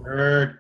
Heard.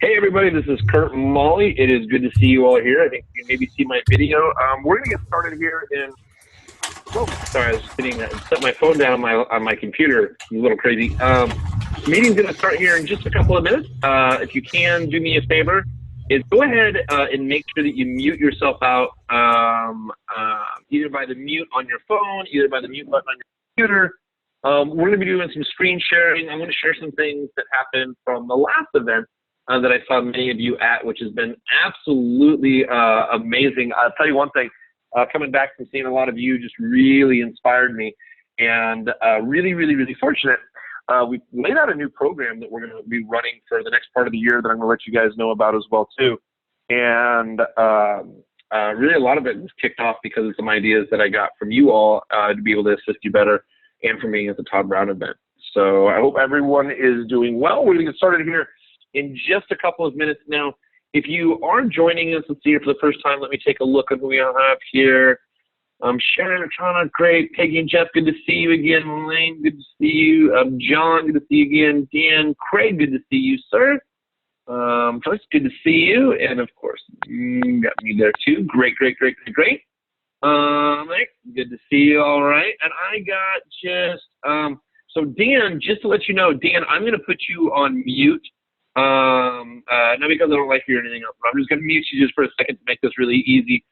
Hey everybody, this is Kurt and Molly. It is good to see you all here. I think you can maybe see my video. We're going to get started here in, oh, sorry, I was set my phone down on my computer. It's a little crazy. Meeting's going to start here in just a couple of minutes. If you can, do me a favor, is go ahead and make sure that you mute yourself out, either by the mute on your phone, either by the mute button on your computer. We're going to be doing some screen sharing. I'm going to share some things that happened from the last event that I saw many of you at, which has been absolutely amazing. I'll tell you one thing, coming back from seeing a lot of you just really inspired me, and really, really, really fortunate. We've laid out a new program that we're going to be running for the next part of the year that I'm going to let you guys know about as well too. And really a lot of it was kicked off because of some ideas that I got from you all to be able to assist you better, and from being at the Todd Brown event. So I hope everyone is doing well. We're going to get started here in just a couple of minutes now. If you are joining us and see it for the first time, let me take a look at what we all have here. Sharon, Trana, great. Peggy and Jeff, good to see you again. Lane, good to see you. John, good to see you again. Dan, Craig, good to see you, sir. Joyce, good to see you. And of course, got me there too. Great, great, great, great, great. Nick, good to see you, all right. And I got just, so Dan, just to let you know, Dan, I'm going to put you on mute. Not because I don't like you or anything else, but I'm just going to mute you just for a second to make this really easy.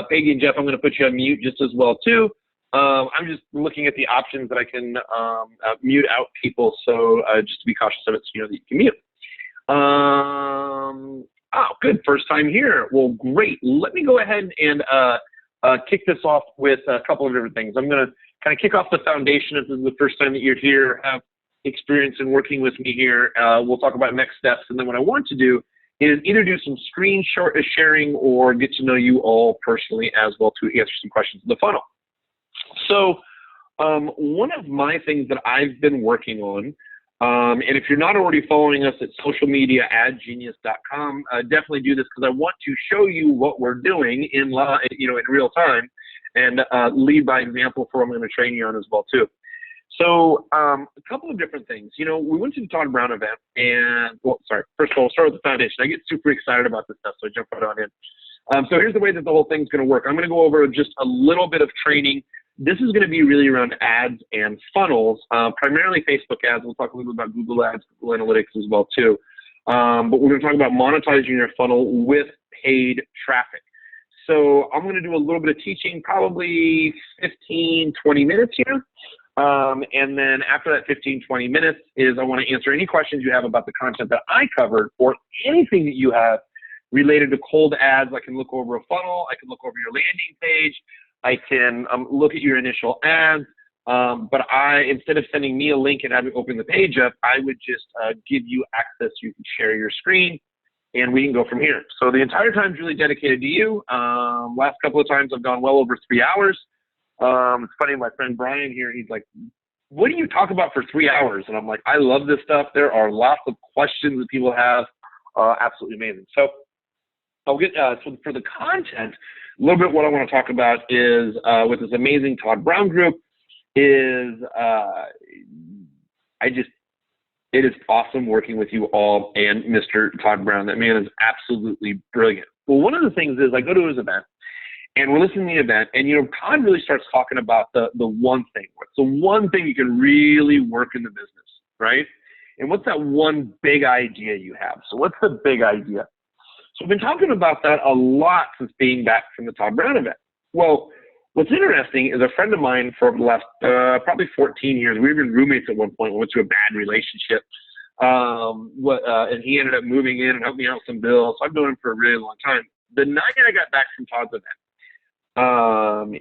Peggy and Jeff, I'm going to put you on mute just as well too. I'm just looking at the options that I can mute out people, so just to be cautious of it, so you know that you can mute. Oh, good, first time here. Well, great. Let me go ahead and kick this off with a couple of different things. I'm going to kind of kick off the foundation. If this is the first time that you're here, have experience in working with me here. We'll talk about next steps, and then what I want to do is either do some screen sharing or get to know you all personally as well to answer some questions in the funnel. So one of my things that I've been working on, and if you're not already following us at social media @genius.com, definitely do this, because I want to show you what we're doing in real time, and lead by example for what I'm going to train you on as well too. So a couple of different things. You know, we went to the Todd Brown event, and, well, sorry, first of all, we'll start with the foundation. I get super excited about this stuff, so I jump right on in. So here's the way that the whole thing's going to work. I'm going to go over just a little bit of training. This is going to be really around ads and funnels, primarily Facebook ads. We'll talk a little bit about Google ads, Google Analytics as well too. But we're going to talk about monetizing your funnel with paid traffic. So I'm going to do a little bit of teaching, probably 15, 20 minutes here. And then after that 15, 20 minutes is I want to answer any questions you have about the content that I covered, or anything that you have related to cold ads. I can look over a funnel. I can look over your landing page. I can look at your initial ads. But instead of sending me a link and having open the page up, I would just give you access. You can share your screen, and we can go from here. So the entire time is really dedicated to you. Last couple of times I've gone well over 3 hours. It's funny, my friend Brian here, he's like, what do you talk about for 3 hours? And I'm like, I love this stuff. There are lots of questions that people have. Absolutely amazing. So I'll get, so for the content, a little bit what I want to talk about is, with this amazing Todd Brown group, is it is awesome working with you all and Mr. Todd Brown. That man is absolutely brilliant. Well, one of the things is I go to his event, and we're listening to the event, and, you know, Todd really starts talking about the one thing. What's the one thing you can really work in the business, right? And what's that one big idea you have? So what's the big idea? So I've been talking about that a lot since being back from the Todd Brown event. Well, what's interesting is a friend of mine for the last probably 14 years, we were even roommates at one point. We went through a bad relationship. And he ended up moving in and helped me out with some bills. So I've known him for a really long time. The night I got back from Todd's event,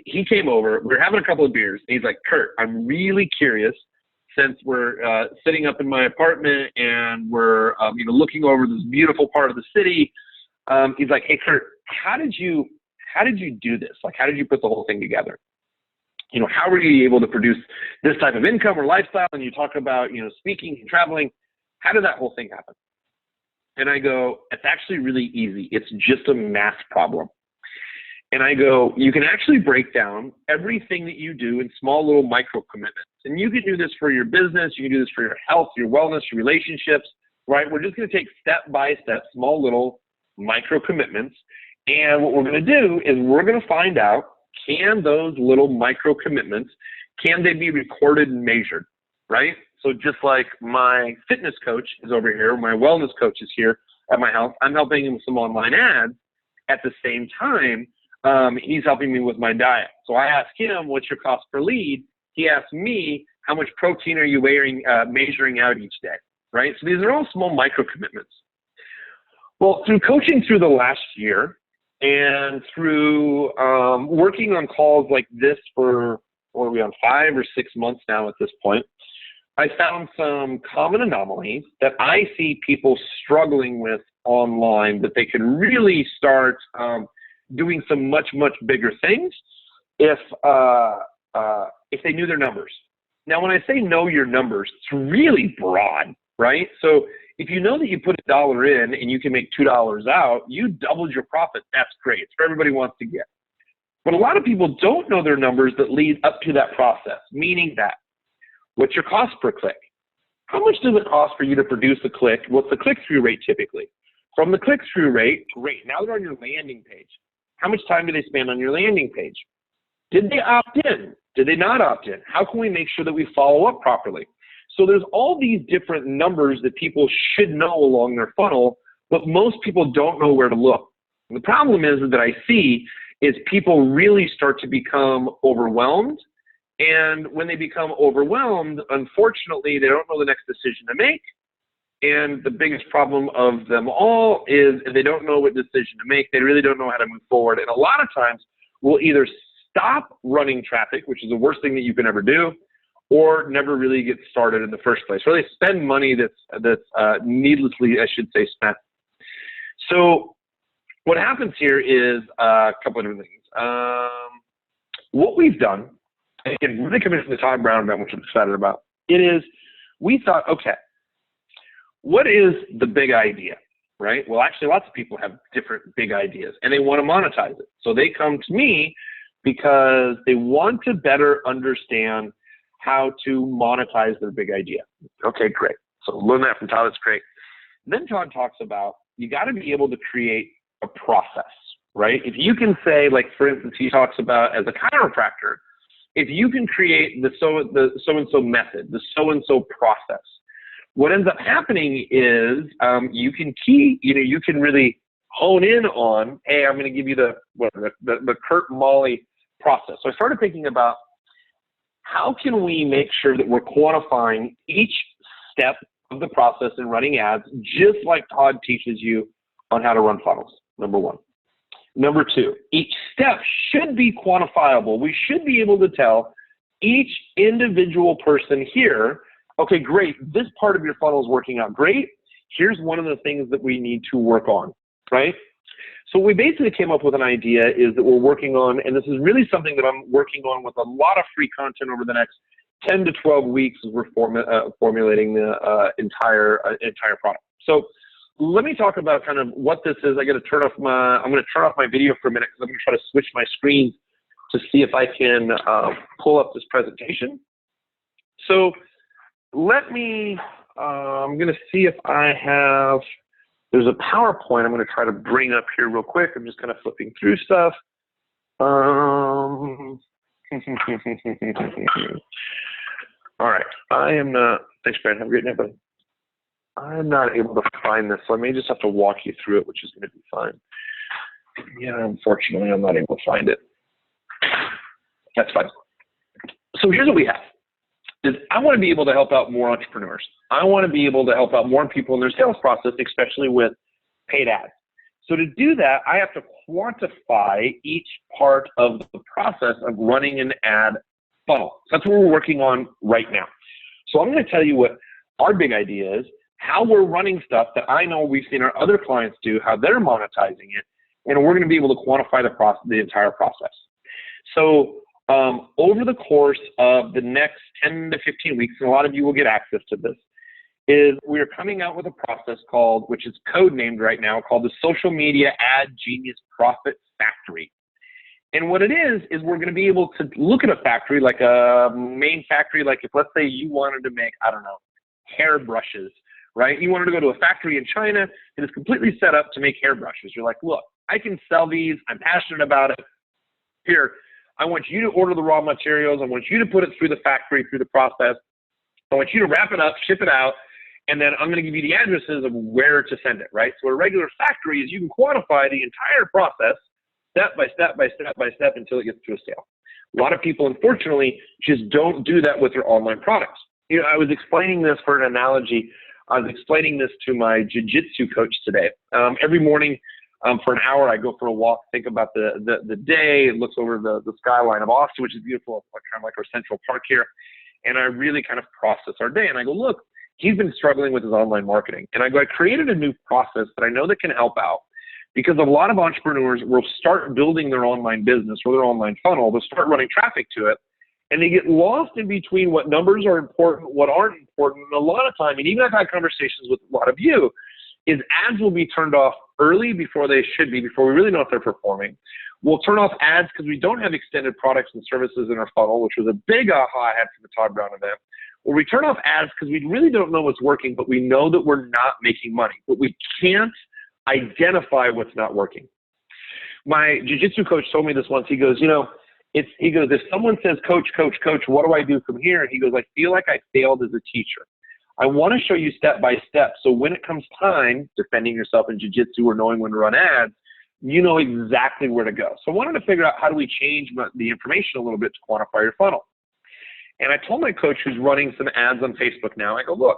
he came over. We were having a couple of beers. And he's like, Kurt, I'm really curious, since we're sitting up in my apartment and we're looking over this beautiful part of the city. He's like, hey, Kurt, how did you do this? Like, how did you put the whole thing together? How were you able to produce this type of income or lifestyle? And you talk about, speaking and traveling. How did that whole thing happen? And I go, it's actually really easy. It's just a math problem. And I go, you can actually break down everything that you do in small little micro commitments. And you can do this for your business. You can do this for your health, your wellness, your relationships, right? We're just going to take step by step, small little micro commitments. And what we're going to do is we're going to find out, can those little micro commitments, can they be recorded and measured, right? So just like my fitness coach is over here, my wellness coach is here at my house, I'm helping him with some online ads. At the same time, he's helping me with my diet. So I ask him, what's your cost per lead? He asks me, how much protein are you measuring out each day, right? So these are all small micro commitments. Well, through coaching through the last year and through working on calls like this for, what are we on, 5 or 6 months now at this point, I found some common anomalies that I see people struggling with online that they could really start doing some much, much bigger things if they knew their numbers. Now, when I say know your numbers, it's really broad, right? So if you know that you put $1 in and you can make $2 out, you doubled your profit. That's great. It's what everybody wants to get. But a lot of people don't know their numbers that lead up to that process, meaning that what's your cost per click? How much does it cost for you to produce a click? What's the click-through rate typically? From the click-through rate, great. Now they're on your landing page. How much time do they spend on your landing page? Did they opt in? Did they not opt in? How can we make sure that we follow up properly? So there's all these different numbers that people should know along their funnel, but most people don't know where to look. And the problem is that I see is people really start to become overwhelmed. And when they become overwhelmed, unfortunately, they don't know the next decision to make. And the biggest problem of them all is they don't know what decision to make. They really don't know how to move forward. And a lot of times we'll either stop running traffic, which is the worst thing that you can ever do, or never really get started in the first place. Or they spend money that's needlessly, I should say, spent. So what happens here is a couple of different things. What we've done, again, really coming from the Todd Brown event, which I'm excited about, it is we thought, okay, what is the big idea, right? Well, actually, lots of people have different big ideas, and they want to monetize it. So they come to me because they want to better understand how to monetize their big idea. Okay, great. So learn that from Todd. That's great. Then Todd talks about you got to be able to create a process, right? If you can say, like, for instance, he talks about as a chiropractor, if you can create the so-and-so method, the so-and-so process, what ends up happening is you can really hone in on, hey, I'm going to give you the Kurt Molly process. So I started thinking about how can we make sure that we're quantifying each step of the process in running ads, just like Todd teaches you on how to run funnels, number one. Number two, each step should be quantifiable. We should be able to tell each individual person here, okay, great, this part of your funnel is working out great. Here's one of the things that we need to work on, right? So what we basically came up with an idea is that we're working on, and this is really something that I'm working on with a lot of free content over the next 10 to 12 weeks as we're formulating the entire product. So let me talk about kind of what this is. I'm going to turn off my video for a minute because I'm going to try to switch my screen to see if I can pull up this presentation. So let me, I'm going to see if I have, there's a PowerPoint I'm going to try to bring up here real quick. I'm just kind of flipping through stuff. All right. I am not, thanks, Brad. Have a great night, buddy. I'm not able to find this, so I may just have to walk you through it, which is going to be fine. Yeah, unfortunately, I'm not able to find it. That's fine. So here's what we have. Is I want to be able to help out more entrepreneurs. I want to be able to help out more people in their sales process, especially with paid ads. So to do that, I have to quantify each part of the process of running an ad funnel. So that's what we're working on right now. So I'm going to tell you what our big idea is, how we're running stuff that I know we've seen our other clients do, how they're monetizing it, and we're going to be able to quantify the entire process. So over the course of the next 10 to 15 weeks, and a lot of you will get access to this, is we're coming out with a process called, which is code-named right now, called the Social Media Ad Genius Profit Factory. And what it is we're going to be able to look at a factory, like a main factory, like if let's say you wanted to make, I don't know, hair brushes, right? You wanted to go to a factory in China that is completely set up to make hair brushes. You're like, look, I can sell these. I'm passionate about it. Here, I want you to order the raw materials. I want you to put it through the factory, through the process. I want you to wrap it up, ship it out, and then I'm going to give you the addresses of where to send it, right? So a regular factory is you can quantify the entire process step by step by step by step until it gets to a sale. A lot of people, unfortunately, just don't do that with their online products. You know, I was explaining this for an analogy. I was explaining this to my jiu-jitsu coach today. Every morning for an hour, I go for a walk, think about the day, and looks over the skyline of Austin, which is beautiful, kind of like our Central Park here. And I really kind of process our day. And I go, look, he's been struggling with his online marketing. And I go, I created a new process that I know that can help out, because a lot of entrepreneurs will start building their online business or their online funnel. They'll start running traffic to it, and they get lost in between what numbers are important, what aren't important. And a lot of time, and even I've had conversations with a lot of you, is ads will be turned off early before they should be, before we really know if they're performing. We'll turn off ads because we don't have extended products and services in our funnel, which was a big aha I had from the Todd Brown event. Or we turn off ads because we really don't know what's working, but we know that we're not making money, but we can't identify what's not working. My jiu-jitsu coach told me this once. He goes, you know, he goes, if someone says, coach, what do I do from here? And he goes, I feel like I failed as a teacher. I want to show you step by step. So when it comes time defending yourself in jiu-jitsu or knowing when to run ads, you know exactly where to go. So I wanted to figure out, how do we change the information a little bit to quantify your funnel? And I told my coach, who's running some ads on Facebook now, I go, look,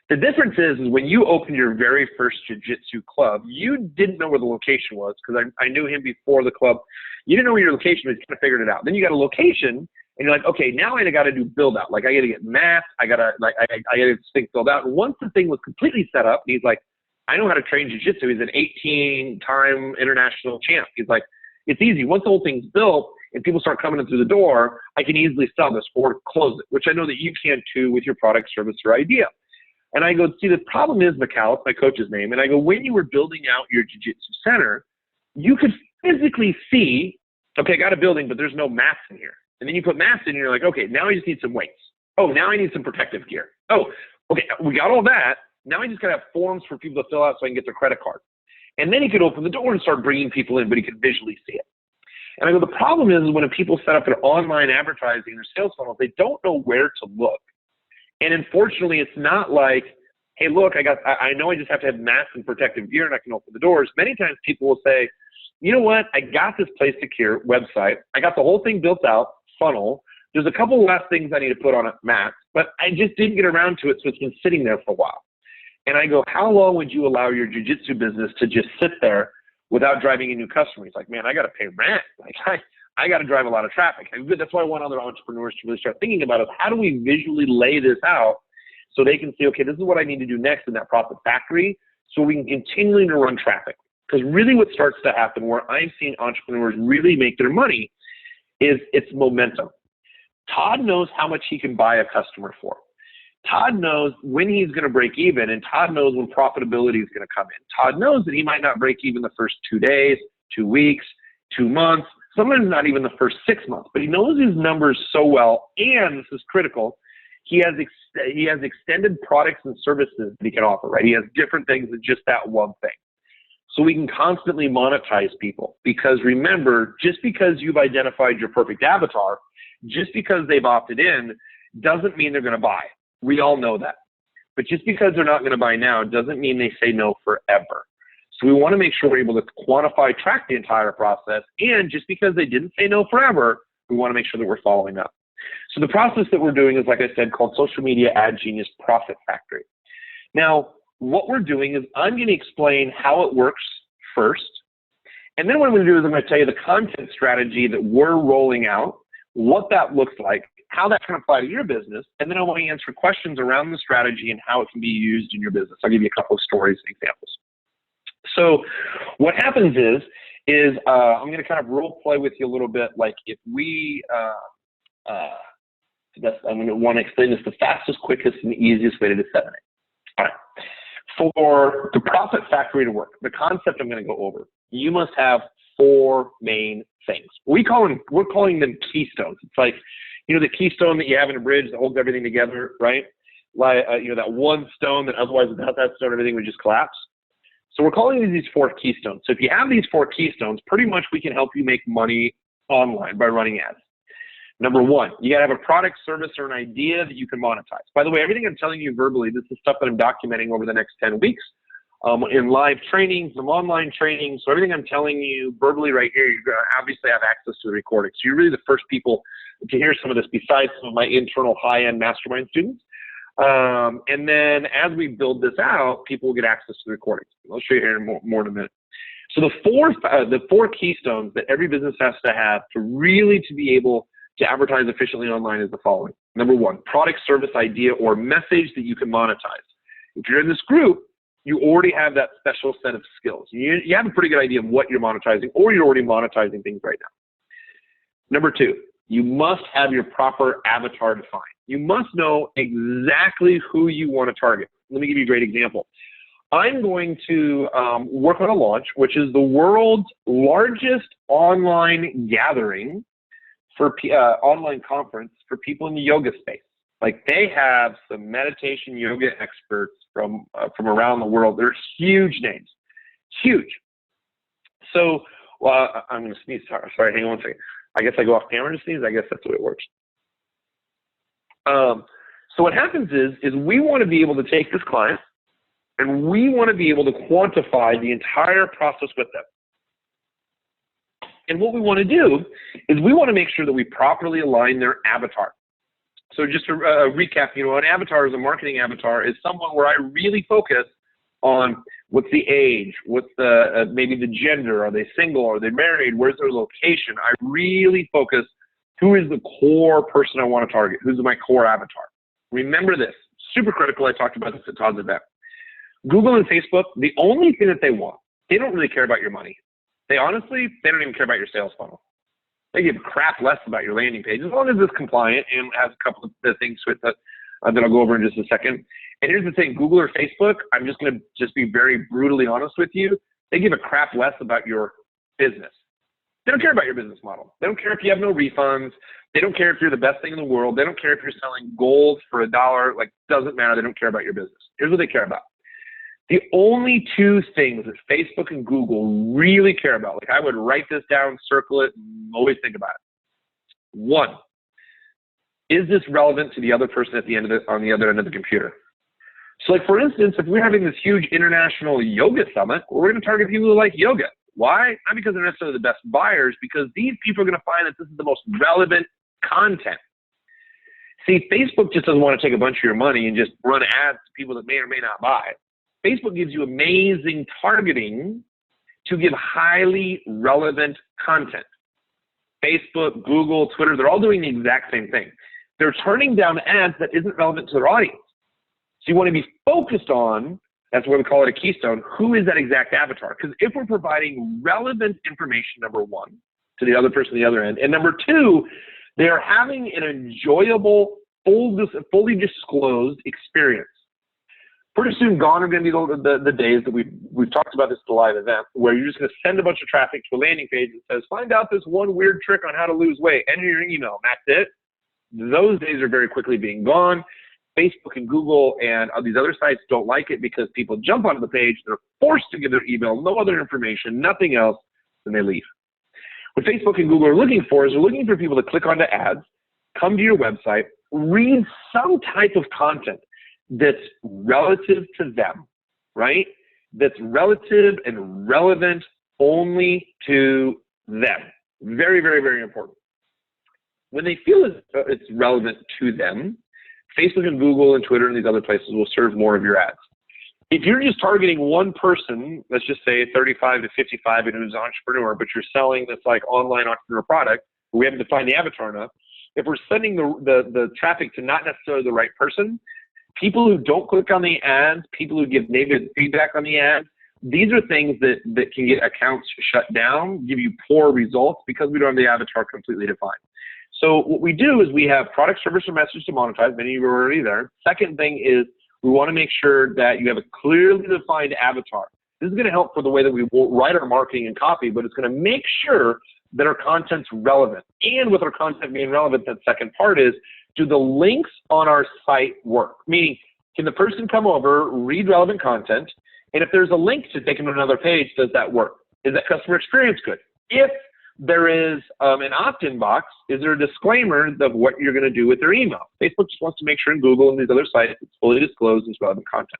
the difference is when you opened your very first jiu-jitsu club, you didn't know where the location was, because I knew him before the club. You didn't know where your location was. You kind of figured it out. Then you got a location, and you're like, okay, now I got to do build out. Like I got to get mats. I got to get this thing filled out. And once the thing was completely set up, he's like, I know how to train jiu-jitsu. He's an 18-time international champ. He's like, it's easy. Once the whole thing's built and people start coming in through the door, I can easily sell this or close it, which I know that you can too with your product, service, or idea. And I go, see, the problem is, Mikal, it's my coach's name, and I go, when you were building out your jiu-jitsu center, you could physically see, okay, I got a building, but there's no mats in here. And then you put mats in, and you're like, okay, now I just need some weights. Oh, now I need some protective gear. Oh, okay, we got all that. Now I just got to have forms for people to fill out so I can get their credit card. And then he could open the door and start bringing people in, but he could visually see it. And I go, the problem is when people set up their online advertising or sales funnels, they don't know where to look. And unfortunately, it's not like, hey, look, I know I just have to have mats and protective gear and I can open the doors. Many times people will say, you know what, I got this Place Secure website. I got the whole thing built out, funnel. There's a couple last things I need to put on it, mats, but I just didn't get around to it, so it's been sitting there for a while. And I go, how long would you allow your jiu-jitsu business to just sit there without driving in new customers? He's like, man, I got to pay rent. Like, I got to drive a lot of traffic. That's why I want other entrepreneurs to really start thinking about is how do we visually lay this out so they can say, okay, this is what I need to do next in that profit factory so we can continue to run traffic. Because really what starts to happen where I'm seeing entrepreneurs really make their money is it's momentum. Todd knows how much he can buy a customer for. Todd knows when he's going to break even, and Todd knows when profitability is going to come in. Todd knows that he might not break even the first 2 days, 2 weeks, 2 months, sometimes not even the first 6 months, but he knows his numbers so well, and this is critical, he has extended products and services that he can offer, right? He has different things than just that one thing. So we can constantly monetize people, because remember, just because you've identified your perfect avatar, just because they've opted in doesn't mean they're going to buy. We all know that. But just because they're not going to buy now doesn't mean they say no forever. So we want to make sure we're able to quantify, track the entire process. And just because they didn't say no forever, we want to make sure that we're following up. So the process that we're doing is, like I said, called Social Media Ad Genius Profit Factory. Now, what we're doing is I'm going to explain how it works first. And then what I'm going to do is I'm going to tell you the content strategy that we're rolling out, what that looks like, how that can apply to your business, and then I want to answer questions around the strategy and how it can be used in your business. I'll give you a couple of stories and examples. So what happens is I'm going to kind of role play with you a little bit, like if we, I'm going to want to explain this the fastest, quickest, and easiest way to disseminate. All right. For the profit factory to work, the concept I'm going to go over, you must have 4 main things. We're calling them keystones. It's like, you know, the keystone that you have in a bridge that holds everything together, right? Like, you know, that one stone that otherwise without that stone, everything would just collapse. So we're calling these 4 keystones. So if you have these 4 keystones, pretty much we can help you make money online by running ads. Number 1, you gotta have a product, service, or an idea that you can monetize. By the way, everything I'm telling you verbally, this is stuff that I'm documenting over the next 10 weeks in live trainings, some online trainings. So everything I'm telling you verbally right here, you're gonna obviously have access to the recording. So you're really the first people to hear some of this besides some of my internal high-end mastermind students. And then as we build this out, people will get access to the recordings. I'll show you here in more in a minute. So the 4 keystones that every business has to have to really to be able to advertise efficiently online is the following. Number 1, product, service, idea, or message that you can monetize. If you're in this group, you already have that special set of skills. You have a pretty good idea of what you're monetizing, or you're already monetizing things right now. Number 2, you must have your proper avatar defined. You must know exactly who you want to target. Let me give you a great example. I'm going to work on a launch, which is the world's largest online gathering for online conference for people in the yoga space. Like, they have some meditation yoga experts from around the world. They're huge names, huge. So I'm going to sneeze. Sorry, hang on 1 second. I guess I go off camera to sneeze. I guess that's the way it works. So what happens is we want to be able to take this client and we want to be able to quantify the entire process with them. And what we want to do is we want to make sure that we properly align their avatar. So just to recap, you know, an avatar is a marketing avatar is someone where I really focus on what's the age, what's the maybe the gender, are they single, are they married, where's their location. I really focus who is the core person I want to target, who's my core avatar. Remember this, super critical. I talked about this at Todd's event. Google and Facebook, the only thing that they want, they don't really care about your money. They don't even care about your sales funnel. They give crap less about your landing page, as long as it's compliant and has a couple of the things with it that I'll go over in just a second. And here's the thing, Google or Facebook, I'm just going to be very brutally honest with you. They give a crap less about your business. They don't care about your business model. They don't care if you have no refunds. They don't care if you're the best thing in the world. They don't care if you're selling gold for $1. Like, doesn't matter. They don't care about your business. Here's what they care about. The only 2 things that Facebook and Google really care about, like I would write this down, circle it, and always think about it. 1, is this relevant to the other person at the end of on the other end of the computer? So like, for instance, if we're having this huge international yoga summit, we're going to target people who like yoga. Why? Not because they're necessarily the best buyers, because these people are going to find that this is the most relevant content. See, Facebook just doesn't want to take a bunch of your money and just run ads to people that may or may not buy. Facebook gives you amazing targeting to give highly relevant content. Facebook, Google, Twitter, they're all doing the exact same thing. They're turning down ads that isn't relevant to their audience. So you want to be focused on, that's why we call it a keystone, who is that exact avatar? Because if we're providing relevant information, number 1, to the other person on the other end, and number 2, they're having an enjoyable, fully disclosed experience. Pretty soon gone are going to be the days that we've talked about this at the live event, where you're just going to send a bunch of traffic to a landing page that says, find out this one weird trick on how to lose weight, enter your email, and that's it. Those days are very quickly being gone. Facebook and Google and these other sites don't like it because people jump onto the page, they're forced to give their email, no other information, nothing else, then they leave. What Facebook and Google are looking for is they're looking for people to click onto ads, come to your website, read some type of content that's relative to them, right? That's relative and relevant only to them. Very, very, very important. When they feel it's relevant to them, Facebook and Google and Twitter and these other places will serve more of your ads. If you're just targeting one person, let's just say 35 to 55 and who's an entrepreneur, but you're selling this like online entrepreneur product, we haven't defined the avatar enough. If we're sending the traffic to not necessarily the right person, people who don't click on the ads, people who give negative feedback on the ads, these are things that can get accounts shut down, give you poor results because we don't have the avatar completely defined. So what we do is we have product, service, or message to monetize. Many of you are already there. Second thing is we want to make sure that you have a clearly defined avatar. This is going to help for the way that we write our marketing and copy, but it's going to make sure that our content's relevant. And with our content being relevant, that second part is, do the links on our site work? Meaning, can the person come over, read relevant content, and if there's a link to take them to another page, does that work? Is that customer experience good? If there is an opt-in box, is there a disclaimer of what you're going to do with their email? Facebook just wants to make sure in Google and these other sites it's fully disclosed as relevant content.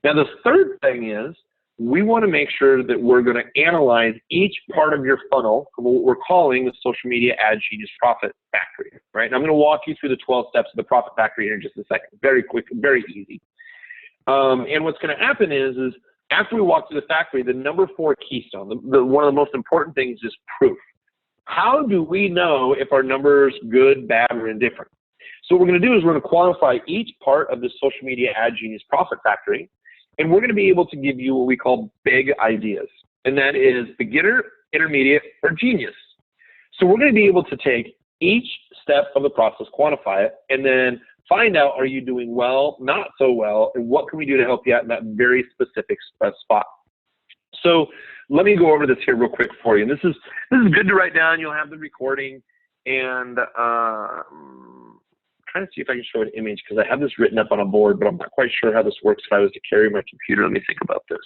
Now, the third thing is we want to make sure that we're going to analyze each part of your funnel from what we're calling the Social Media Ad Genius Profit Factory, right? And I'm going to walk you through the 12 steps of the Profit Factory here in just a second. Very quick, very easy. And what's going to happen is after we walk through the factory, the number 4 keystone, one of the most important things is proof. How do we know if our number's good, bad, or indifferent? So what we're going to do is we're going to quantify each part of the Social Media Ad Genius Profit Factory, and we're going to be able to give you what we call big ideas, and that is beginner, intermediate, or genius. So we're going to be able to take each step of the process, quantify it, and then find out, are you doing well, not so well, and what can we do to help you out in that very specific spot. So let me go over this here real quick for you. And this is good to write down. You'll have the recording, and I'm trying to see if I can show an image because I have this written up on a board, but I'm not quite sure how this works if I was to carry my computer. Let me think about this.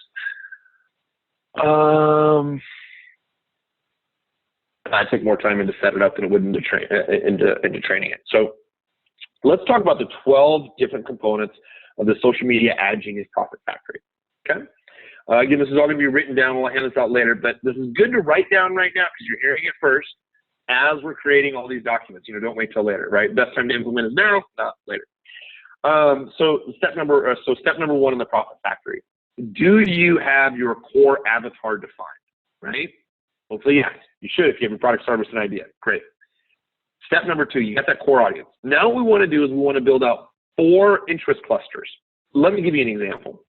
I'd take more time to set it up than it would into training it. So let's talk about the 12 different components of the Social Media Ad Genius Profit Factory, okay? Again, this is all going to be written down. We'll hand this out later, but this is good to write down right now because you're hearing it first as we're creating all these documents. You know, don't wait till later, right? Best time to implement is now, not later. So step number 1 in the Profit Factory. Do you have your core avatar defined, right? Hopefully, yes. You should if you have a product, service, and idea. Great. Step number 2, you got that core audience. Now what we want to do is we want to build out 4 interest clusters. Let me give you an example.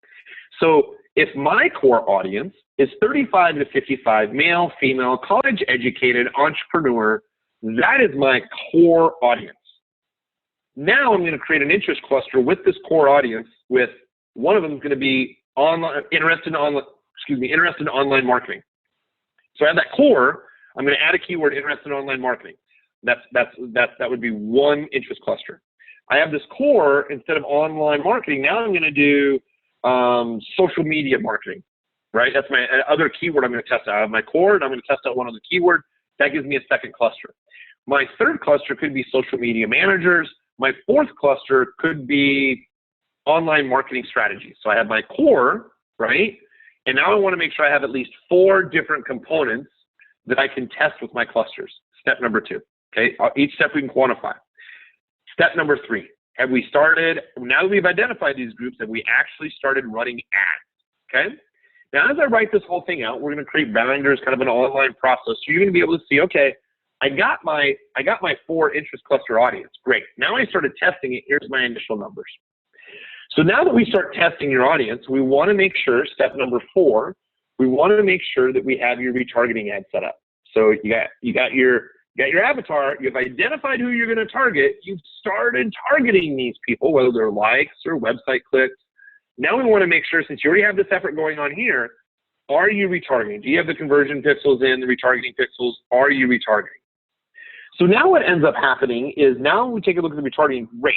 So if my core audience is 35 to 55, male, female, college educated, entrepreneur, that is my core audience. Now I'm going to create an interest cluster with this core audience with one of them is going to be interested in online marketing. So I have that core, I'm going to add a keyword interested in online marketing. That would be one interest cluster. I have this core, instead of online marketing, now I'm going to do social media marketing, right? That's my other keyword I'm going to test out. I have my core, and I'm going to test out one other keyword. That gives me a second cluster. My third cluster could be social media managers. My fourth cluster could be online marketing strategies. So I have my core, right? And now I want to make sure I have at least 4 different components that I can test with my clusters. Step number 2. Okay, each step we can quantify. Step number 3, have we started, now that we've identified these groups, have we actually started running ads, okay? Now, as I write this whole thing out, we're going to create binders, kind of an online process. So you're going to be able to see, okay, I got my 4 interest cluster audience. Great. Now I started testing it. Here's my initial numbers. So now that we start testing your audience, we want to make sure, step number 4, we want to make sure that we have your retargeting ad set up. So you got your avatar, you've identified who you're going to target, you've started targeting these people, whether they're likes or website clicks. Now we want to make sure, since you already have this effort going on here, are you retargeting? Do you have the conversion pixels in, the retargeting pixels? Are you retargeting? So now what ends up happening is, now we take a look at the retargeting, great.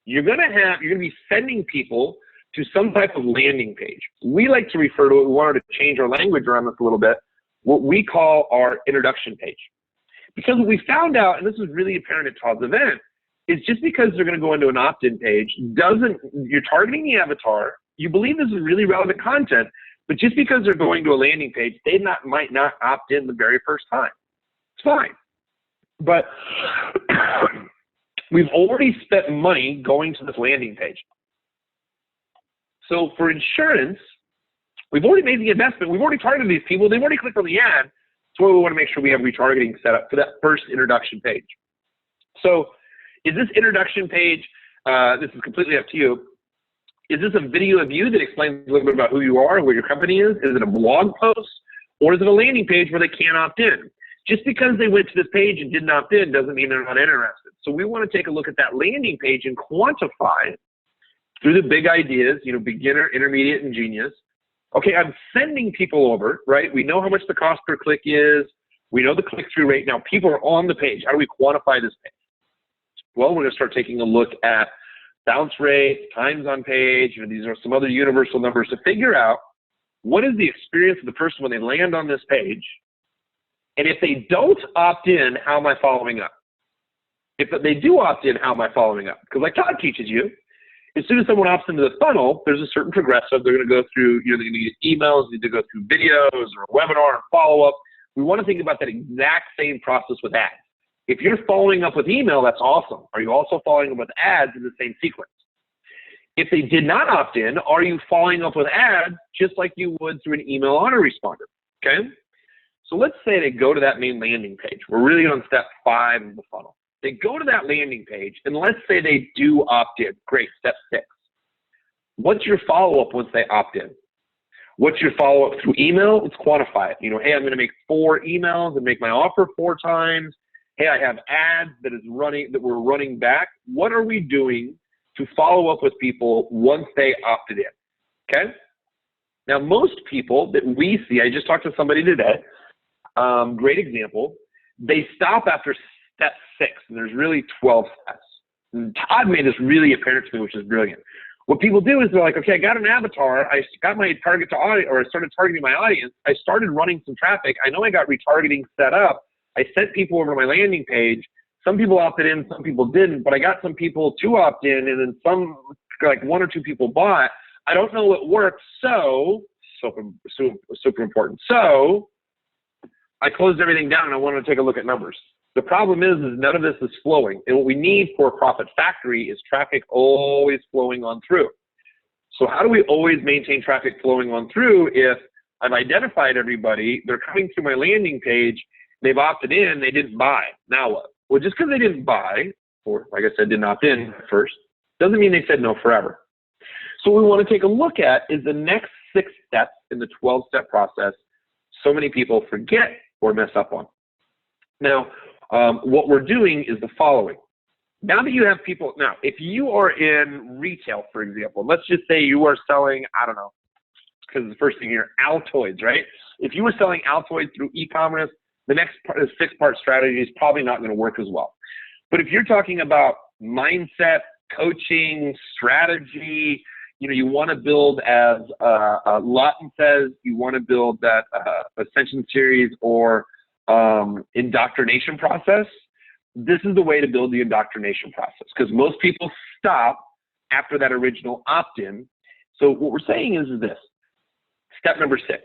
You're going to be sending people to some type of landing page. We like to refer to it, we wanted to change our language around this a little bit, what we call our introduction page. Because what we found out, and this was really apparent at Todd's event, is just because they're going to go into an opt-in page you're targeting the avatar, you believe this is really relevant content, but just because they're going to a landing page, they might not opt in the very first time. It's fine. But we've already spent money going to this landing page. So for insurance, we've already made the investment. We've already targeted these people. They've already clicked on the ad. So we want to make sure we have retargeting set up for that first introduction page. So is this introduction page, this is completely up to you. Is this a video of you that explains a little bit about who you are and what your company is? Is it a blog post? Or is it a landing page where they can't opt in? Just because they went to this page and didn't opt in doesn't mean they're not interested. So we want to take a look at that landing page and quantify through the big ideas, you know, beginner, intermediate, and genius. Okay, I'm sending people over, right? We know how much the cost per click is. We know the click-through rate. Now, people are on the page. How do we quantify this page? Well, we're going to start taking a look at bounce rate, times on page. You know, these are some other universal numbers to figure out what is the experience of the person when they land on this page. And if they don't opt in, how am I following up? If they do opt in, how am I following up? Because like Todd teaches you, as soon as someone opts into the funnel, there's a certain progressive. They're going to go through, you know, they're going to get emails, they need to go through videos or a webinar and follow up. We want to think about that exact same process with ads. If you're following up with email, that's awesome. Are you also following up with ads in the same sequence? If they did not opt in, are you following up with ads just like you would through an email autoresponder? Okay? So let's say they go to that main landing page. We're really on step 5 of the funnel. They go to that landing page, and let's say they do opt in. Great, step 6. What's your follow-up once they opt in? What's your follow-up through email? Let's quantify it. You know, hey, I'm going to make 4 emails and make my offer 4 times. Hey, I have ads that we're running back. What are we doing to follow up with people once they opted in? Okay? Now, most people that we see, I just talked to somebody today, great example, they stop after step 6, and there's really 12 steps. And Todd made this really apparent to me, which is brilliant. What people do is they're like, okay, I got an avatar, I got my target to audience, or I started targeting my audience, I started running some traffic, I know I got retargeting set up, I sent people over to my landing page, some people opted in, some people didn't, but I got some people to opt in, and then some, like 1 or 2 people bought. I don't know what worked, so super important. So I closed everything down and I wanted to take a look at numbers. The problem is none of this is flowing. And what we need for a profit factory is traffic always flowing on through. So how do we always maintain traffic flowing on through if I've identified everybody, they're coming through my landing page, they've opted in, they didn't buy. Now what? Well, just because they didn't buy, or like I said, didn't opt in at first, doesn't mean they said no forever. So what we want to take a look at is the next 6 steps in the 12-step process so many people forget or mess up on. Now, what we're doing is the following. Now that you have people, now, if you are in retail, for example, let's just say you are selling, I don't know, because the first thing here, Altoids, right? If you were selling Altoids through e-commerce, the next part, the 6-part strategy is probably not going to work as well. But if you're talking about mindset, coaching, strategy, you know, you want to build, as Lawton says, you want to build that Ascension series or indoctrination process. This is the way to build the indoctrination process, because most people stop after that original opt-in. So what we're saying is this. Step number 6.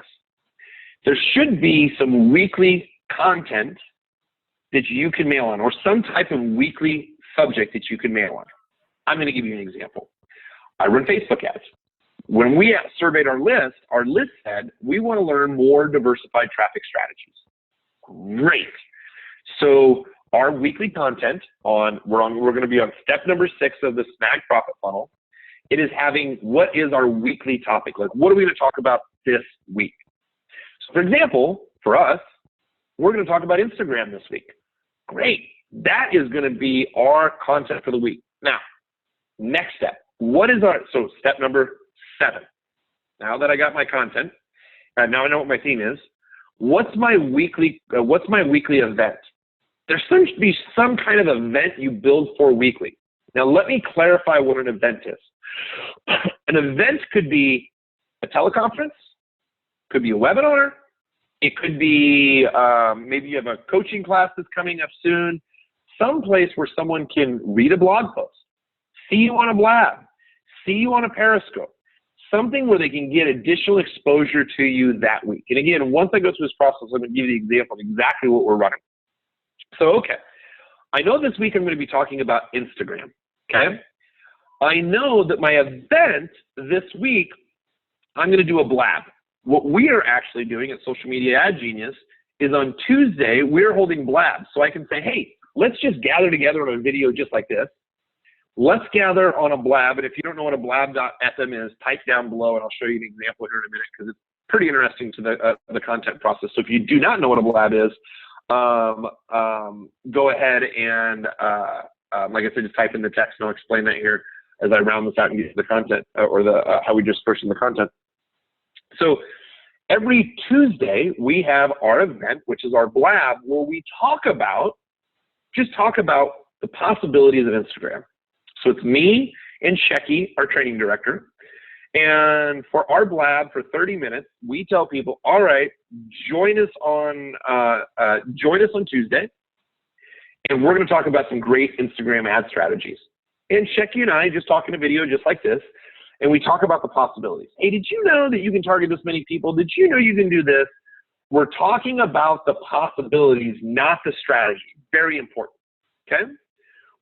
There should be some weekly content that you can mail on, or some type of weekly subject that you can mail on. I'm going to give you an example. I run Facebook ads. When we surveyed our list said, we want to learn more diversified traffic strategies. Great. So our weekly content we're going to be on step number 6 of the Snag Profit Funnel. It is having, what is our weekly topic? Like, what are we going to talk about this week? So for example, for us, we're going to talk about Instagram this week. Great. That is going to be our content for the week. Now, next step. So step number 7. Now that I got my content, now I know what my theme is. What's my weekly event? There should be some kind of event you build for weekly. Now let me clarify what an event is. An event could be a teleconference, could be a webinar, it could be maybe you have a coaching class that's coming up soon, someplace where someone can read a blog post, see you on a blab, see you on a Periscope, something where they can get additional exposure to you that week. And again, once I go through this process, I'm going to give you the example of exactly what we're running. So, okay, I know this week I'm going to be talking about Instagram, okay? I know that my event this week, I'm going to do a blab. What we are actually doing at Social Media Ad Genius is on Tuesday, we're holding blabs. So I can say, hey, let's just gather together on a video just like this. Let's gather on a blab. And if you don't know what a blab.fm is, type down below and I'll show you an example here in a minute because it's pretty interesting to the content process. So if you do not know what a blab is, go ahead and, like I said, just type in the text and I'll explain that here as I round this out and get to the content or how we just first in the content. So every Tuesday, we have our event, which is our blab, where we just talk about the possibilities of Instagram. So it's me and Shecky, our training director. And for our blab for 30 minutes, we tell people, all right, join us on Tuesday. And we're going to talk about some great Instagram ad strategies. And Shecky and I just talk in a video just like this. And we talk about the possibilities. Hey, did you know that you can target this many people? Did you know you can do this? We're talking about the possibilities, not the strategy. Very important, okay?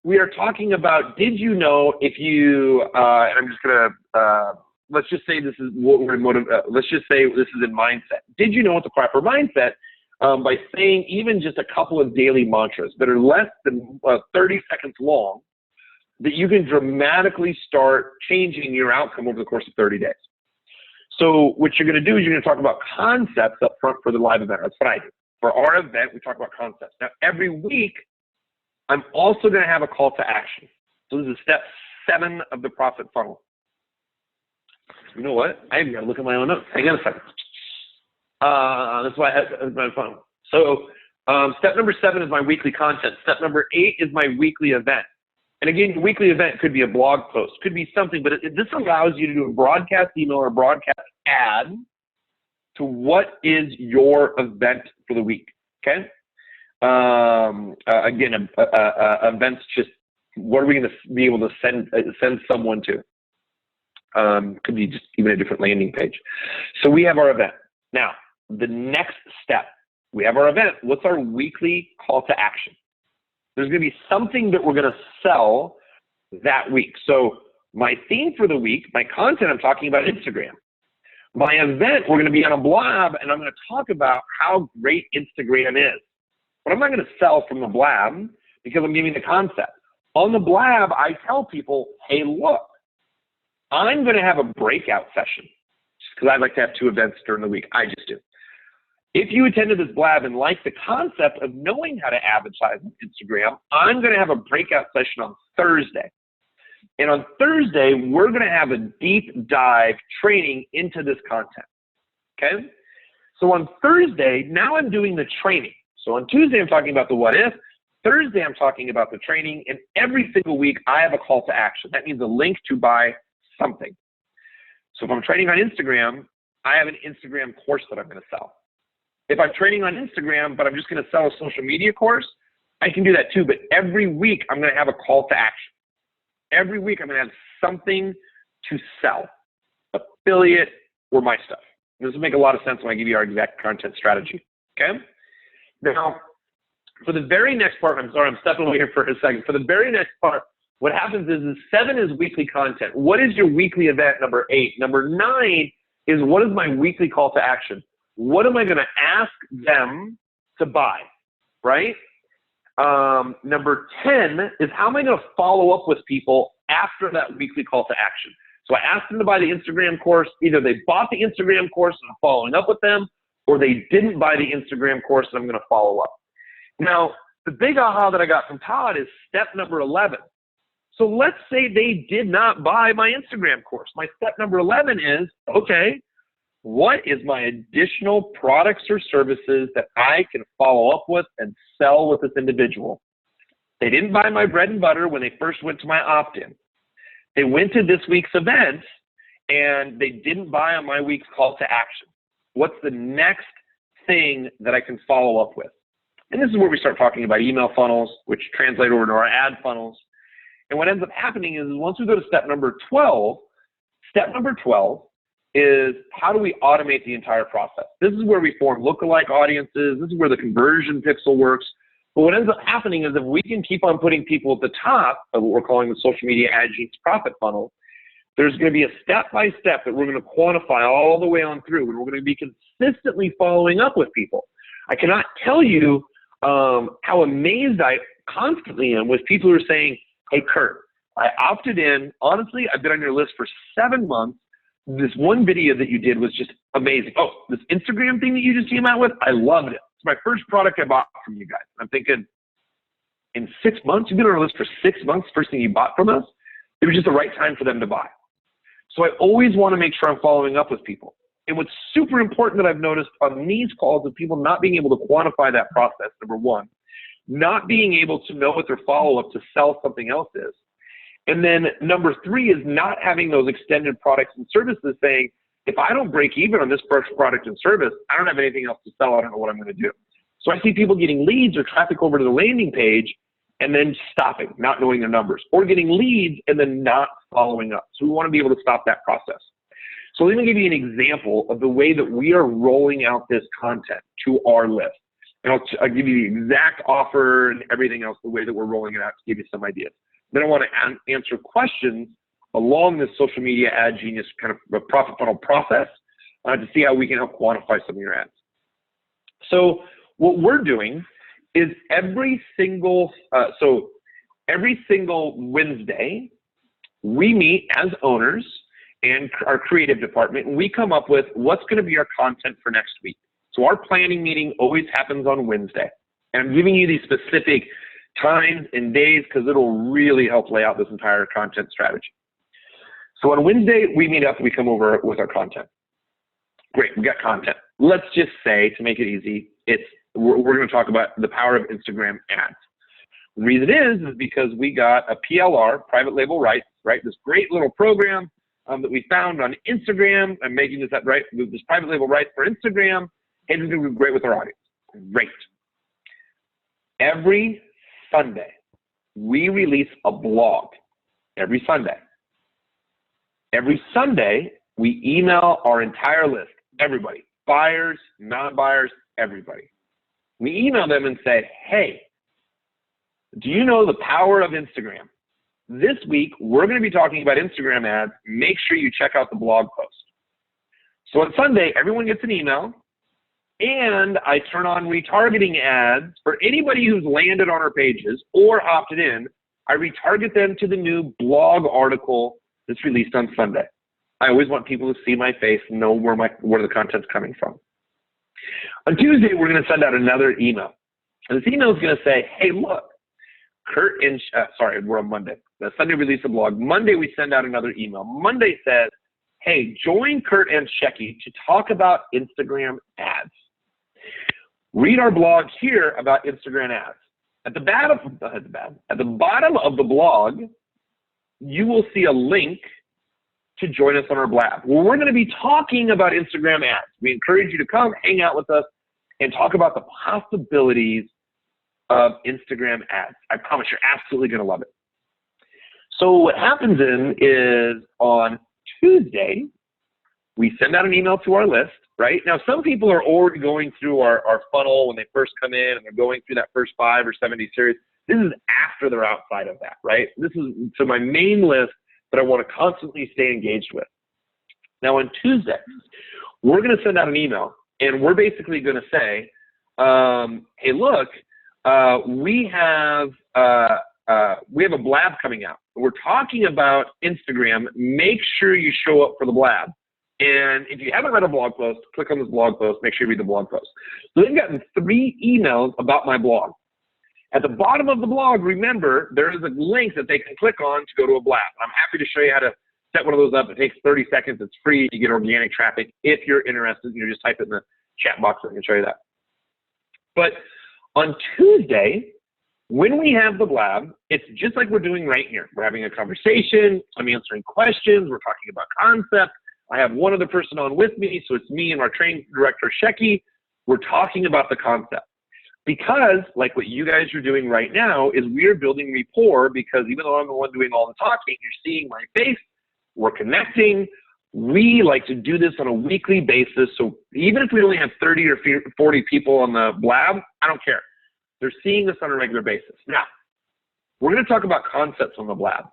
We are talking about, did you know if you, and I'm just going to, let's just say this is what we're let's just say this is in mindset. Did you know what the proper mindset, by saying even just a couple of daily mantras that are less than 30 seconds long, that you can dramatically start changing your outcome over the course of 30 days. So what you're going to do is you're going to talk about concepts up front for the live event. That's what I do. For our event, we talk about concepts. Now, every week, I'm also going to have a call to action. So this is step 7 of the profit funnel. You know what? I even got to look at my own notes. Hang on a second. That's why I have my phone. So step number 7 is my weekly content. Step number 8 is my weekly event. And again, your weekly event could be a blog post, could be something, but this allows you to do a broadcast email or a broadcast ad to what is your event for the week, okay? Again, events just, what are we going to be able to send someone to? Could be just even a different landing page. So we have our event. Now, the next step, we have our event. What's our weekly call to action? There's going to be something that we're going to sell that week. So my theme for the week, my content, I'm talking about Instagram. My event, we're going to be on a blab, and I'm going to talk about how great Instagram is. But I'm not going to sell from the blab because I'm giving the concept. On the blab, I tell people, hey, look, I'm going to have a breakout session because I'd like to have 2 events during the week. I just do. If you attended this blab and like the concept of knowing how to advertise on Instagram, I'm going to have a breakout session on Thursday. And on Thursday, we're going to have a deep dive training into this content, okay? So on Thursday, now I'm doing the training. So on Tuesday, I'm talking about the what if. Thursday, I'm talking about the training. And every single week, I have a call to action. That means a link to buy something. So if I'm training on Instagram, I have an Instagram course that I'm going to sell. If I'm training on Instagram, but I'm just going to sell a social media course, I can do that too. But every week, I'm going to have a call to action. Every week, I'm going to have something to sell, affiliate, or my stuff. This will make a lot of sense when I give you our exact content strategy, okay? Now, for the very next part, I'm sorry, I'm stepping away here for a second. For the very next part, what happens is 7 is weekly content. What is your weekly event, number 8? Number 9 is what is my weekly call to action? What am I going to ask them to buy, right? Number 10 is how am I going to follow up with people after that weekly call to action? So I asked them to buy the Instagram course. Either they bought the Instagram course and I'm following up with them, or they didn't buy the Instagram course and I'm going to follow up. Now, the big aha that I got from Todd is step number 11. So let's say they did not buy my Instagram course. My step number 11 is, okay, what is my additional products or services that I can follow up with and sell with this individual? They didn't buy my bread and butter when they first went to my opt-in. They went to this week's event and they didn't buy on my week's call to action. What's the next thing that I can follow up with? And this is where we start talking about email funnels, which translate over to our ad funnels. And what ends up happening is once we go to step number 12 is how do we automate the entire process? This is where we form lookalike audiences. This is where the conversion pixel works. But what ends up happening is if we can keep on putting people at the top of what we're calling the social media ad genius profit funnel, there's going to be a step-by-step that we're going to quantify all the way on through, and we're going to be consistently following up with people. I cannot tell you how amazed I constantly am with people who are saying, hey, Kurt, I opted in. Honestly, I've been on your list for 7 months. This one video that you did was just amazing. Oh, this Instagram thing that you just came out with, I loved it. It's my first product I bought from you guys. I'm thinking, in 6 months, you've been on our list for 6 months, first thing you bought from us, it was just the right time for them to buy. So I always want to make sure I'm following up with people. And what's super important that I've noticed on these calls is people not being able to quantify that process, number one, not being able to know what their follow-up to sell something else is. And then number three is not having those extended products and services saying, if I don't break even on this first product and service, I don't have anything else to sell. I don't know what I'm going to do. So I see people getting leads or traffic over to the landing page and then stopping, not knowing their numbers, or getting leads and then not following up. So we want to be able to stop that process. So let me give you an example of the way that we are rolling out this content to our list. And I'll give you the exact offer and everything else, the way that we're rolling it out to give you some ideas. Then I want to answer questions along this social media ad genius kind of profit funnel process to see how we can help quantify some of your ads. So what we're doing is every single Wednesday, we meet as owners and our creative department, and we come up with what's going to be our content for next week. So our planning meeting always happens on Wednesday. And I'm giving you these specific times and days because it'll really help lay out this entire content strategy. So on Wednesday, we meet up, we come over with our content. Great, we got content. Let's just say, to make it easy, we're going to talk about the power of Instagram ads. The reason is because we got a PLR, private label rights, right? This great little program that we found on Instagram. I'm making this up, right? This private label rights for Instagram, and it's going to be great with our audience. Great. Every Sunday, we release a blog. Every Sunday. Every Sunday, we email our entire list, everybody, buyers, non-buyers, everybody. We email them and say, hey, do you know the power of Instagram? This week, we're going to be talking about Instagram ads. Make sure you check out the blog post. So on Sunday, everyone gets an email, and I turn on retargeting ads for anybody who's landed on our pages or opted in. I retarget them to the new blog article that's released on Sunday. I always want people to see my face and know where the content's coming from. On Tuesday, we're going to send out another email. And this email is going to say, hey, look, Kurt and, we're on Monday. The Sunday release a blog. Monday, we send out another email. Monday says, hey, join Kurt and Shecky to talk about Instagram ads. Read our blog here about Instagram ads. At the bottom of the blog, you will see a link to join us on our blab, where we're going to be talking about Instagram ads. We encourage you to come hang out with us and talk about the possibilities of Instagram ads. I promise you're absolutely going to love it. So what happens is on Tuesday, we send out an email to our list, right? Now, some people are already going through our funnel when they first come in, and they're going through that first 5 or 70 series. This is after they're outside of that, right? This is to my main list that I want to constantly stay engaged with. Now, on Tuesday, we're going to send out an email, and we're basically going to say, hey, look, we have a blab coming out. We're talking about Instagram. Make sure you show up for the blab. And if you haven't read a blog post, click on this blog post. Make sure you read the blog post. So they've gotten 3 emails about my blog. At the bottom of the blog, remember, there is a link that they can click on to go to a blab. I'm happy to show you how to set one of those up. It takes 30 seconds. It's free. You get organic traffic. If you're interested, you just type it in the chat box. I can show you that. But on Tuesday, when we have the blab, it's just like we're doing right here. We're having a conversation. I'm answering questions. We're talking about concepts. I have one other person on with me, so it's me and our training director, Shecky. We're talking about the concept. Because, like what you guys are doing right now, is we are building rapport, because even though I'm the one doing all the talking, you're seeing my face, we're connecting. We like to do this on a weekly basis, so even if we only have 30 or 40 people on the blab, I don't care. They're seeing this on a regular basis. Now, we're going to talk about concepts on the blab.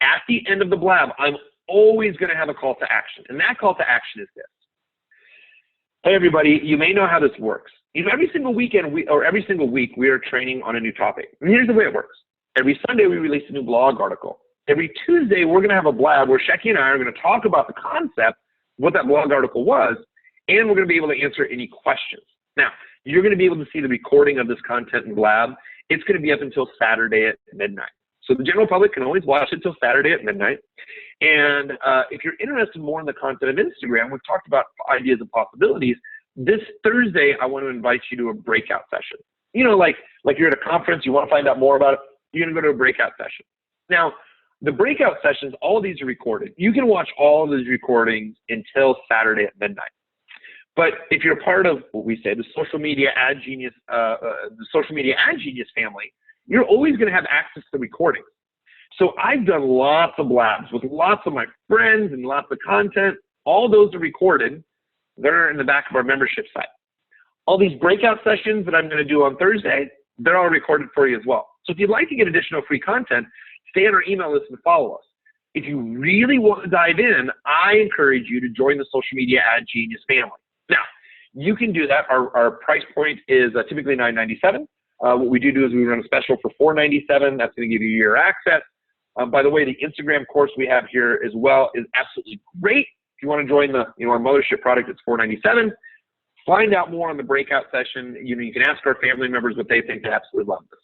At the end of the blab, I'm always going to have a call to action. And that call to action is this. Hey, everybody, you may know how this works. You know, every single weekend or every single week, we are training on a new topic. And here's the way it works. Every Sunday, we release a new blog article. Every Tuesday, we're going to have a blab where Shecky and I are going to talk about the concept, what that blog article was, and we're going to be able to answer any questions. Now, you're going to be able to see the recording of this content in blab. It's going to be up until Saturday at midnight. So the general public can always watch it until Saturday at midnight. And if you're interested more in the content of Instagram, we've talked about ideas and possibilities. This Thursday, I want to invite you to a breakout session. You know, like you're at a conference, you want to find out more about it, you're going to go to a breakout session. Now, the breakout sessions, all of these are recorded. You can watch all of these recordings until Saturday at midnight. But if you're part of what we say, the social media ad genius family, you're always going to have access to recordings. So I've done lots of blabs with lots of my friends and lots of content. All those are recorded. They're in the back of our membership site. All these breakout sessions that I'm going to do on Thursday, they're all recorded for you as well. So if you'd like to get additional free content, stay on our email list and follow us. If you really want to dive in, I encourage you to join the Social Media Ad Genius family. Now, you can do that. Our price point is typically $9.97. What we do is we run a special for $4.97. That's going to give you year access. By the way, the Instagram course we have here as well is absolutely great. If you want to join our mothership product, it's $4.97. Find out more on the breakout session. You can ask our family members what they think. They absolutely love this.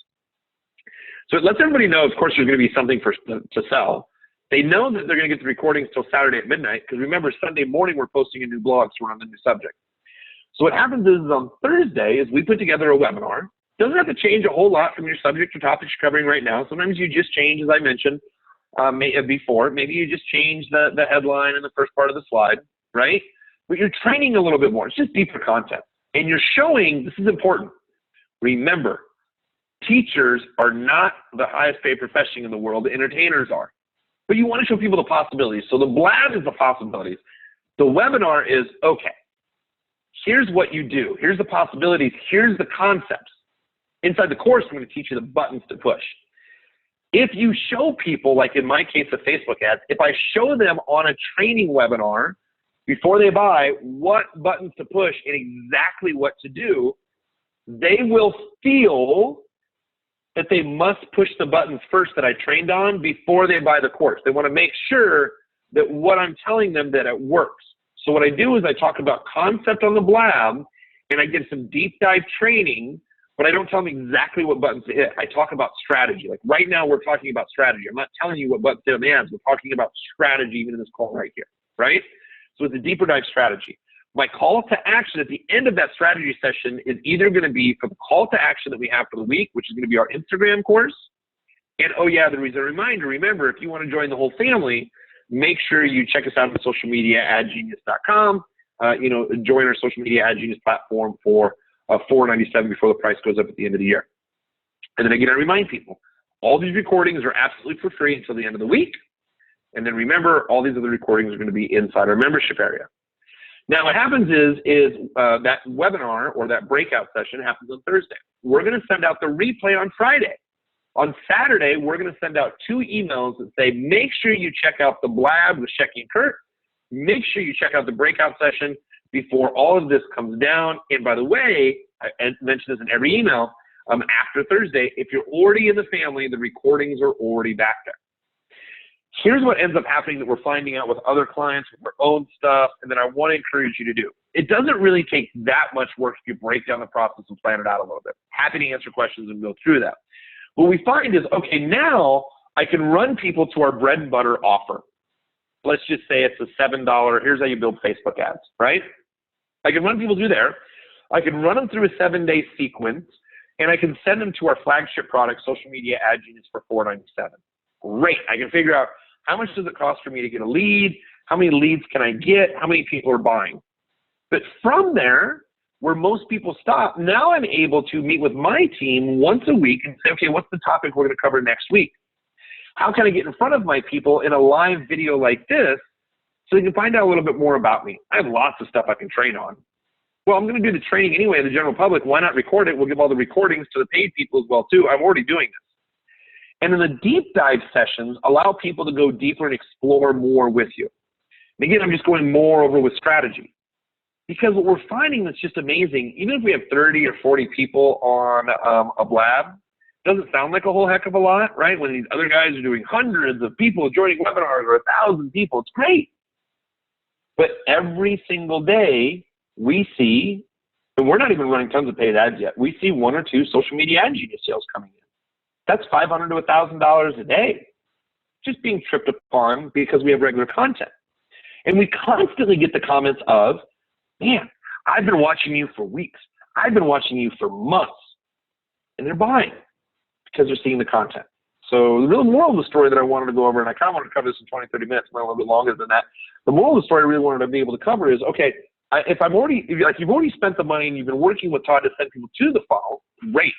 So it lets everybody know, of course, there's going to be something to sell. They know that they're going to get the recordings till Saturday at midnight, because remember, Sunday morning we're posting a new blog, so we're on the new subject. So what happens is on Thursday is we put together a webinar. Doesn't have to change a whole lot from your subject or topics you're covering right now. Sometimes you just change, as I mentioned before. Maybe you just change the headline and the first part of the slide, right? But you're training a little bit more. It's just deeper content. And you're showing, this is important. Remember, teachers are not the highest paid profession in the world. The entertainers are. But you want to show people the possibilities. So the blab is the possibilities. The webinar is, okay, here's what you do. Here's the possibilities. Here's the concepts. Inside the course, I'm going to teach you the buttons to push. If you show people, like in my case of Facebook ads, if I show them on a training webinar before they buy what buttons to push and exactly what to do, they will feel that they must push the buttons first that I trained on before they buy the course. They want to make sure that what I'm telling them, that it works. So what I do is I talk about concept on the blab, and I give some deep dive training, but I don't tell them exactly what buttons to hit. I talk about strategy. Like right now we're talking about strategy. I'm not telling you what buttons to hit on the ads. We're talking about strategy even in this call right here, right? So it's a deeper dive strategy. My call to action at the end of that strategy session is either going to be for the call to action that we have for the week, which is going to be our Instagram course. And oh yeah, there is a reminder. Remember, if you want to join the whole family, make sure you check us out on socialmediaadgenius.com. Join our social media ad genius platform for $4.97 before the price goes up at the end of the year. And then again, I remind people, all these recordings are absolutely for free until the end of the week. And then remember, all these other recordings are going to be inside our membership area. Now, what happens is that webinar or that breakout session happens on Thursday. We're going to send out the replay on Friday. On Saturday, we're going to send out 2 emails that say, make sure you check out the blab with Shecky and Kurt. Make sure you check out the breakout session before all of this comes down. And by the way, I mention this in every email, after Thursday, if you're already in the family, the recordings are already back there. Here's what ends up happening that we're finding out with other clients, with our own stuff, and that I want to encourage you to do. It doesn't really take that much work if you break down the process and plan it out a little bit. Happy to answer questions and go through that. What we find is, okay, now I can run people to our bread and butter offer. Let's just say it's a $7, here's how you build Facebook ads, right? I can run people through there. I can run them through a 7-day sequence, and I can send them to our flagship product, Social Media Ad Genius, for $4.97. Great. I can figure out how much does it cost for me to get a lead? How many leads can I get? How many people are buying? But from there, where most people stop, now I'm able to meet with my team once a week and say, okay, what's the topic we're going to cover next week? How can I get in front of my people in a live video like this so they can find out a little bit more about me? I have lots of stuff I can train on. Well, I'm going to do the training anyway in the general public. Why not record it? We'll give all the recordings to the paid people as well, too. I'm already doing this. And then the deep dive sessions allow people to go deeper and explore more with you. And again, I'm just going more over with strategy. Because what we're finding that's just amazing, even if we have 30 or 40 people on a blab, doesn't sound like a whole heck of a lot, right? When these other guys are doing hundreds of people joining webinars or 1,000 people, it's great. But every single day we see, and we're not even running tons of paid ads yet, we see 1 or 2 social media ad genius sales coming in. That's $500 to $1,000 a day, just being tripped upon because we have regular content. And we constantly get the comments of, man, I've been watching you for weeks. I've been watching you for months. And they're buying because they're seeing the content. So the real moral of the story that I wanted to go over, and I kind of wanted to cover this in 20, 30 minutes, not a little bit longer than that. The moral of the story I really wanted to be able to cover is, okay, if you've already spent the money and you've been working with Todd to send people to the funnel, great.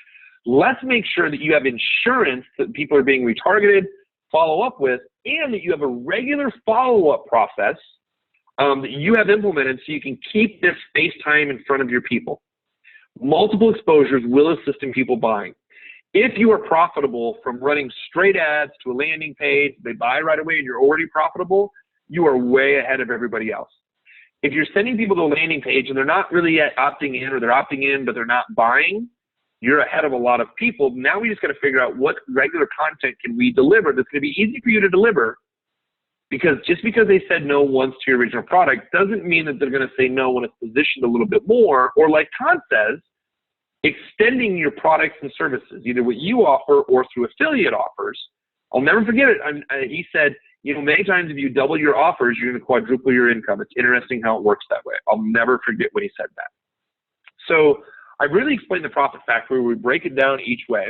Let's make sure that you have insurance that people are being retargeted, follow up with, and that you have a regular follow-up process that you have implemented so you can keep this face time in front of your people. Multiple exposures will assist in people buying. If you are profitable from running straight ads to a landing page, they buy right away and you're already profitable, you are way ahead of everybody else. If you're sending people to a landing page and they're not really yet opting in, or they're opting in but they're not buying, you're ahead of a lot of people. Now we just got to figure out what regular content can we deliver that's going to be easy for you to deliver, because just because they said no once to your original product doesn't mean that they're going to say no when it's positioned a little bit more, or like Todd says, extending your products and services, either what you offer or through affiliate offers. I'll never forget it. He said, many times if you double your offers, you're going to quadruple your income. It's interesting how it works that way. I'll never forget when he said that. So I really explained the profit factory. We break it down each way.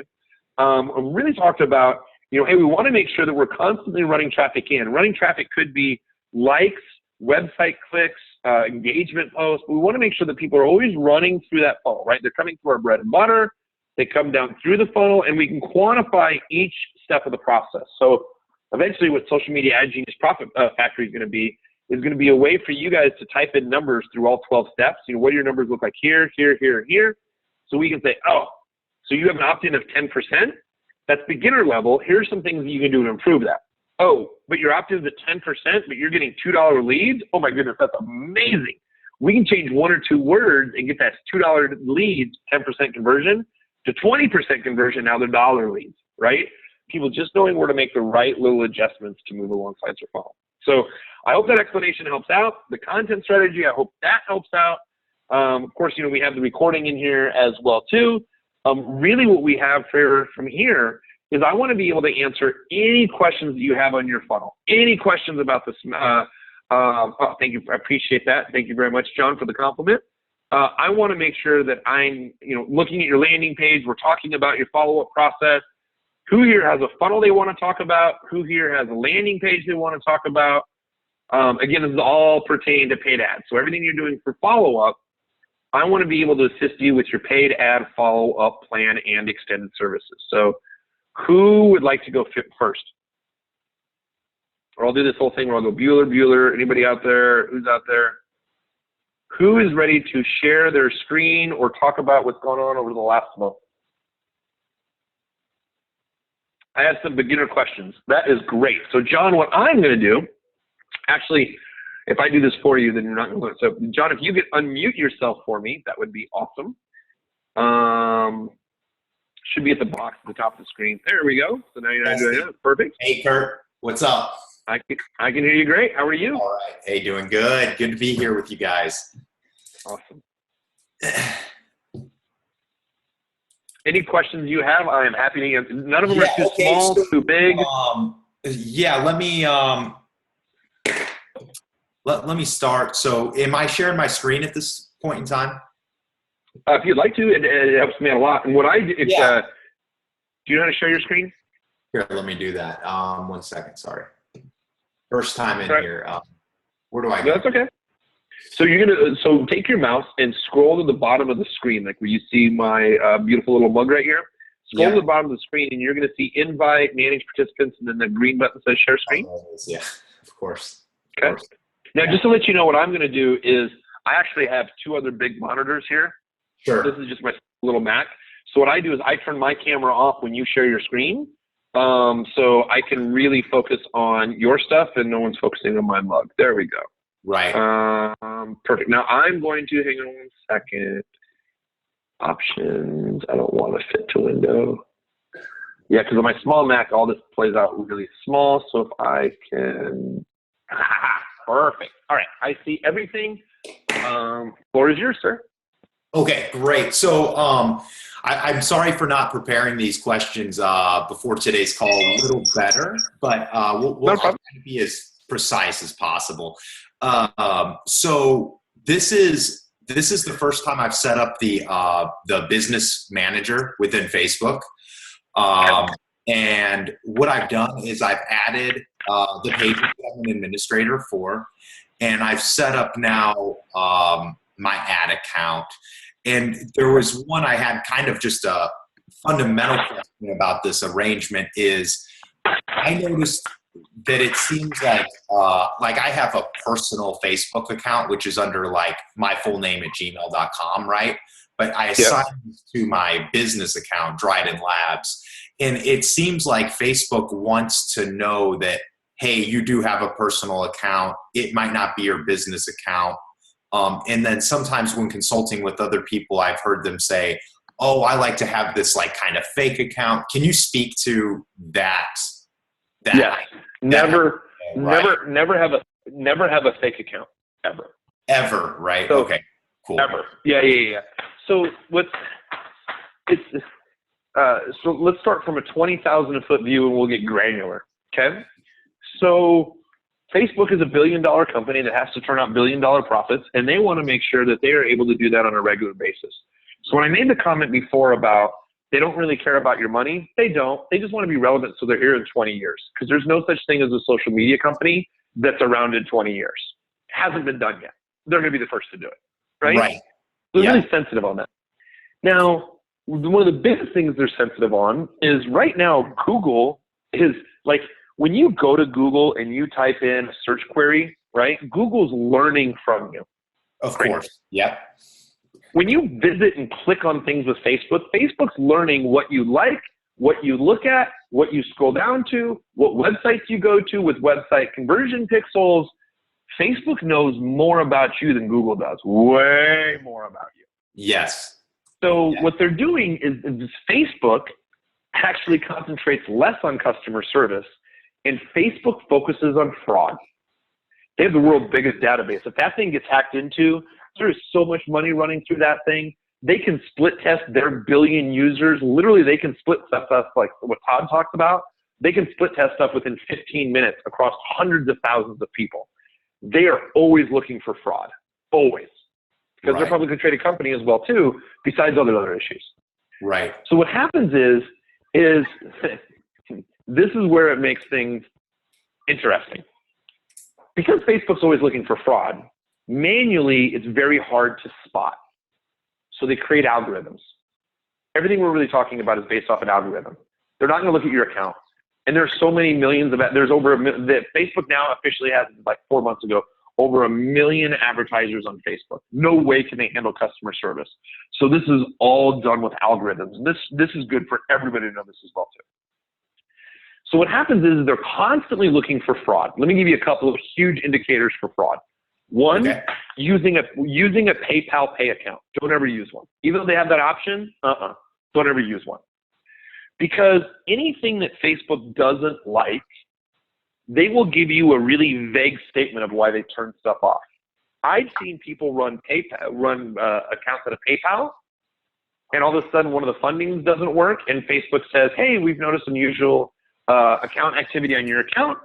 I really talked about, hey, we want to make sure that we're constantly running traffic in. Running traffic could be likes, website clicks, engagement posts. We want to make sure that people are always running through that funnel, right? They're coming through our bread and butter. They come down through the funnel, and we can quantify each step of the process. So eventually what Social Media Ad Genius Profit Factory is going to be a way for you guys to type in numbers through all 12 steps. What do your numbers look like here, here, here, and here? So we can say, oh, so you have an opt-in of 10%? That's beginner level. Here's some things that you can do to improve that. Oh, but your opt-in's at 10%, but you're getting $2 leads? Oh my goodness, that's amazing. We can change 1 or 2 words and get that $2 leads, 10% conversion, to 20% conversion. Now they're dollar leads, right? People just knowing where to make the right little adjustments to move alongside their funnel. So I hope that explanation helps out. The content strategy, I hope that helps out. Of course, we have the recording in here as well too. Really what we have from here is I want to be able to answer any questions that you have on your funnel. Any questions about this? Thank you. I appreciate that. Thank you very much, John, for the compliment. I want to make sure that I'm, looking at your landing page. We're talking about your follow-up process. Who here has a funnel they want to talk about? Who here has a landing page they want to talk about? Again, this is all pertaining to paid ads. So everything you're doing for follow-up, I want to be able to assist you with your paid ad follow-up plan and extended services. So who would like to go first? Or I'll do this whole thing where I'll go Bueller. Anybody out there? Who's out there? Who is ready to share their screen or talk about what's going on over the last month? I have some beginner questions. That is great. So John, what I'm going to do, actually, if I do this for you, then you're not going to learn. So John, if you could unmute yourself for me, that would be awesome. Should be at the box at the top of the screen. There we go. So now you're not doing it. Perfect. Hey, Kurt. What's up? I can hear you great. How are you? All right. Hey, doing good. Good to be here with you guys. Awesome. Any questions you have, I am happy to answer. None of them are too small, too big. Yeah, let me start. So am I sharing my screen at this point in time? If you'd like to, it helps me a lot. And what I do, do you know how to share your screen? Here, let me do that. 1 second, sorry. First time in here. Where do I go? That's okay. So take your mouse and scroll to the bottom of the screen, like where you see my beautiful little mug right here. Scroll to the bottom of the screen, and you're going to see invite, manage participants, and then the green button says share screen. Yeah, of course. Okay. Now, just to let you know, what I'm going to do is I actually have two other big monitors here. Sure. This is just my little Mac. So what I do is I turn my camera off when you share your screen. So I can really focus on your stuff and no one's focusing on my mug. There we go. Right. Perfect. Now I'm going to, hang on 1 second. Options. I don't want to fit to window. Yeah, because on my small Mac, all this plays out really small. So if I can, perfect. All right, I see everything. Floor is yours, sir. Okay, great. So I'm sorry for not preparing these questions before today's call a little better, but we'll try to be as precise as possible. So this is the first time I've set up the business manager within Facebook. And what I've done is I've added the pages that I'm an administrator for, and I've set up now my ad account. And there was one I had kind of just a fundamental question about this arrangement is I noticed that it seems like I have a personal Facebook account, which is under like my full name at gmail.com, right? But I assigned this to my business account, Dryden Labs. And it seems like Facebook wants to know that, hey, you do have a personal account. It might not be your business account. And then sometimes when consulting with other people, I've heard them say, oh, I like to have this like kind of fake account. Can you speak to that? Yeah. Never have a fake account ever. Ever, right? So, okay, cool. Ever. Yeah. So so let's start from a 20,000 foot view and we'll get granular. Okay. So Facebook is a $1 billion company that has to turn out $1 billion profits, and they want to make sure that they are able to do that on a regular basis. So when I made the comment before about they don't really care about your money, they don't. They just want to be relevant so they're here in 20 years, because there's no such thing as a social media company that's around in 20 years. It hasn't been done yet. They're going to be the first to do it, right? Right. They're really sensitive on that. Now, one of the biggest things they're sensitive on is right now Google is like, when you go to Google and you type in a search query, right? Google's learning from you. Of course. Yep. When you visit and click on things with Facebook, Facebook's learning what you like, what you look at, what you scroll down to, what websites you go to with website conversion pixels. Facebook knows more about you than Google does. Way more about you. Yes. So what they're doing is Facebook actually concentrates less on customer service, and Facebook focuses on fraud. They have the world's biggest database. If that thing gets hacked into, there is so much money running through that thing. They can split test their 1 billion users. Literally, they can split stuff like what Todd talked about. They can split test stuff within 15 minutes across hundreds of thousands of people. They are always looking for fraud, always. Because they're a publicly traded company as well, too, besides other issues. Right. So what happens is this is where it makes things interesting. Because Facebook's always looking for fraud, manually, it's very hard to spot. So they create algorithms. Everything we're really talking about is based off an algorithm. They're not going to look at your account. And there's so many millions of, there's over, that Facebook now officially has, like 4 months ago, over 1 million advertisers on Facebook. No way can they handle customer service. So this is all done with algorithms. And this is good for everybody to know this as well, too. So what happens is they're constantly looking for fraud. Let me give you a couple of huge indicators for fraud. One, using a PayPal Pay account. Don't ever use one. Even though they have that option, don't ever use one. Because anything that Facebook doesn't like, they will give you a really vague statement of why they turn stuff off. I've seen people run accounts at a PayPal, and all of a sudden one of the fundings doesn't work, and Facebook says, hey, we've noticed unusual account activity on your account.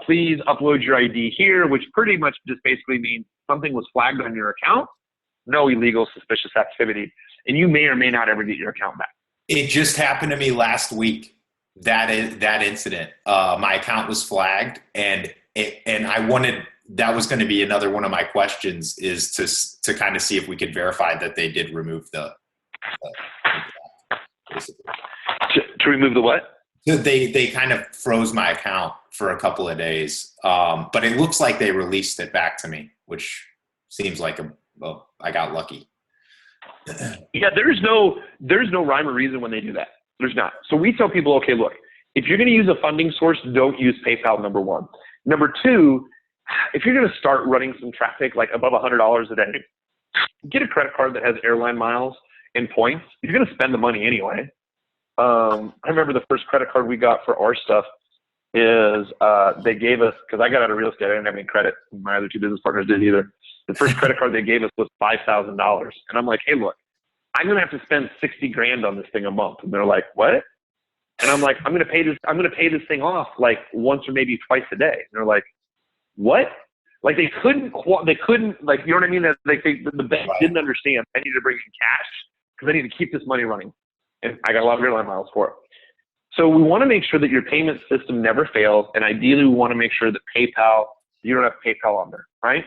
Please upload your ID here, which pretty much just basically means something was flagged on your account, no illegal suspicious activity, and you may or may not ever get your account back. It just happened to me last week. That incident. My account was flagged, and that was going to be another one of my questions, is to kind of see if we could verify that they did remove the to remove the what? They kind of froze my account for a couple of days, but it looks like they released it back to me, which seems like I got lucky. Yeah, there's no rhyme or reason when they do that. There's not. So we tell people, okay, look, if you're going to use a funding source, don't use PayPal, number one. Number two, if you're going to start running some traffic like above $100 a day, get a credit card that has airline miles and points. You're going to spend the money anyway. I remember the first credit card we got for our stuff is they gave us, because I got out of real estate, I didn't have any credit. My other two business partners didn't either. The first credit card they gave us was $5,000. And I'm like, hey, look, I'm going to have to spend 60 grand on this thing a month. And they're like, what? And I'm like, I'm going to pay this thing off like once or maybe twice a day. And they're like, what? Like they couldn't, like, you know what I mean? That like the bank didn't understand. I need to bring in cash because I need to keep this money running. And I got a lot of airline miles for it. So we want to make sure that your payment system never fails. And ideally we want to make sure that you don't have PayPal on there, right?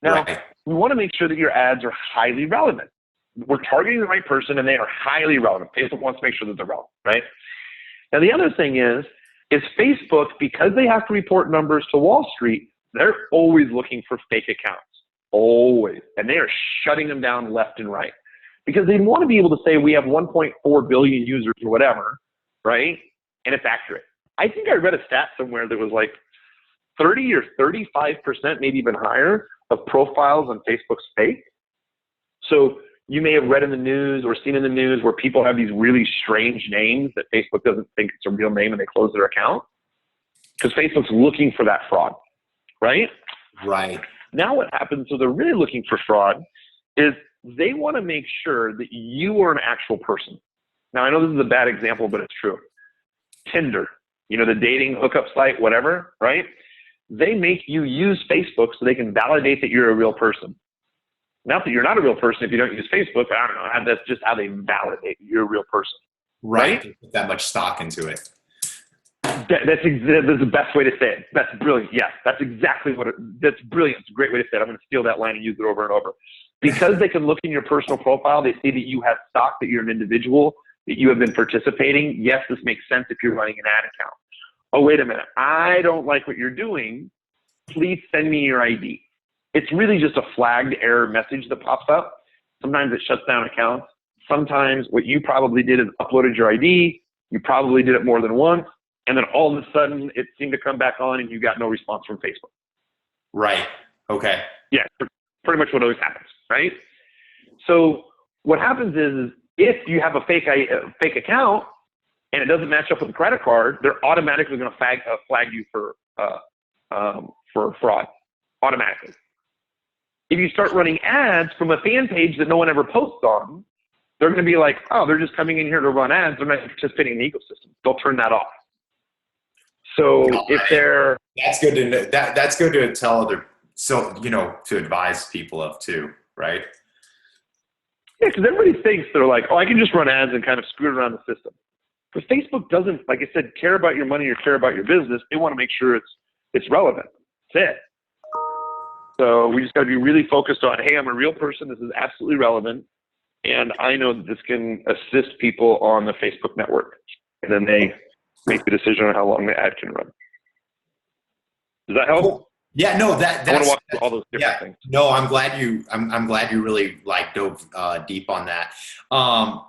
Now, we want to make sure that your ads are highly relevant. We're targeting the right person and they are highly relevant. Facebook wants to make sure that they're relevant, right? Now, the other thing is Facebook, because they have to report numbers to Wall Street, they're always looking for fake accounts, always. And they are shutting them down left and right because they want to be able to say we have 1.4 billion users or whatever, right? And it's accurate. I think I read a stat somewhere that was like 30 or 35%, maybe even higher, of profiles on Facebook's fake. So you may have read in the news or seen in the news where people have these really strange names that Facebook doesn't think it's a real name and they close their account because Facebook's looking for that fraud, right? Right. Now what happens, so they're really looking for fraud, is they want to make sure that you are an actual person. Now, I know this is a bad example, but it's true. Tinder, the dating hookup site, whatever, right? They make you use Facebook so they can validate that you're a real person. Not that you're not a real person if you don't use Facebook, but I don't know. That's just how they validate you're a real person. Right. They put that much stock into it. That's the best way to say it. That's brilliant. Yes, that's exactly that's brilliant. It's a great way to say it. I'm going to steal that line and use it over and over. Because they can look in your personal profile, they see that you have stock, that you're an individual, that you have been participating. Yes, this makes sense if you're running an ad account. Oh, wait a minute. I don't like what you're doing. Please send me your ID. It's really just a flagged error message that pops up. Sometimes it shuts down accounts. Sometimes what you probably did is uploaded your ID. You probably did it more than once. And then all of a sudden it seemed to come back on and you got no response from Facebook. Right. Okay. Yeah, pretty much what always happens, right? So what happens is if you have a fake account and it doesn't match up with a credit card, they're automatically going to flag you for fraud, automatically. If you start running ads from a fan page that no one ever posts on, they're going to be like, oh, they're just coming in here to run ads. They're not participating in the ecosystem. They'll turn that off. So if they're... That's good to know. That's good to tell to advise people of too, right? Yeah, because everybody thinks they're like, oh, I can just run ads and kind of screw around the system. But Facebook doesn't, like I said, care about your money or care about your business. They want to make sure it's relevant. That's it. So we just got to be really focused on, hey, I'm a real person. This is absolutely relevant. And I know that this can assist people on the Facebook network. And then they make the decision on how long the ad can run. Does that help? Cool. Yeah, no, that's, I want to walk through all those different things. No, I'm glad you really dove deep on that.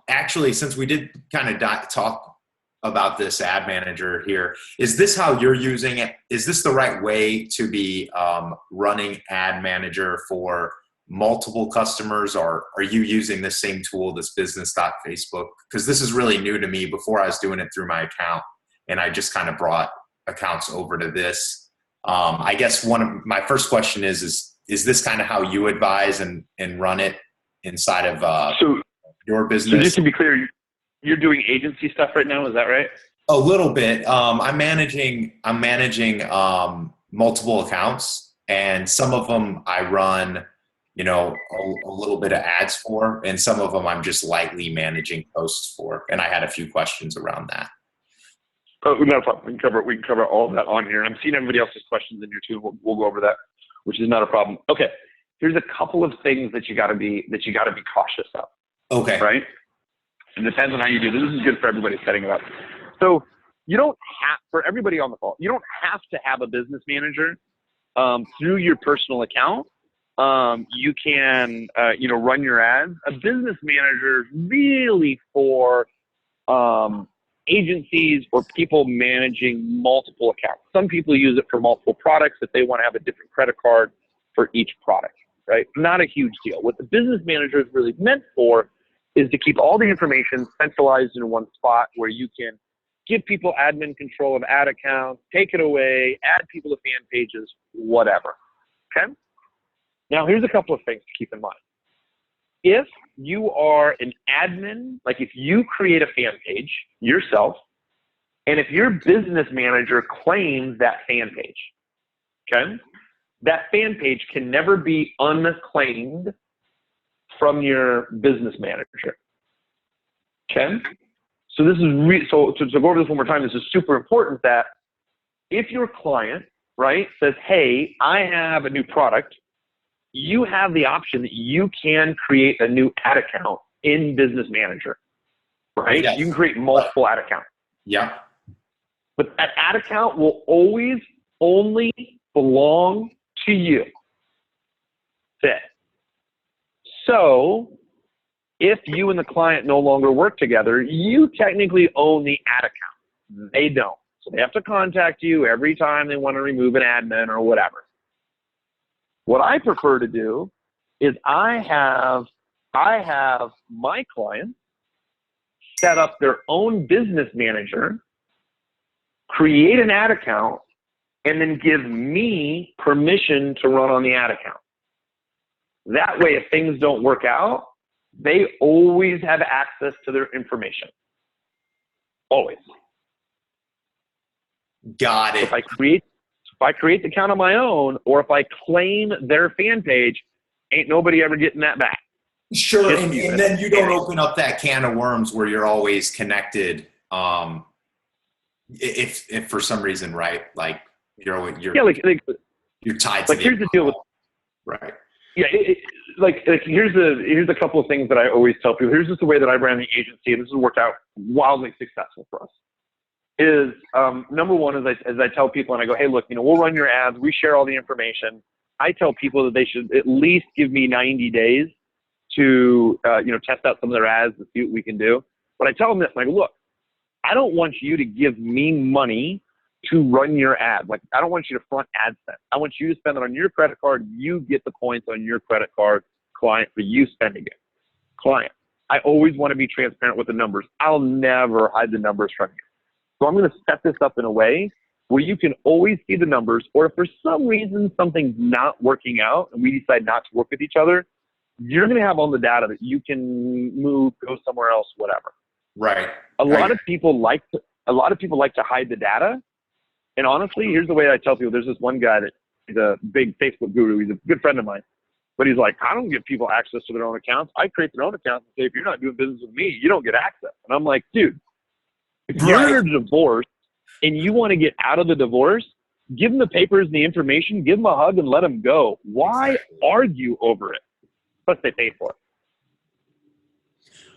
Actually, since we did kind of talk about this ad manager here, is this how you're using it? Is this the right way to be running ad manager for multiple customers, or are you using the same tool, this business.facebook? Because this is really new to me. Before I was doing it through my account, and I just kind of brought accounts over to this. I guess one of my first question is this kind of how you advise and run it inside of your business? So just to be clear, you're doing agency stuff right now, is that right? A little bit. I'm managing multiple accounts, and some of them I run, a little bit of ads for, and some of them I'm just lightly managing posts for. And I had a few questions around that. Oh, no problem. We can cover all of that on here. I'm seeing everybody else's questions in here too. We'll go over that, which is not a problem. Okay. Here's a couple of things that you got to be cautious of. Okay. Right. It depends on how you do this. This is good for everybody setting it up. So you don't have, for everybody on the call, you don't have to have a business manager through your personal account You can, run your ads. A business manager is really for agencies or people managing multiple accounts. Some people use it for multiple products if they want to have a different credit card for each product, right? Not a huge deal. What the business manager is really meant for is to keep all the information centralized in one spot where you can give people admin control of ad accounts, take it away, add people to fan pages, whatever, okay? Now, here's a couple of things to keep in mind. If you are an admin, like if you create a fan page yourself, and if your business manager claims that fan page, okay, that fan page can never be unclaimed from your business manager, okay? So this is so to go over this one more time, this is super important that if your client, right, says, hey, I have a new product, you have the option that you can create a new ad account in Business Manager, right? Yes. You can create multiple ad accounts. Yeah. But that ad account will always only belong to you. That's it. So if you and the client no longer work together, you technically own the ad account. They don't. So they have to contact you every time they want to remove an admin or whatever. What I prefer to do is I have my clients set up their own business manager, create an ad account, and then give me permission to run on the ad account. That way, if things don't work out, they always have access to their information. Always. Got it. If I create the account on my own, or if I claim their fan page, ain't nobody ever getting that back. Sure, and then you don't open up that can of worms where you're always connected. If for some reason, right, like you're tied to. Like here's the deal with. Right. Yeah, here's a couple of things that I always tell people. Here's just the way that I ran the agency, and this has worked out wildly successful for us. Is number one is as I tell people, and I go, hey, look, we'll run your ads. We share all the information. I tell people that they should at least give me 90 days to test out some of their ads to see what we can do. But I tell them this, and I go, look, I don't want you to give me money to run your ad. Like, I don't want you to front ad spend. I want you to spend it on your credit card. You get the points on your credit card, client, for you spending it. Client, I always want to be transparent with the numbers. I'll never hide the numbers from you. So I'm going to set this up in a way where you can always see the numbers, or if for some reason something's not working out and we decide not to work with each other, you're going to have all the data that you can move, go somewhere else, whatever. Right. A lot of people like to hide the data. And honestly, here's the way I tell people. There's this one guy that he's a big Facebook guru. He's a good friend of mine. But he's like, I don't give people access to their own accounts. I create their own accounts and say, if you're not doing business with me, you don't get access. And I'm like, dude, if you're in a divorce and you want to get out of the divorce, give them the papers and the information, give them a hug and let them go. Why argue over it? Plus they paid for it.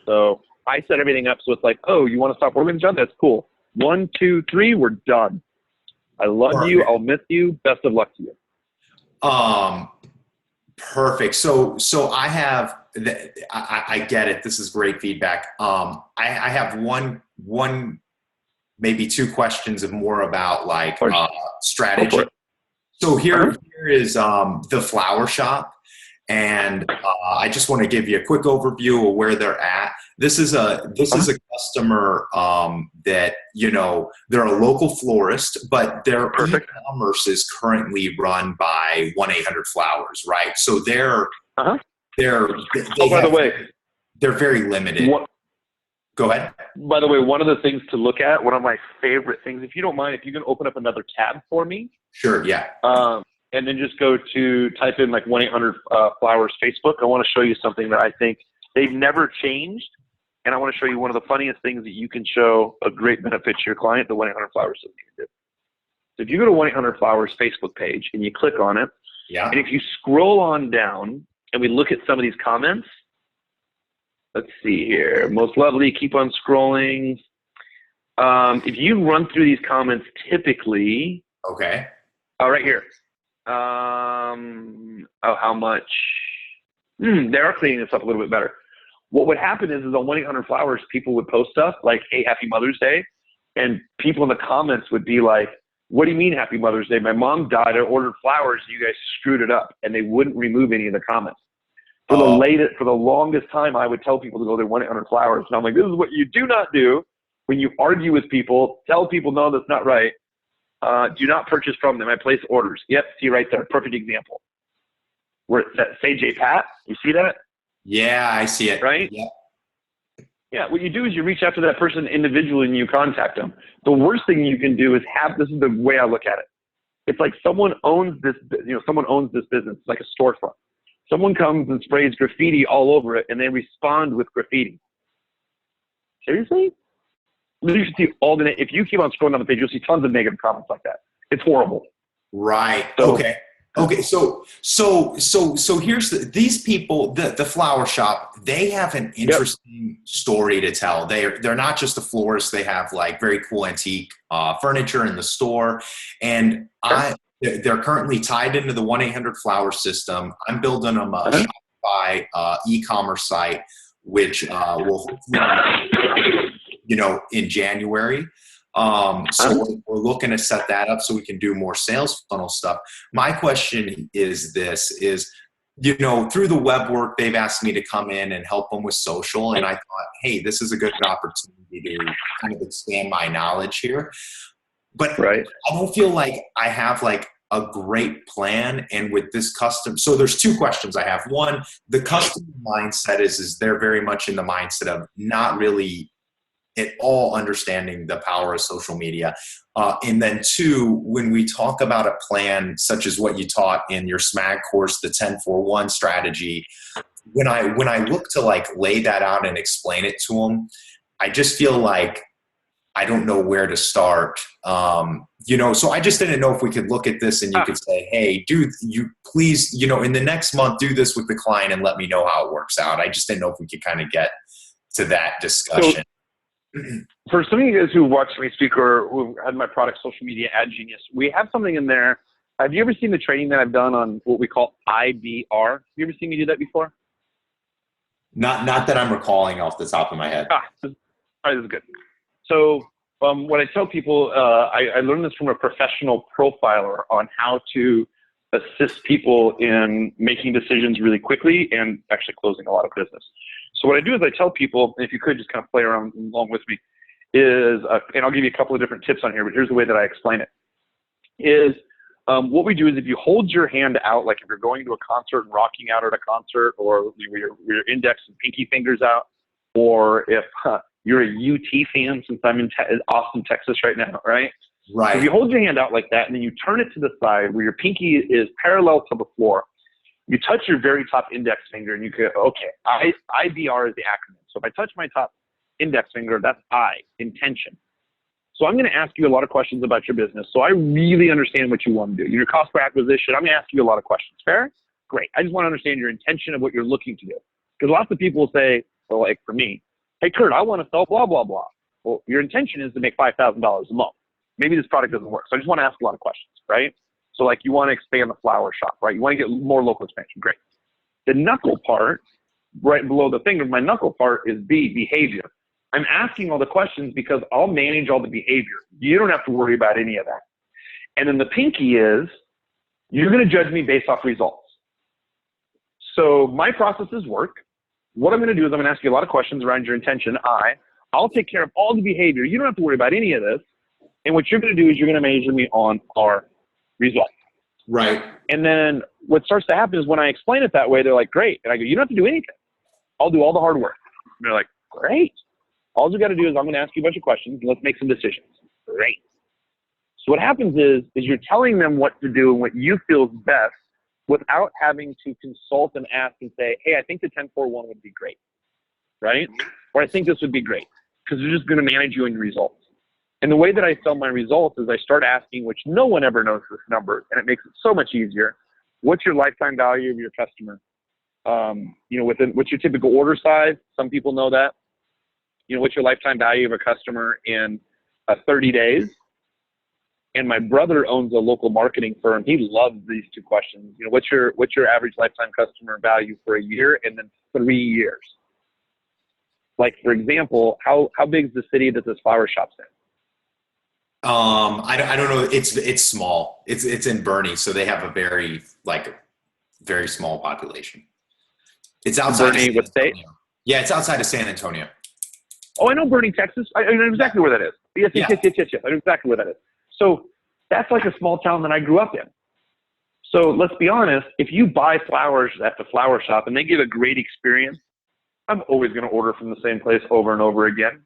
So I set everything up so it's like, oh, you want to stop working with each other? That's cool. 1, 2, 3, we're done. I love you. I'll miss you. Best of luck to you. Perfect. So I have, I get it. This is great feedback. I have one, maybe 2 questions of more about like strategy. So here is the flower shop. And I just want to give you a quick overview of where they're at. This is a customer that, they're a local florist, but their e-commerce is currently run by 1-800-Flowers, right? So they're very limited. Go ahead. By the way, one of the things to look at, one of my favorite things, if you don't mind, if you can open up another tab for me. Sure, yeah. And then just go to type in like 1-800-Flowers Facebook. I want to show you something that I think they've never changed. And I want to show you one of the funniest things that you can show a great benefit to your client, the 1-800-Flowers system can do. So if you go to 1-800-Flowers Facebook page and you click on it, and if you scroll on down and we look at some of these comments, let's see here. Most lovely, keep on scrolling. If you run through these comments typically, okay. Right here. Oh, how much? They are cleaning this up a little bit better. What would happen is on 1-800-Flowers, people would post stuff like, hey, happy Mother's Day. And people in the comments would be like, what do you mean happy Mother's Day? My mom died. I ordered flowers. And you guys screwed it up. And they wouldn't remove any of the comments. For the longest time, I would tell people to go to 1-800-Flowers. And I'm like, this is what you do not do when you argue with people. Tell people, no, that's not right. Do not purchase from them. I place orders. Yep, see right there. Perfect example. Where it says, say J Pat. You see that? Yeah, I see it. Right? Yeah. Yeah, what you do is you reach out to that person individually and you contact them. The worst thing you can do is this is the way I look at it. It's like someone owns this, someone owns this business. It's like a storefront. Someone comes and sprays graffiti all over it and they respond with graffiti. Seriously? You should see if you keep on scrolling down the page, you'll see tons of negative comments like that. It's horrible. Right. So, okay. So here's these people, the flower shop, they have an interesting story to tell. They're not just a florist. They have like very cool antique furniture in the store. And they're currently tied into the 1-800-Flowers system. I'm building them a Shopify e-commerce site, which will in January. So we're looking to set that up so we can do more sales funnel stuff. My question is through the web work, they've asked me to come in and help them with social. And I thought, hey, this is a good opportunity to kind of expand my knowledge here. But I don't feel like I have like a great plan. And with this custom, so there's two questions I have. One, the customer mindset is they're very much in the mindset of not really at all understanding the power of social media. And then two, when we talk about a plan such as what you taught in your SMAG course, the 10-4-1 strategy, when I look to like lay that out and explain it to them, I just feel like I don't know where to start. So I just didn't know if we could look at this and you could say, hey, dude, you please, in the next month, do this with the client and let me know how it works out. I just didn't know if we could kind of get to that discussion. For some of you guys who watched me speak or who had my product, Social Media Ad Genius, we have something in there. Have you ever seen the training that I've done on what we call IBR? Have you ever seen me do that before? Not that I'm recalling off the top of my head. All right, this is good. So what I tell people, I learned this from a professional profiler on how to assist people in making decisions really quickly and actually closing a lot of business. So what I do is I tell people, and if you could just kind of play around along with me, and I'll give you a couple of different tips on here, but here's the way that I explain it, what we do is if you hold your hand out, like if you're going to a concert and rocking out at a concert, or your index and pinky fingers out, or if you're a UT fan, since I'm in Austin, Texas right now, right? Right. If you hold your hand out like that and then you turn it to the side where your pinky is parallel to the floor, you touch your very top index finger and you go, okay, IBR is the acronym. So if I touch my top index finger, that's I, intention. So I'm going to ask you a lot of questions about your business. So I really understand what you want to do. Your cost per acquisition, I'm going to ask you a lot of questions. Fair? Great. I just want to understand your intention of what you're looking to do. Because lots of people will say, well, like for me, hey, Kurt, I want to sell blah, blah, blah. Well, your intention is to make $5,000 a month. Maybe this product doesn't work. So I just want to ask a lot of questions, right? So like you want to expand the flower shop, right? You want to get more local expansion. Great. The knuckle part, right below the finger, my knuckle part is B, behavior. I'm asking all the questions because I'll manage all the behavior. You don't have to worry about any of that. And then the pinky is, you're going to judge me based off results. So my processes work. What I'm going to do is I'm going to ask you a lot of questions around your intention. I'll take care of all the behavior. You don't have to worry about any of this. And what you're going to do is you're going to measure me on our results. Right. And then what starts to happen is when I explain it that way, they're like, great. And I go, you don't have to do anything. I'll do all the hard work. And they're like, great. All you got to do is I'm going to ask you a bunch of questions and let's make some decisions. Great. So what happens is you're telling them what to do and what you feel is best without having to consult and ask and say, hey, I think the 10-4-1 would be great. Right? Or I think this would be great. Because they're just going to manage you on your results. And the way that I sell my results is I start asking, which no one ever knows this number, and it makes it so much easier. What's your lifetime value of your customer? What's your typical order size? Some people know that. What's your lifetime value of a customer in 30 days? And my brother owns a local marketing firm. He loves these two questions. You know, what's your average lifetime customer value for a year, and then 3 years? Like, for example, how big is the city that this flower shop's in? I don't know. It's small. It's in Bernie, so they have a very small population. It's outside Bernie, of what state? Yeah, it's outside of San Antonio. Oh, I know Bernie, Texas. I know exactly where that is. Yes. I know exactly where that is. So that's like a small town that I grew up in. So let's be honest, if you buy flowers at the flower shop and they give a great experience, I'm always going to order from the same place over and over again.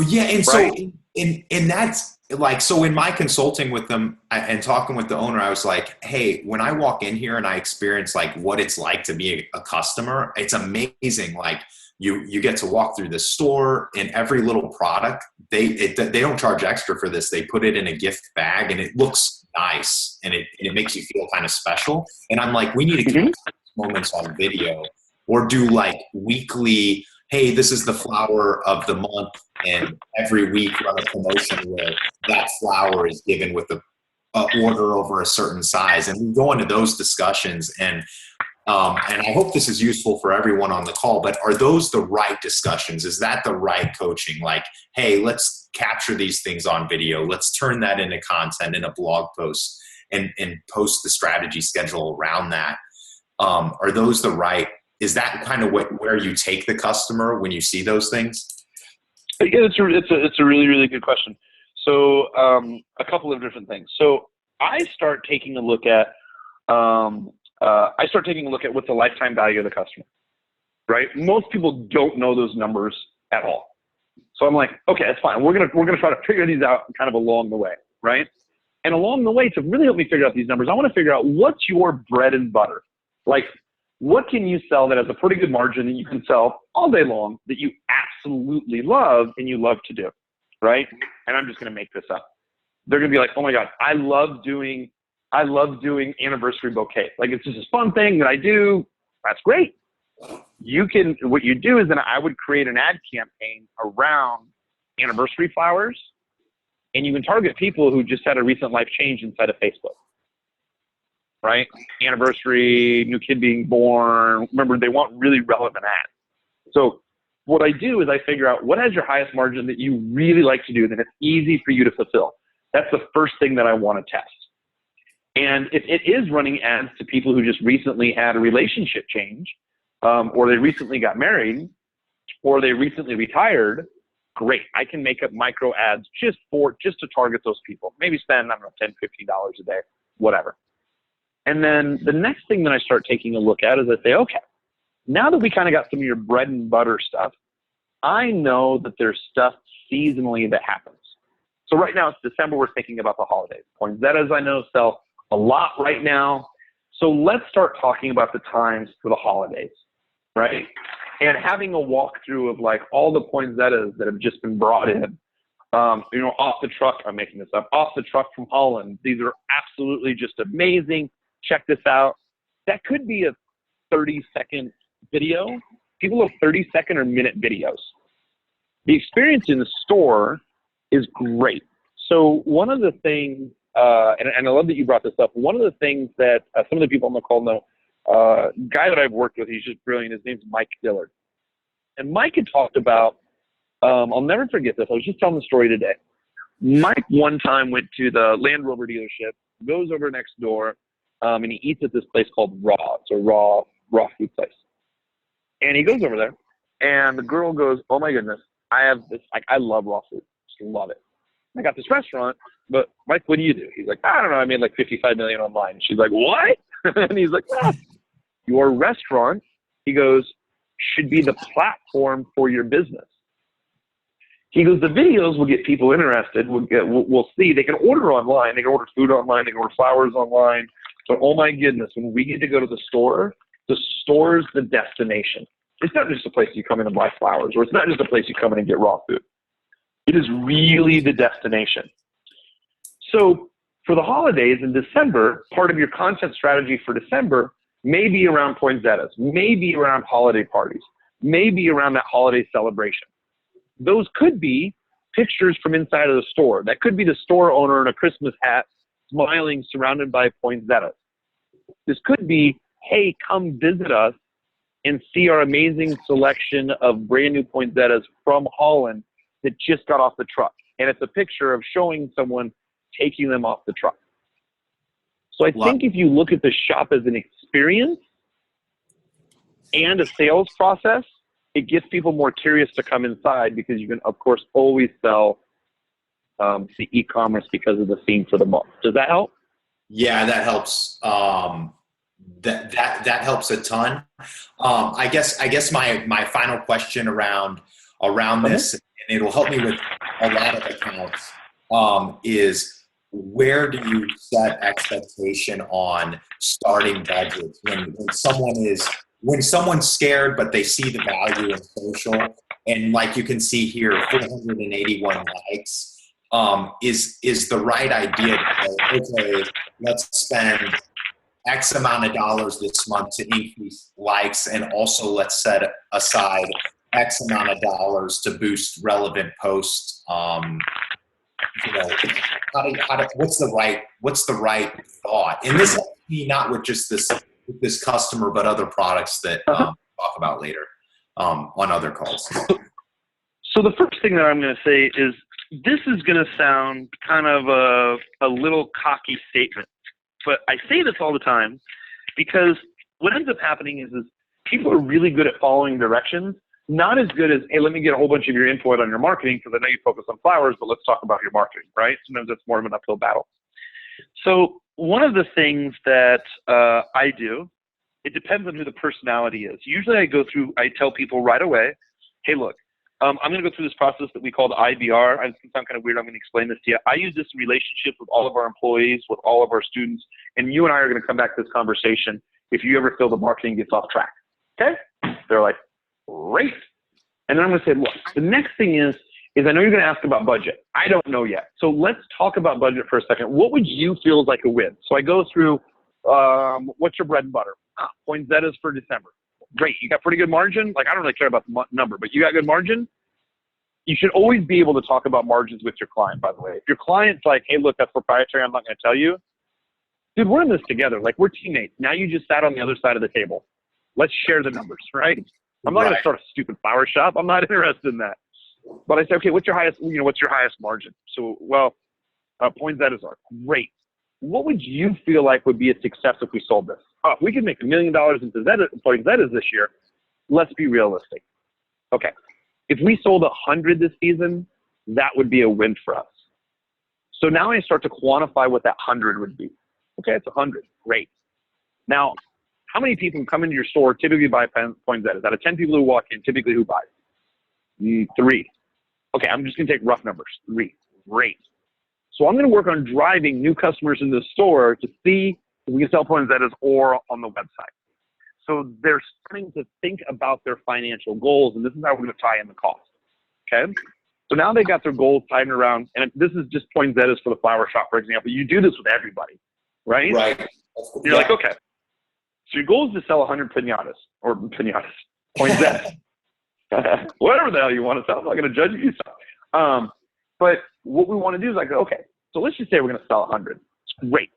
Yeah, and right? so and that's like, so in my consulting with them and talking with the owner, I was like, hey, when I walk in here and I experience like what it's like to be a customer, it's amazing. Like you get to walk through the store, and every little product, they don't charge extra for this. They put it in a gift bag and it looks nice, and it makes you feel kind of special. And I'm like, we need to capture these moments on video, or do like weekly, hey, this is the flower of the month, and every week run a promotion where that flower is given with a order over a certain size. And we go into those discussions, and I hope this is useful for everyone on the call, but are those the right discussions? Is that the right coaching? Like, hey, let's capture these things on video. Let's turn that into content in a blog post and post the strategy schedule around that. Are those the right, is that kind of where you take the customer when you see those things? Yeah, it's a really, really good question. So a couple of different things. So I start taking a look at what's the lifetime value of the customer, right? Most people don't know those numbers at all. So I'm like, okay, that's fine. We're gonna try to figure these out kind of along the way, right? And along the way, to really help me figure out these numbers, I want to figure out what's your bread and butter. Like, what can you sell that has a pretty good margin that you can sell all day long, that you absolutely love and you love to do, right? And I'm just going to make this up. They're going to be like, oh my God, I love doing anniversary bouquets. Like, it's just a fun thing that I do. That's great. What you do is then I would create an ad campaign around anniversary flowers, and you can target people who just had a recent life change inside of Facebook. Right? Anniversary, new kid being born. Remember, they want really relevant ads. So what I do is I figure out what has your highest margin that you really like to do, that it's easy for you to fulfill. That's the first thing that I want to test. And if it is running ads to people who just recently had a relationship change, or they recently got married, or they recently retired, great. I can make up micro ads just to target those people. Maybe spend, I don't know, $10, $15 a day, whatever. And then the next thing that I start taking a look at is I say, okay, now that we kind of got some of your bread and butter stuff, I know that there's stuff seasonally that happens. So right now it's December, we're thinking about the holidays. Poinsettias, I know, sell a lot right now. So let's start talking about the times for the holidays, right? And having a walkthrough of like all the poinsettias that have just been brought in, off the truck, I'm making this up, off the truck from Holland. These are absolutely just amazing. Check this out. That could be a 30-second video. People love 30-second or minute videos. The experience in the store is great. So one of the things, and I love that you brought this up, one of the things that some of the people on the call know, guy that I've worked with, he's just brilliant. His name's Mike Dillard. And Mike had talked about, I'll never forget this. I was just telling the story today. Mike one time went to the Land Rover dealership, goes over next door, and he eats at this place called Raw. It's a raw food place. And he goes over there, and the girl goes, oh my goodness, I have this, I love raw food. Just love it. I got this restaurant, but Mike, what do you do? He's like, I don't know, I made like 55 million online. And she's like, what? And he's like, your restaurant, he goes, should be the platform for your business. He goes, the videos will get people interested. We'll see. They can order online. They can order food online. They can order flowers online. But oh my goodness, when we get to go to the store's the destination. It's not just a place you come in and buy flowers, or it's not just a place you come in and get raw food. It is really the destination. So for the holidays in December, part of your content strategy for December may be around poinsettias, maybe around holiday parties, maybe around that holiday celebration. Those could be pictures from inside of the store. That could be the store owner in a Christmas hat, smiling, surrounded by poinsettias. This could be, hey, come visit us and see our amazing selection of brand new poinsettias from Holland that just got off the truck. And it's a picture of showing someone taking them off the truck. So I think if you look at the shop as an experience and a sales process, it gets people more curious to come inside, because you can, of course, always sell the e-commerce because of the theme for the month. Does that help? Yeah, that helps. That helps a ton. I guess my final question around this, and it'll help me with a lot of accounts, is where do you set expectation on starting budgets when someone's scared but they see the value in social, and like you can see here, 481 likes, is the right idea to say, okay, let's spend X amount of dollars this month to increase likes, and also let's set aside X amount of dollars to boost relevant posts. What's the right thought? And this helps me not with just this customer, but other products that we'll talk about later on other calls. So the first thing that I'm going to say is, this is going to sound kind of a little cocky statement, but I say this all the time because what ends up happening is people are really good at following directions, not as good as, hey, let me get a whole bunch of your input on your marketing because I know you focus on flowers, but let's talk about your marketing, right? Sometimes that's more of an uphill battle. So one of the things that I do, it depends on who the personality is. Usually I tell people right away, hey, look, I'm going to go through this process that we call the IBR. It's going to sound kind of weird. I'm going to explain this to you. I use this in relationships with all of our employees, with all of our students, and you and I are going to come back to this conversation if you ever feel the marketing gets off track. Okay? They're like, great. And then I'm going to say, look, the next thing is I know you're going to ask about budget. I don't know yet. So let's talk about budget for a second. What would you feel is like a win? So I go through, what's your bread and butter? Poinsettias for December. Great. You got pretty good margin. Like, I don't really care about the number, but you got good margin. You should always be able to talk about margins with your client, by the way. If your client's like, hey, look, that's proprietary, I'm not going to tell you. Dude, we're in this together. Like, we're teammates. Now you just sat on the other side of the table. Let's share the numbers, right? I'm not going to start a stupid flower shop. I'm not interested in that. But I say, okay, what's your highest margin? So, well, poinsettias are great. What would you feel like would be a success if we sold this? Oh, if we could make $1 million in poinsettias this year, let's be realistic. Okay. If we sold 100 this season, that would be a win for us. So now I start to quantify what that 100 would be. Okay, it's 100. Great. Now, how many people come into your store typically buy poinsettias? Out of 10 people who walk in, typically who buys? 3. Okay, I'm just going to take rough numbers. 3. Great. So I'm going to work on driving new customers into the store to see if we can sell poinsettias or on the website. So they're starting to think about their financial goals, and this is how we're going to tie in the cost. Okay? So now they got their goals tied around, and this is just poinsettias for the flower shop, for example. You do this with everybody, right? Right. You're like, okay. So your goal is to sell 100 poinsettias, whatever the hell you want to sell. I'm not going to judge you. But what we want to do is like, okay, so let's just say we're going to sell 100. Great.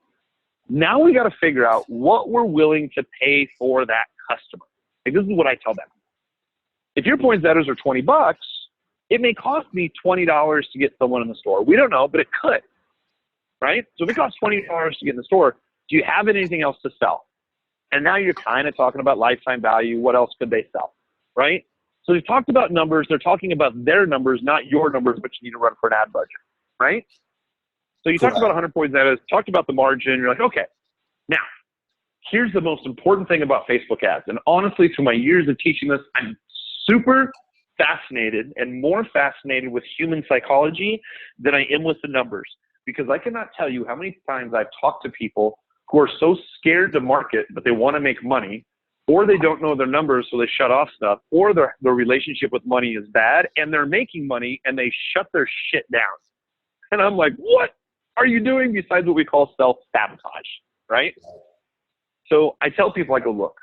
Now we got to figure out what we're willing to pay for that customer. Like, this is what I tell them. If your poinsettias are $20, it may cost me $20 to get someone in the store. We don't know, but it could, right? So if it costs $20 to get in the store, do you have anything else to sell? And now you're kind of talking about lifetime value. What else could they sell, right? So they've talked about numbers. They're talking about their numbers, not your numbers, which you need to run for an ad budget, right? So you talked about 100 poinsettias, talked about the margin. You're like, okay, now here's the most important thing about Facebook ads. And honestly, through my years of teaching this, I'm super fascinated and more fascinated with human psychology than I am with the numbers, because I cannot tell you how many times I've talked to people who are so scared to market, but they want to make money, or they don't know their numbers, so they shut off stuff, or their relationship with money is bad, and they're making money, and they shut their shit down. And I'm like, what are you doing besides what we call self-sabotage, right? So I tell people, I go, look,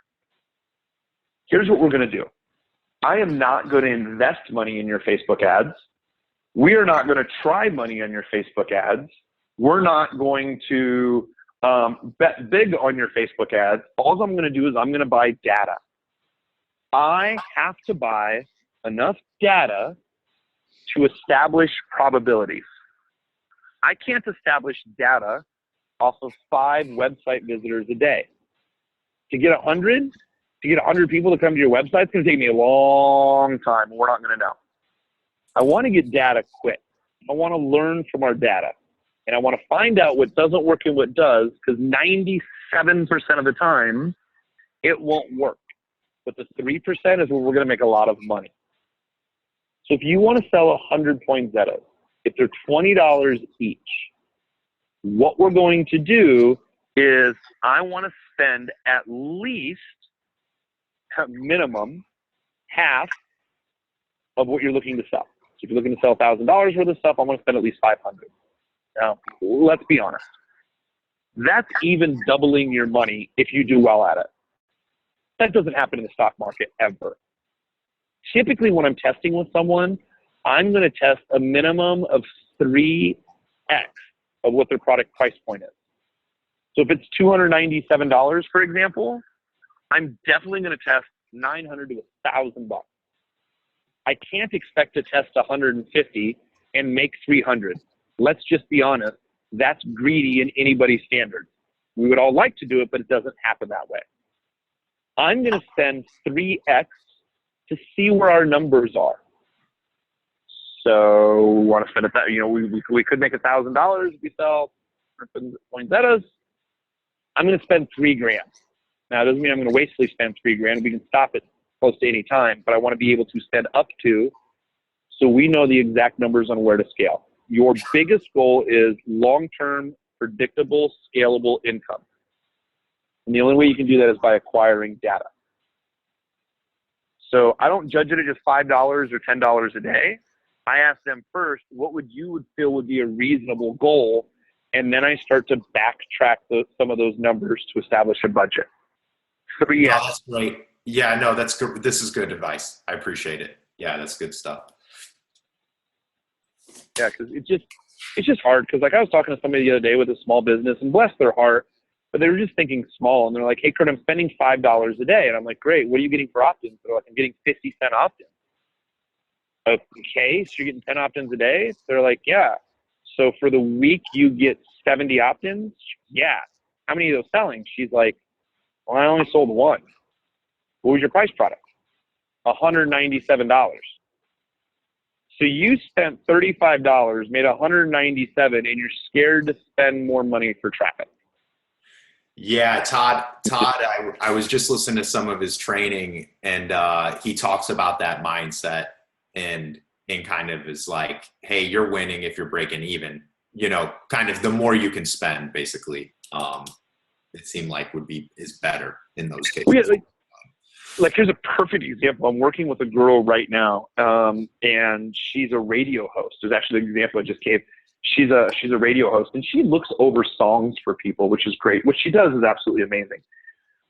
here's what we're going to do. I am not going to invest money in your Facebook ads. We are not going to try money on your Facebook ads. We're not going to bet big on your Facebook ads. All I'm going to do is I'm going to buy data. I have to buy enough data to establish probabilities. I can't establish data off of 5 website visitors a day. To get 100 people to come to your website, it's going to take me a long time. We're not going to know. I want to get data quick. I want to learn from our data. And I want to find out what doesn't work and what does, because 97% of the time, it won't work. But the 3% is where we're going to make a lot of money. So if you want to sell 100 poinsettias, if they're $20 each, what we're going to do is I want to spend at least, at minimum, half of what you're looking to sell. So if you're looking to sell $1,000 worth of stuff, I want to spend at least $500. Now, let's be honest. That's even doubling your money if you do well at it. That doesn't happen in the stock market ever. Typically, when I'm testing with someone, I'm going to test a minimum of 3x of what their product price point is. So if it's $297, for example, I'm definitely going to test $900 to $1,000. I can't expect to test 150 and make 300. Let's just be honest. That's greedy in anybody's standards. We would all like to do it, but it doesn't happen that way. I'm going to spend 3x to see where our numbers are. So we want to spend it that, we could make $1,000 if we sell poinsettias. I'm going to spend $3,000. Now, it doesn't mean I'm going to wastefully spend $3,000. We can stop it close to any time, but I want to be able to spend up to, so we know the exact numbers on where to scale. Your biggest goal is long-term, predictable, scalable income. And the only way you can do that is by acquiring data. So I don't judge it at just $5 or $10 a day. I ask them first, what would you feel would be a reasonable goal? And then I start to backtrack some of those numbers to establish a budget. 3x. Oh, that's great. Yeah, no, that's good. This is good advice. I appreciate it. Yeah, that's good stuff. Yeah, because it's just hard. Because like I was talking to somebody the other day with a small business, and bless their heart, but they were just thinking small. And they're like, hey, Kurt, I'm spending $5 a day. And I'm like, great. What are you getting for opt-ins? They're like, I'm getting 50-cent opt-ins. Okay, so you're getting 10 opt-ins a day? They're like, yeah. So for the week, you get 70 opt-ins? Yeah. How many of those selling? She's like, well, I only sold 1. What was your price product? $197. So you spent $35, made $197, and you're scared to spend more money for traffic. Yeah, Todd, I was just listening to some of his training, and he talks about that mindset and kind of is like, hey, you're winning if you're breaking even, kind of the more you can spend, basically. It seemed like is better in those cases. Well, yeah, like here's a perfect example. I'm working with a girl right now, and she's a radio host. There's actually the example I just gave. She's a radio host, and she looks over songs for people, which is great. What she does is absolutely amazing.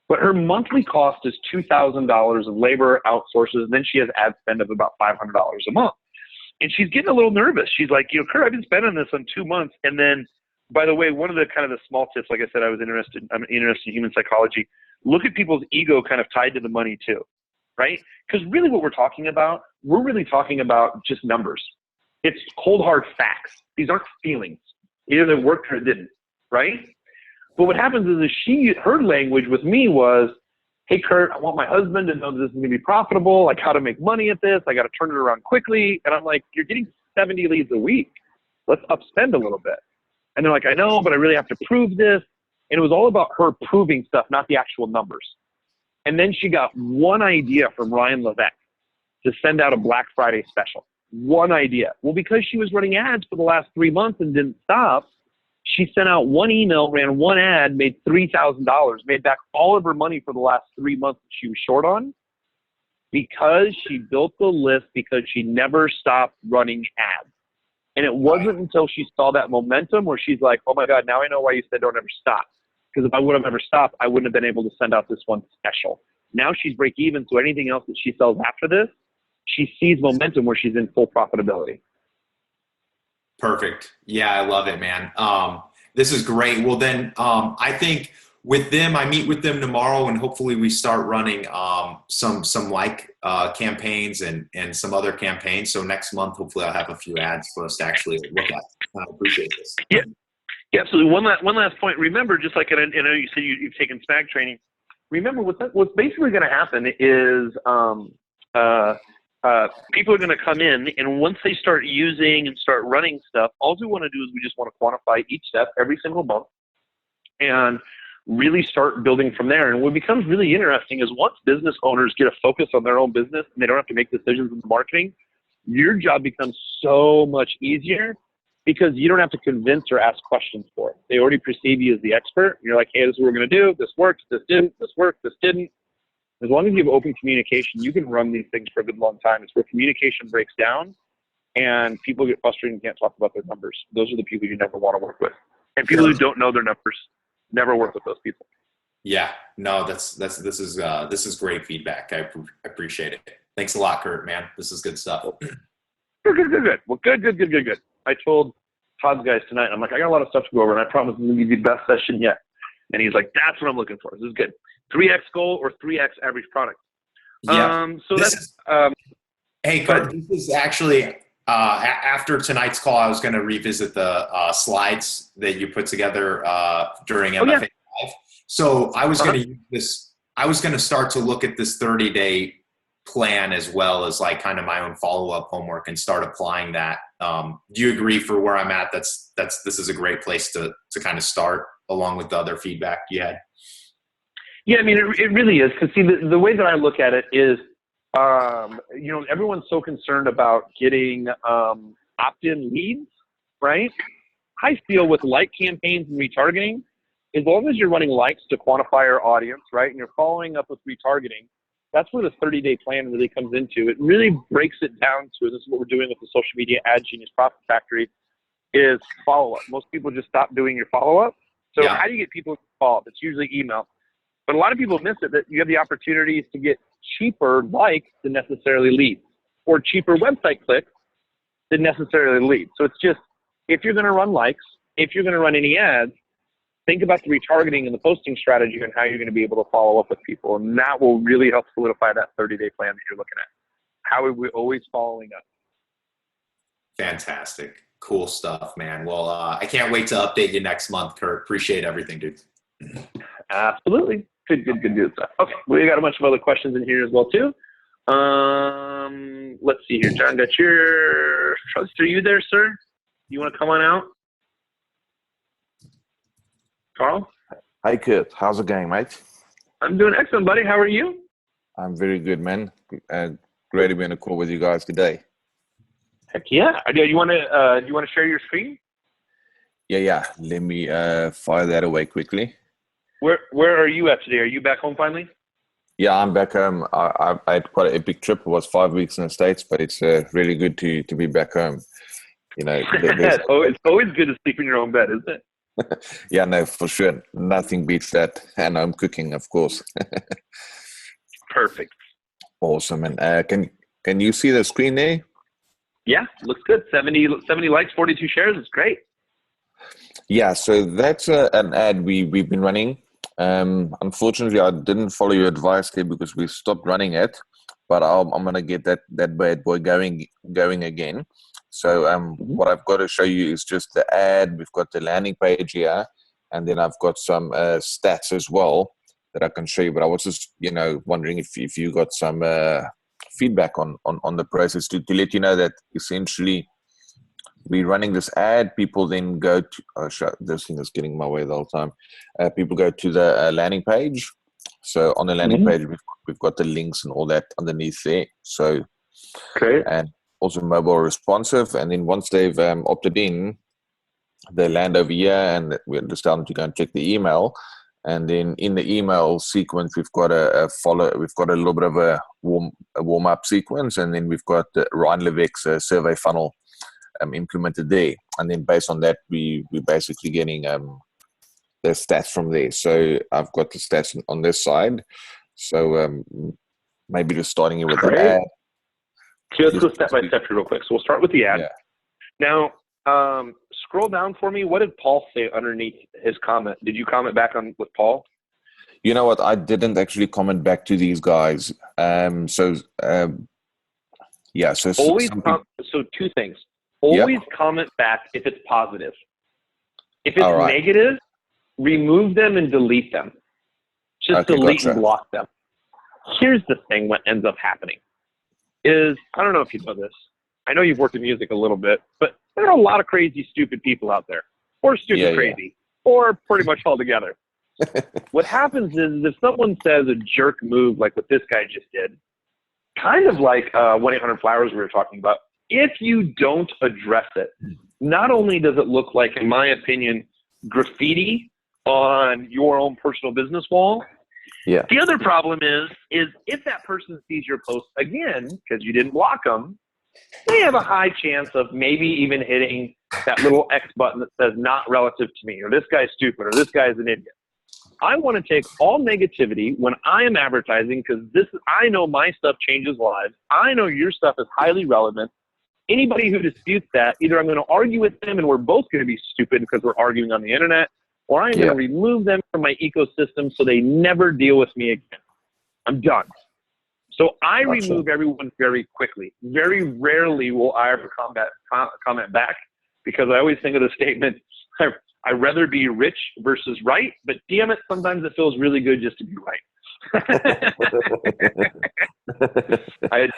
But her monthly cost is $2,000 of labor, outsources, and then she has ad spend of about $500 a month. And she's getting a little nervous. She's like, Kurt, I've been spending this on 2 months. And then, by the way, one of the kind of the small tips, like I said, I'm interested in human psychology. Look at people's ego kind of tied to the money too, right? Because really what we're talking about just numbers. It's cold, hard facts. These aren't feelings. Either it worked or it didn't, right? But what happens is her language with me was, hey, Kurt, I want my husband to know that this is going to be profitable. Like how to make money at this. I got to turn it around quickly. And I'm like, you're getting 70 leads a week. Let's upspend a little bit. And they're like, I know, but I really have to prove this. And it was all about her proving stuff, not the actual numbers. And then she got one idea from Ryan Levesque to send out a Black Friday special. One idea. Well, because she was running ads for the last 3 months and didn't stop, she sent out one email, ran one ad, made $3,000, made back all of her money for the last 3 months that she was short on because she built the list because she never stopped running ads. And it wasn't until she saw that momentum where she's like, oh my God, now I know why you said don't ever stop. Because if I would have ever stopped, I wouldn't have been able to send out this one special. Now she's break even, so anything else that she sells after this, she sees momentum where she's in full profitability. Perfect. Yeah, I love it, man. This is great. Well, then I think with them, I meet with them tomorrow, and hopefully we start running some campaigns and some other campaigns. So next month, hopefully, I'll have a few ads for us to actually look at. I appreciate this. Yeah, yeah, absolutely. One last point. Remember, just like I know you said you've taken SMAG training. Remember, what's basically going to happen is people are going to come in, and once they start using and start running stuff, all we want to do is we just want to quantify each step every single month and really start building from there. And what becomes really interesting is once business owners get a focus on their own business and they don't have to make decisions in the marketing, your job becomes so much easier because you don't have to convince or ask questions for it. They already perceive you as the expert. You're like, hey, this is what we're going to do. This worked. This didn't. This worked. This didn't. As long as you have open communication, you can run these things for a good long time. It's where communication breaks down and people get frustrated and can't talk about their numbers. Those are the people you never want to work with. And people who don't know their numbers, never work with those people. Yeah, no, this is great feedback. I appreciate it. Thanks a lot, Kurt, man. This is good stuff. Good. Well, good. I told Todd's guys tonight, I'm like, I got a lot of stuff to go over, and I promise I'm going to give you the best session yet. And he's like, that's what I'm looking for. This is good. 3X goal or 3X average product. Yeah. Hey, Kurt, but, this is actually, after tonight's call, I was going to revisit the slides that you put together during MFA Live. So I was going to use this. I was going to start to look at this 30-day plan as well as like kind of my own follow-up homework and start applying that. Do you agree for where I'm at? This is a great place to kind of start along with the other feedback you had. Yeah, I mean, it really is. Because see, the way that I look at it is, everyone's so concerned about getting opt-in leads, right? I feel with like campaigns and retargeting, as long as you're running likes to quantify your audience, right, and you're following up with retargeting, that's where the 30-day plan really comes into. It really breaks it down to, this is what we're doing with the social media ad genius profit factory, is follow-up. Most people just stop doing your follow-up. So how do you get people to follow up? It's usually email. But a lot of people miss it, that you have the opportunities to get cheaper likes than necessarily leads, or cheaper website clicks than necessarily leads. So it's just, if you're going to run likes, if you're going to run any ads, think about the retargeting and the posting strategy and how you're going to be able to follow up with people. And that will really help solidify that 30-day plan that you're looking at. How are we always following up? Fantastic. Cool stuff, man. Well, I can't wait to update you next month, Kurt. Appreciate everything, dude. Absolutely. Good stuff. Okay, we got a bunch of other questions in here as well, too. Let's see here. John, got your trust. Are you there, sir? You want to come on out? Carl? Hi, Kurt. How's it going, mate? I'm doing excellent, buddy. How are you? I'm very good, man. Great to be on a call with you guys today. Heck yeah. Do you want to share your screen? Yeah. Let me fire that away quickly. Where are you at today? Are you back home finally? Yeah, I'm back home. I had quite an epic trip. It was 5 weeks in the States, but it's really good to be back home. It's always good to sleep in your own bed, isn't it? Yeah, no, for sure. Nothing beats that. And I'm cooking, of course. Perfect. Awesome. And can you see the screen there? Yeah, looks good. 70 likes, 42 shares. It's great. Yeah, so that's an ad we've been running. Unfortunately, I didn't follow your advice there because we stopped running it. But I'm going to get that bad boy going again. So what I've got to show you is just the ad. We've got the landing page here, and then I've got some stats as well that I can show you. But I was just wondering if you got some feedback on the process to let you know that essentially we're running this ad. People then go to this thing is getting in my way the whole time. People go to the landing page. So on the landing page, we've got the links and all that underneath there. So and also mobile responsive. And then once they've opted in, they land over here, and we understand to go and check the email. And then in the email sequence, we've got a little bit of a warm up sequence, and then we've got the Ryan Levesque's survey funnel implemented there. And then based on that, we're basically getting the stats from there. So I've got the stats on this side. So maybe just starting here with the ad. So let's go step by step here real quick. So we'll start with the ad. Yeah. Now, Scroll down for me. What did Paul say underneath his comment? Did you comment back on with Paul? You know what? I didn't actually comment back to these guys. Yeah. So Always. some people, So two things. Always comment back if it's positive. If it's all right. negative, remove them and delete them. Just Okay, delete gotcha. and block them. Here's the thing: what ends up happening is, I don't know if you know this. I know you've worked in music a little bit, but there are a lot of crazy, stupid people out there, or stupid crazy, or pretty much all together. What happens is if someone says a jerk move like what this guy just did, kind of like 1-800-Flowers we were talking about, if you don't address it, not only does it look like, in my opinion, graffiti on your own personal business wall, the other problem is if that person sees your post again, because you didn't block them, they have a high chance of maybe even hitting that little X button that says not relative to me, or this guy's stupid, or this guy's an idiot. I want to take all negativity when I am advertising, because I know my stuff changes lives. I know your stuff is highly relevant. Anybody who disputes that, either I'm going to argue with them and we're both going to be stupid because we're arguing on the internet, or I'm going to remove them from my ecosystem so they never deal with me again. I'm done. So I remove everyone very quickly. Very rarely will I ever comment back, because I always think of the statement, I'd rather be rich versus right, but damn it, sometimes it feels really good just to be right. I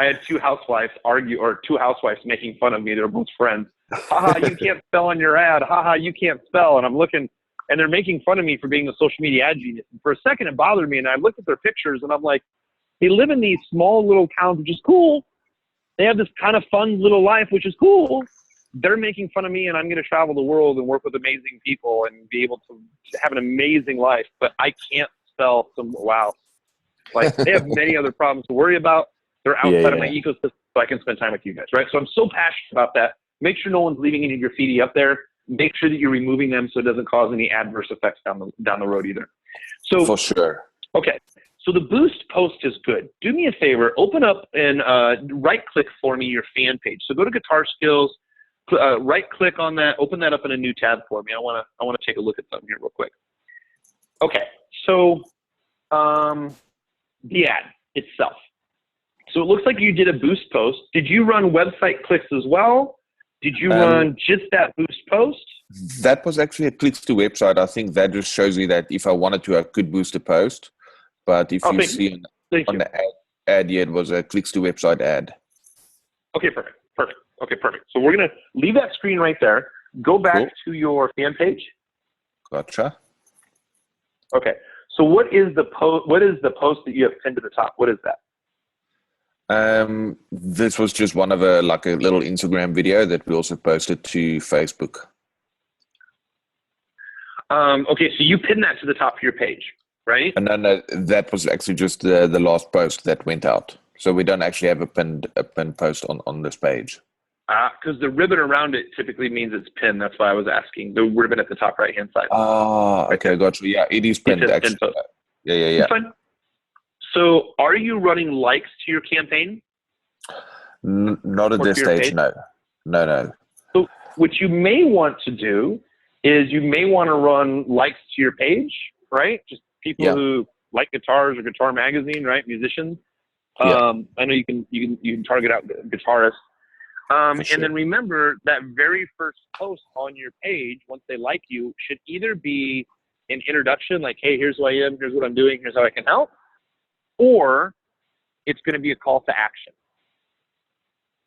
had two housewives argue, or two housewives making fun of me. They're both friends. Haha, you can't spell on your ad. Haha, you can't spell. And I'm looking, and they're making fun of me for being a social media ad genius. And for a second, it bothered me, and I looked at their pictures, and I'm like, they live in these small little towns, which is cool. They have this kind of fun little life, which is cool. They're making fun of me, and I'm going to travel the world and work with amazing people and be able to have an amazing life. But I can't spell some wow. Like, they have many other problems to worry about. They're outside of my ecosystem, so I can spend time with you guys, right? So I'm so passionate about that. Make sure no one's leaving any graffiti up there. Make sure that you're removing them so it doesn't cause any adverse effects down the road either. So for sure. Okay. So the boost post is good. Do me a favor, open up and right-click for me your fan page. So go to Guitar Skills, right-click on that, open that up in a new tab for me. I want to take a look at something here real quick. Okay, so the ad itself. So it looks like you did a boost post. Did you run website clicks as well? Did you run just that boost post? That was actually a clicks to website. I think that just shows you that if I wanted to, I could boost a post. But if you see on the ad, it was a clicks to website ad. Okay, perfect. Okay, perfect. So we're going to leave that screen right there. Go back to your fan page. Gotcha. Okay. So what is the post that you have pinned to the top? What is that? This was just one of a little Instagram video that we also posted to Facebook. Okay, so you pinned that to the top of your page, right? And no, that was actually just the last post that went out. So we don't actually have a pinned post on this page. Because the ribbon around it typically means it's pinned. That's why I was asking. The ribbon at the top right-hand side. Okay, gotcha. Yeah, it is pinned, actually. Pin Yeah. Fine. So are you running likes to your campaign? Not at this stage, no. No. So what you may want to do is you may want to run likes to your page, right? Just people who like guitars or Guitar Magazine, right? Musicians. I know you can target out guitarists. And then remember that very first post on your page, once they like you, should either be an introduction, like, hey, here's who I am, here's what I'm doing, here's how I can help, or it's going to be a call to action.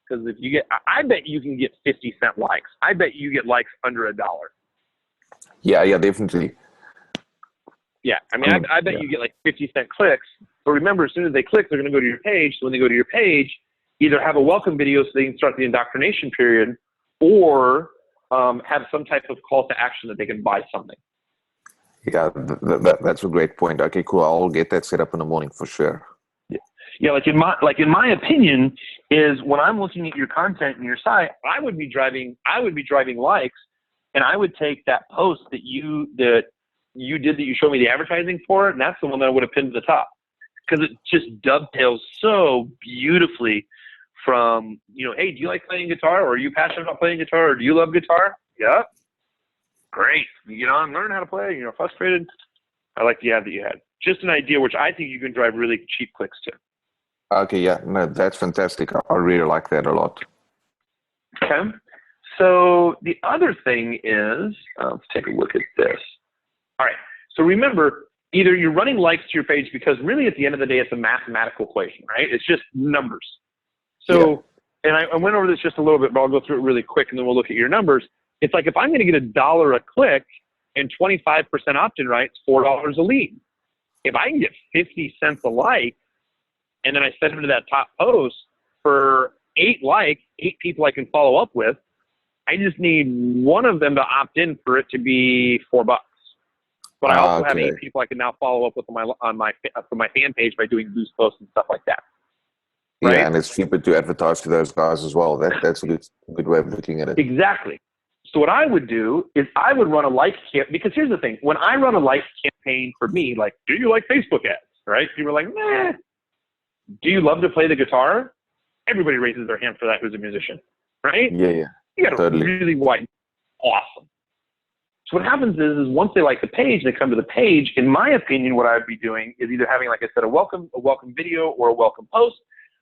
Because if you I bet you can get 50-cent likes. I bet you get likes under $1. Yeah, definitely. Yeah, I mean, I bet you get like 50-cent clicks. But remember, as soon as they click, they're going to go to your page. So when they go to your page, either have a welcome video so they can start the indoctrination period, or have some type of call to action that they can buy something. Yeah, that's a great point. Okay, cool. I'll get that set up in the morning for sure. Yeah, like in my opinion, is when I'm looking at your content and your site, I would be driving likes, and I would take that post that you did that you showed me the advertising for, and that's the one that I would have pinned to the top, because it just dovetails so beautifully from, hey, do you like playing guitar, or are you passionate about playing guitar, or do you love guitar? Yeah. Great. I'm learning how to play, frustrated. I like the ad that you had. Just an idea, which I think you can drive really cheap clicks to. Okay, yeah, no, that's fantastic. I really like that a lot. Okay. So the other thing is, let's take a look at this. All right. So remember, either you're running likes to your page because really at the end of the day, it's a mathematical equation, right? It's just numbers. So, and I went over this just a little bit, but I'll go through it really quick and then we'll look at your numbers. It's like if I'm going to get $1 a click and 25% opt-in rights, $4 a lead. If I can get 50 cents a like, and then I send them to that top post for 8 likes, 8 people I can follow up with, I just need one of them to opt in for it to be $4. But I also have 8 people I can now follow up with on my fan page by doing boost posts and stuff like that. Right? Yeah, and it's cheaper to advertise to those guys as well. That's a good way of looking at it. Exactly. So what I would do is I would run a like campaign, because here's the thing. When I run a like campaign for me, like, do you like Facebook ads? Right? People are like, nah. Do you love to play the guitar? Everybody raises their hand for that who's a musician. Right? Yeah. You got a really wide, awesome. So what happens is once they like the page, they come to the page. In my opinion, what I'd be doing is either having, like I said, a welcome video or a welcome post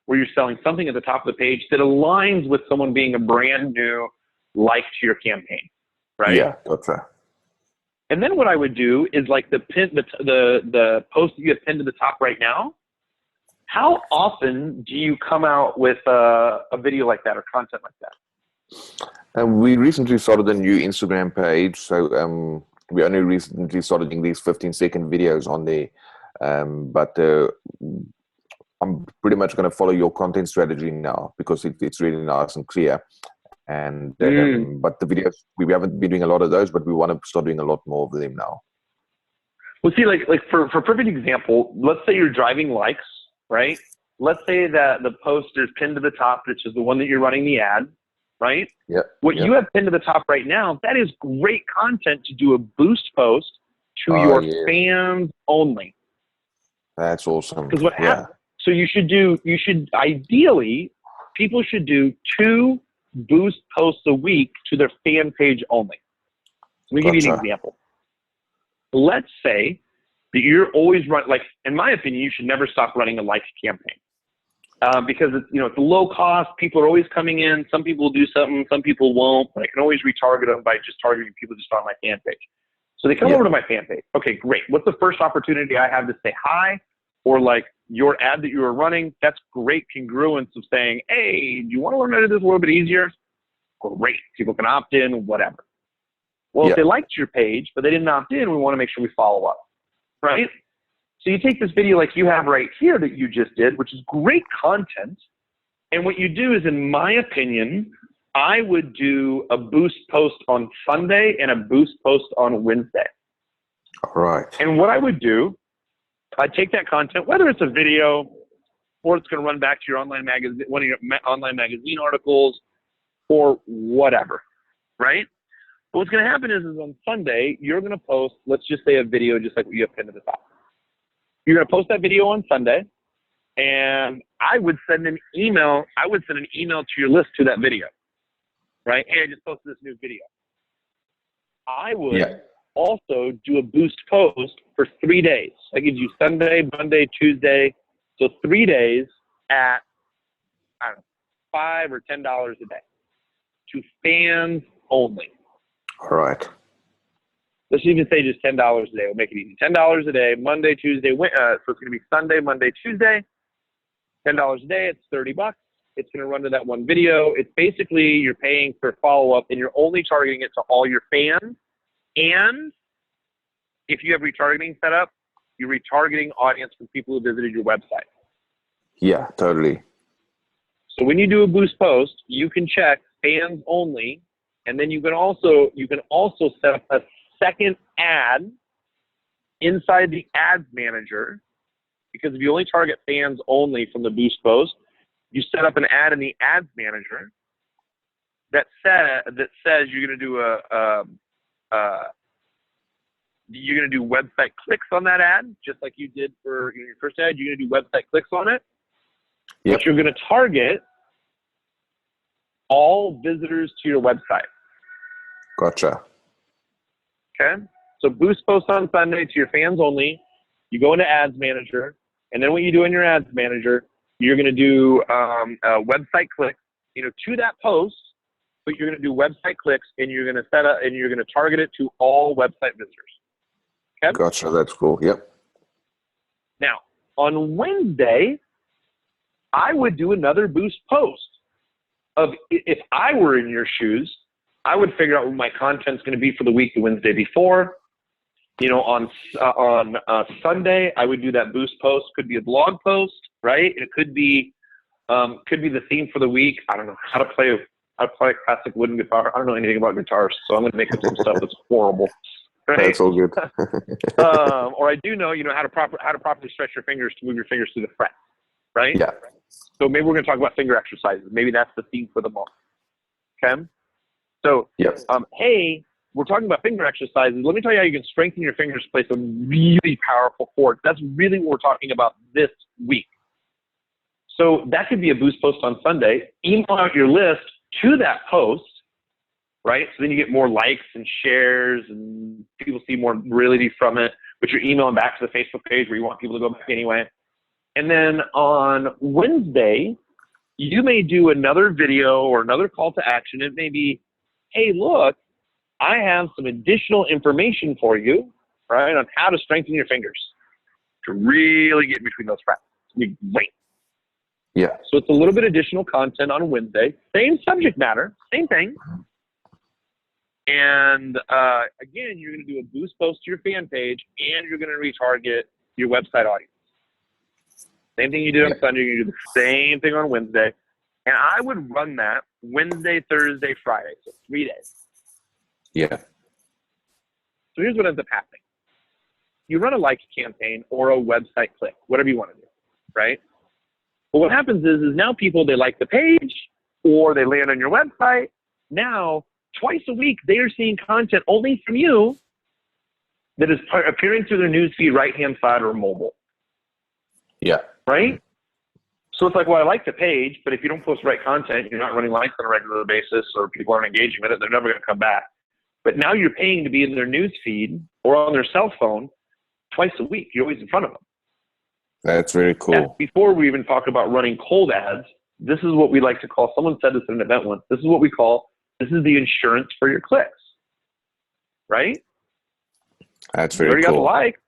where you're selling something at the top of the page that aligns with someone being a brand new like to your campaign, right? Yeah, gotcha. And then what I would do is like the post that you have pinned to the top right now. How often do you come out with a video like that or content like that? We recently started a new Instagram page, so we only recently started doing these 15-second videos on there. But I'm pretty much going to follow your content strategy now because it's really nice and clear. And but the videos, we haven't been doing a lot of those, but we want to start doing a lot more of them now. Well, see, like for a perfect example, let's say you're driving likes, right? Let's say that the post is pinned to the top, which is the one that you're running the ad, right? Yeah. What you have pinned to the top right now, that is great content to do a boost post to your fans only. That's awesome. Because what happens? So ideally, people should do 2 boost posts a week to their fan page only. Let me give you an example. Let's say that you're always like, in my opinion, you should never stop running a like campaign. Because it's low cost. People are always coming in. Some people will do something, some people won't, but I can always retarget them by just targeting people just on my fan page. So they come over to my fan page. Okay, great. What's the first opportunity I have to say hi? Or like your ad that you were running, that's great congruence of saying, hey, do you want to learn how to do this a little bit easier? Great. People can opt in, whatever. Well, if they liked your page, but they didn't opt in, we want to make sure we follow up, right? So you take this video like you have right here that you just did, which is great content. And what you do is, in my opinion, I would do a boost post on Sunday and a boost post on Wednesday. All right. And what I would do, I'd take that content, whether it's a video or it's going to run back to your online magazine, one of your online magazine articles or whatever, right? But what's going to happen is on Sunday, you're going to post, let's just say a video just like what you have pinned to the top. You're going to post that video on Sunday, and I would send an email. I would send an email to your list to that video, right? Hey, I just posted this new video. I would also do a boost post for 3 days. That gives you Sunday, Monday, Tuesday. So 3 days at, I don't know, $5 or $10 a day to fans only. All right. Let's even say just $10 a day. We'll make it easy. $10 a day, Monday, Tuesday. So it's going to be Sunday, Monday, Tuesday. $10 a day. It's $30. It's going to run to that one video. It's basically you're paying for follow-up, and you're only targeting it to all your fans. And if you have retargeting set up, you're retargeting audience from people who visited your website. Yeah, totally. So when you do a boost post, you can check fans only, and then you can also set up a second ad inside the ads manager, because if you only target fans only from the boost post, you set up an ad in the ads manager that says you're going to do you're going to do website clicks on that ad, just like you did for your first ad. You're going to do website clicks on it. But you're going to target all visitors to your website. Gotcha. Okay? So boost post on Sunday to your fans only. You go into Ads Manager, and then what you do in your Ads Manager, you're going to do website clicks, to that post, but you're going to do website clicks, and you're going to set up, and you're going to target it to all website visitors. Okay? Gotcha. That's cool. Yep. Now, on Wednesday, I would do another boost post of, if I were in your shoes, I would figure out what my content's going to be for the week the Wednesday before. On Sunday, I would do that boost post. Could be a blog post, right? It could be the theme for the week. I don't know how to play a classic wooden guitar. I don't know anything about guitars, so I'm going to make up some stuff that's horrible. Right? That's all good. Or I do know, how to properly stretch your fingers to move your fingers through the fret, right? Yeah. So maybe we're going to talk about finger exercises. Maybe that's the theme for the month. Okay. So, Yes. Hey, we're talking about finger exercises. Let me tell you how you can strengthen your fingers to play some really powerful chords. That's really what we're talking about this week. So that could be a boost post on Sunday. Email out your list to that post, right? So then you get more likes and shares, and people see more reality from it, but you're emailing back to the Facebook page where you want people to go back anyway. And then on Wednesday, you may do another video or another call to action. It may be, hey, look, I have some additional information for you, right, on how to strengthen your fingers to really get between those frets. It's going to be great. Yeah. So it's a little bit additional content on Wednesday. Same subject matter, same thing. And again, you're going to do a boost post to your fan page, and you're going to retarget your website audience. Same thing you did on Sunday. You do the same thing on Wednesday. And I would run that Wednesday, Thursday, Friday. So 3 days. Yeah. So here's what ends up happening. You run a like campaign or a website click, whatever you want to do, right? But what happens is now people, they like the page or they land on your website. Now, twice a week, they are seeing content only from you that is appearing through their newsfeed right-hand side or mobile. Yeah. Right? So it's like, well, I like the page, but if you don't post the right content, you're not running likes on a regular basis, or people aren't engaging with it, they're never going to come back. But now you're paying to be in their news feed or on their cell phone twice a week. You're always in front of them. That's very cool. And before we even talk about running cold ads, this is what we like to call, someone said this at an event once, this is what we call, this is the insurance for your clicks. Right? That's very already cool. got the like,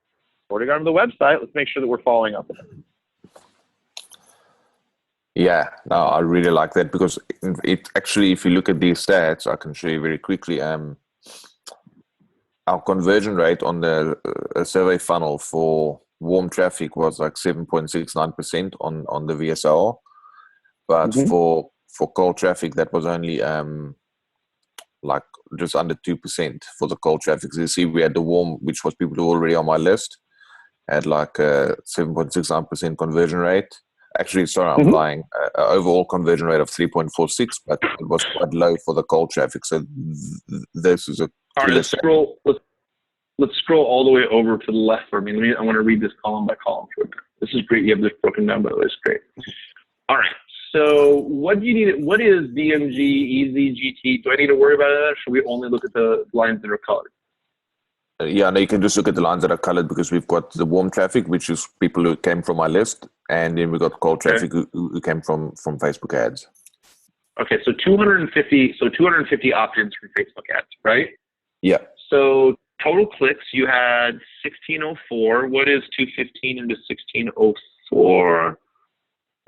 already got on the website. Let's make sure that we're following up with it. Yeah, no, I really like that, because it actually, if you look at these stats, I can show you very quickly. Our conversion rate on the survey funnel for warm traffic was like 7.69% on the VSL, but for cold traffic, that was only like just under 2% for the cold traffic. So you see, we had the warm, which was people who were already on my list, had like a 7.69% conversion rate. Actually, sorry, I'm lying. Overall conversion rate of 3.46, but it was quite low for the cold traffic. So this is a all right. Let's scroll all the way over to the left for me. I want to read this column by column. This is great. You have this broken down, by the way. It's great. All right. So what do you need? What is DMG, EZ, GT? Do I need to worry about that? Or should we only look at the lines that are colored? Yeah, no, you can just look at the lines that are colored, because we've got the warm traffic, which is people who came from my list, and then we got cold traffic who came from Facebook ads. Okay, so 250 opt-ins from Facebook ads, right? Yeah. So total clicks, you had 1604. What is 215 into 1604?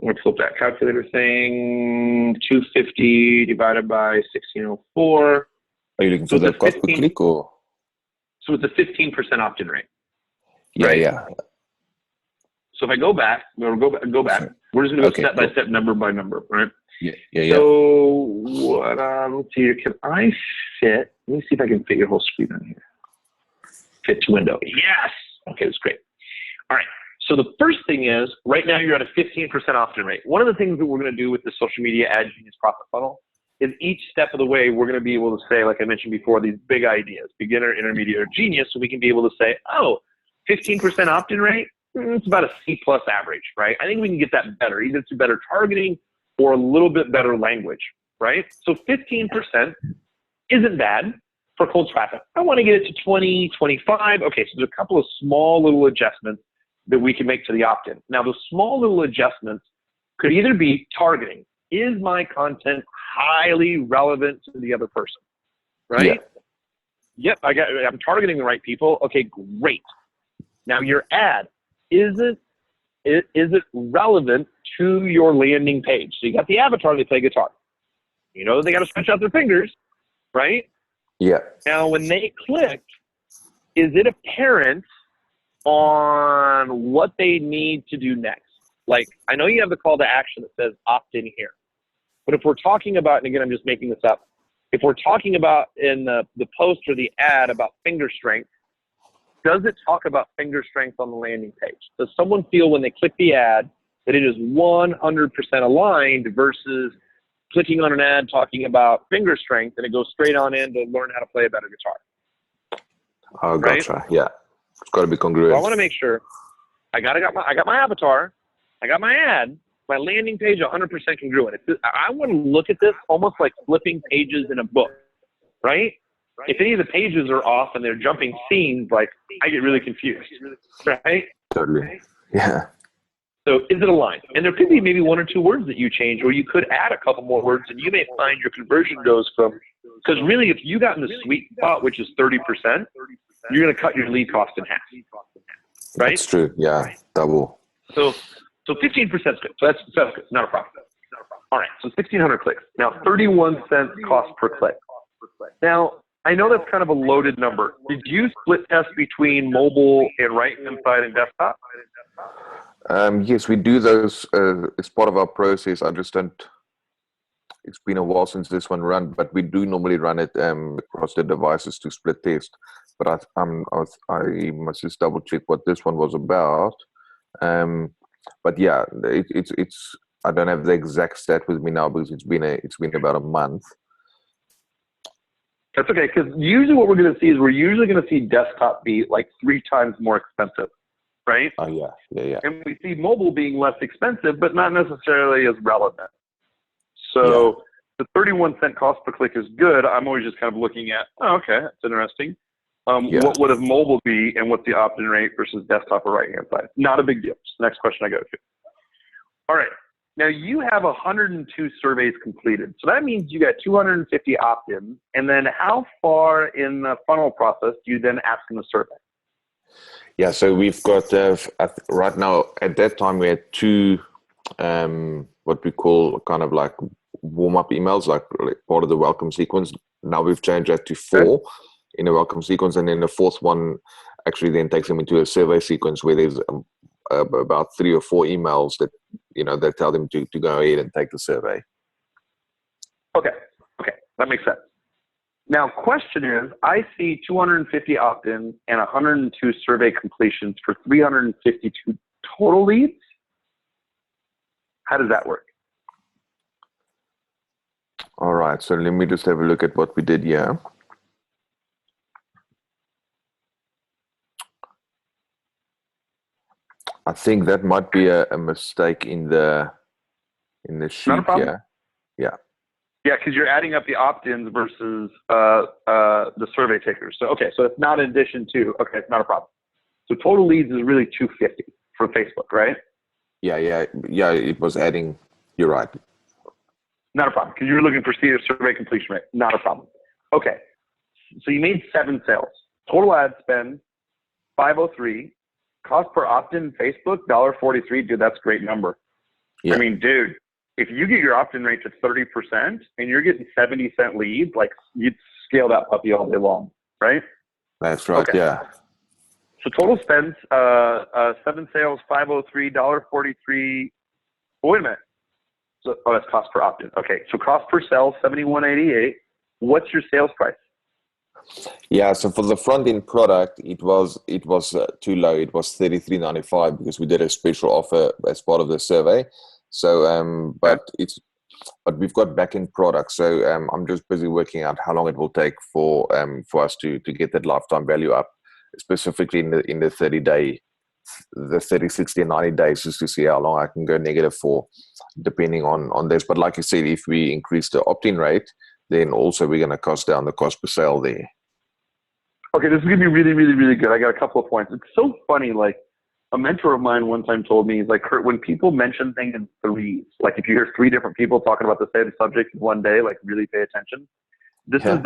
Let's flip that calculator thing. 250 divided by 1604. Are you looking for the cost per click, or? So it's a 15% opt-in rate. Yeah, right? yeah. So if I go back, we're just going to go step by step, number by number, right? Yeah. So let's see here. Can I fit? Let me see if I can fit your whole screen on here. Fit to window. Yes. Okay, that's great. All right. So the first thing is, right now you're at a 15% opt-in rate. One of the things that we're going to do with the social media ad genius profit funnel is each step of the way, we're going to be able to say, like I mentioned before, these big ideas, beginner, intermediate, or genius, so we can be able to say, oh, 15% opt-in rate, it's about a C+ average, right? I think we can get that better, either through better targeting or a little bit better language, right? So 15% isn't bad for cold traffic. I want to get it to 20, 25. Okay, so there's a couple of small little adjustments that we can make to the opt-in. Now, the small little adjustments could either be targeting. Is my content highly relevant to the other person, right? Yeah. Yep, I'm targeting the right people. Okay, great. Now your ad, is it relevant to your landing page? So you got the avatar, they play guitar. You know they got to stretch out their fingers, right? Yeah. Now when they click, is it apparent on what they need to do next? Like, I know you have the call to action that says opt in here. But if we're talking about, and again, I'm just making this up, if we're talking about in the post or the ad about finger strength, does it talk about finger strength on the landing page? Does someone feel when they click the ad that it is 100% aligned versus clicking on an ad talking about finger strength and it goes straight on in to learn how to play a better guitar? Oh, gotcha. Right? Yeah. It's got to be congruent. So I want to make sure I got my avatar, I got my ad, my landing page 100% congruent. I want to look at this almost like flipping pages in a book, right? If any of the pages are off and they're jumping scenes, like I get really confused, right? Totally. Yeah. So is it aligned? And there could be maybe one or two words that you change, or you could add a couple more words, and you may find your conversion goes from, because really if you got in the sweet spot, which is 30%, you're going to cut your lead cost in half, right? That's true. Yeah, double. So 15% is good. So that's good. Not a problem. All right. So 1,600 clicks. Now 31 cents cost per click. Now I know that's kind of a loaded number. Did you split test between mobile and right-hand side and desktop? Yes, we do those as part of our process. I just don't. It's been a while since this one ran, but we do normally run it across the devices to split test. But I must just double check what this one was about. But yeah, it's. I don't have the exact stat with me now because it's been about a month. That's okay, because usually what we're going to see is we're usually going to see desktop be like 3 times more expensive, right? Oh yeah. And we see mobile being less expensive, but not necessarily as relevant. So the 31 cent cost per click is good. I'm always just kind of looking at, oh, okay, that's interesting. What would a mobile be, and what's the opt-in rate versus desktop or right-hand side? Not a big deal. It's the next question I go to. All right. Now you have 102 surveys completed. So that means you got 250 opt-ins. And then how far in the funnel process do you then ask in the survey? Yeah, so we've got, right now, at that time we had 2, what we call kind of like warm-up emails, like part of the welcome sequence. Now we've changed that to 4 in a welcome sequence. And then the 4th one actually then takes them into a survey sequence where there's about 3 or 4 emails that, that tell them to go ahead and take the survey. Okay, that makes sense. Now, question is, I see 250 opt-ins and 102 survey completions for 352 total leads. How does that work? All right, so let me just have a look at what we did here. I think that might be a mistake in the sheet. Not a problem. Yeah, because you're adding up the opt-ins versus the survey takers. So so it's not in addition to. Okay, it's not a problem. So total leads is really 250 for Facebook, right? Yeah. It was adding. You're right. Not a problem, because you're looking for survey completion rate. Not a problem. Okay, so you made 7 sales. Total ad spend 503. Cost per opt-in Facebook, $1.43. Dude, that's a great number. Yeah. I mean, dude, if you get your opt-in rate to 30% and you're getting 70-cent leads, like you'd scale that puppy all day long, right? That's right. Okay. Yeah. So total spends, 7 sales, 503, $1.43. Wait a minute. So, that's cost per opt-in. Okay. So cost per sale, $71.88. What's your sales price? Yeah, so for the front end product, it was too low. It was $33.95 because we did a special offer as part of the survey. So, but we've got back end products. So I'm just busy working out how long it will take for us to get that lifetime value up, specifically in the 30-day the 30, 60, 90 days just to see how long I can go negative for, depending on this. But like you said, if we increase the opt-in rate, then also we're going to cost down the cost per sale there. Okay, this is going to be really, really, really good. I got a couple of points. It's so funny. Like, a mentor of mine one time told me, he's like, Kurt, when people mention things in threes, like if you hear 3 different people talking about the same subject in one day, like really pay attention. This is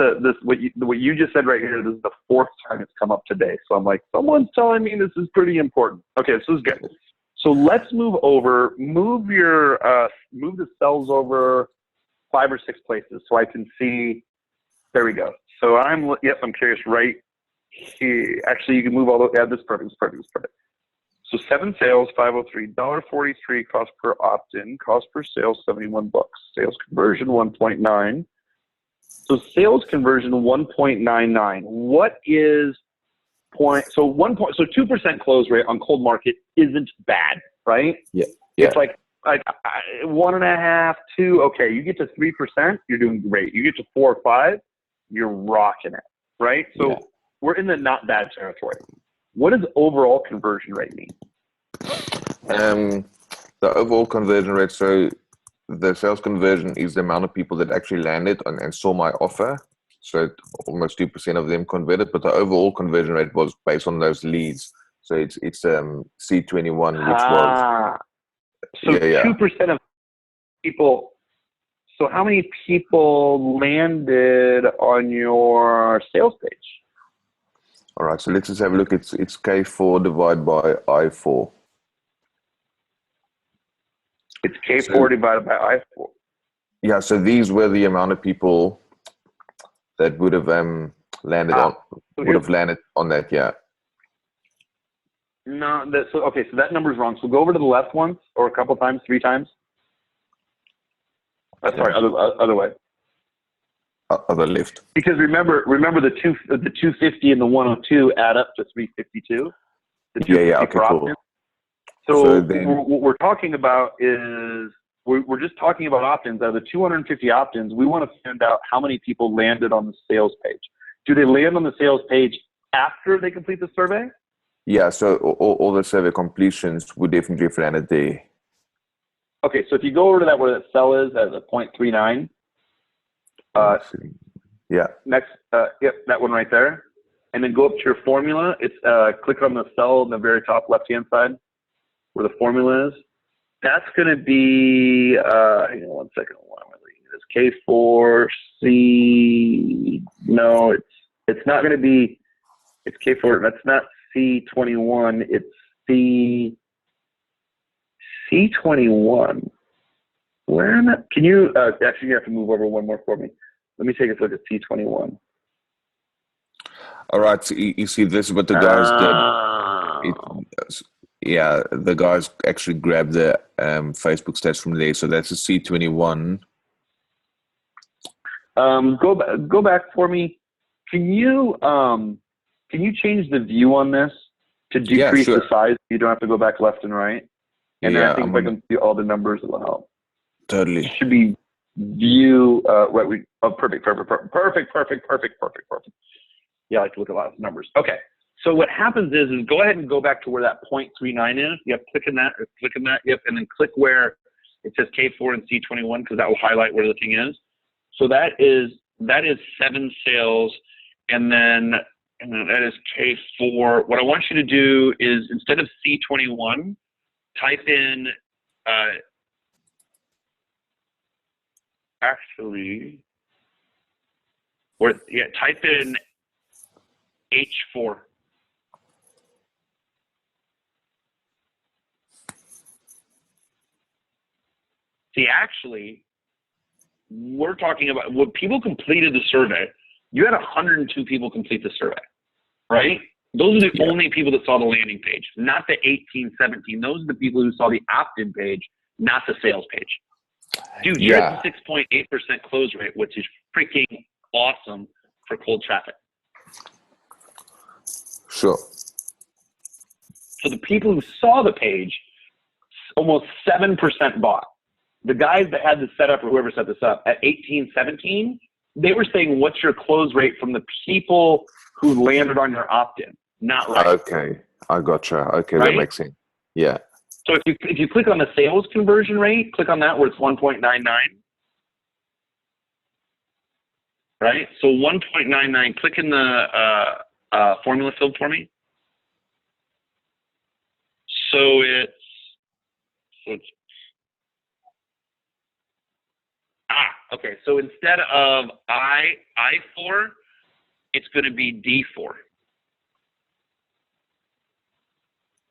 what you just said right here. This is the 4th time it's come up today. So I'm like, someone's telling me this is pretty important. Okay, this is good. So let's move the cells over 5 or 6 places so I can see. There we go. So I'm curious right here. Actually, you can move all those. Yeah, this is perfect. So 7 sales, $503, $43 cost per opt-in, cost per sale, $71. Sales conversion, 1.9. So sales conversion, 1.99. What is so 2% close rate on cold market isn't bad, right? Yeah. It's like 1.5, 2. Okay, you get to 3%, you're doing great. You get to 4 or 5, you're rocking it, right? So we're in the not bad territory. What does overall conversion rate mean? The overall conversion rate, so the sales conversion is the amount of people that actually landed and saw my offer. So almost 2% of them converted, but the overall conversion rate was based on those leads. So it's C21, which was... So 2% of people... So how many people landed on your sales page? All right, so let's just have a look. It's K4 divided by I4. It's K4 divided by I4. Yeah, so these were the amount of people that would have landed on that. Yeah. No, so that number's wrong. So go over to the left once, or a couple times, 3 times. Sorry, other way. Other left. Because remember the 250 and the 102 add up to 352. The 250 per opt-in. So what we're talking about is we're just talking about opt-ins. Out of the 250 opt-ins, we want to find out how many people landed on the sales page. Do they land on the sales page after they complete the survey? Yeah, so all the survey completions would definitely have landed there. Okay, so if you go over to that where that cell is as a 0.39. Next, that one right there. And then go up to your formula. It's click on the cell on the very top left-hand side where the formula is. That's going to be, hang on one second. Why am I reading this? K4C. No, it's not going to be, it's K4. That's not C21. It's C21. Where am I? Can you, actually you have to move over one more for me. Let me take a look at C21. All right, so you see this is what the guys did. The guys actually grabbed the Facebook stats from there. So that's a C21. Go back for me. Can you change the view on this to decrease the size? You don't have to go back left and right. And then I think if I can see all the numbers, it'll help. Totally. It should be view. Perfect. Yeah, I like to look at a lot of numbers. Okay. So what happens is go ahead and go back to where that 0.39 is. Yep, click on that. Yep, and then click where it says K4 and C21 because that will highlight where the thing is. So that is 7 sales, and then that is K4. What I want you to do is instead of C21, type in type in H4. See, actually, we're talking about when people completed the survey. You had 102 people complete the survey, right? Those are the only people that saw the landing page, not the 18, 17. Those are the people who saw the opt-in page, not the sales page. Dude, you're at 6.8% close rate, which is freaking awesome for cold traffic. Sure. So the people who saw the page, almost 7% bought. The guys that had this set up, or whoever set this up, at 18, 17, they were saying, what's your close rate from the people who landed on your opt-in? not right. Okay, I gotcha. Okay, Right? that makes sense. Yeah. So if you click on the sales conversion rate, click on that where it's 1.99. Right? So 1.99, click in the formula field for me. So it's okay. So instead of I4, it's going to be D4.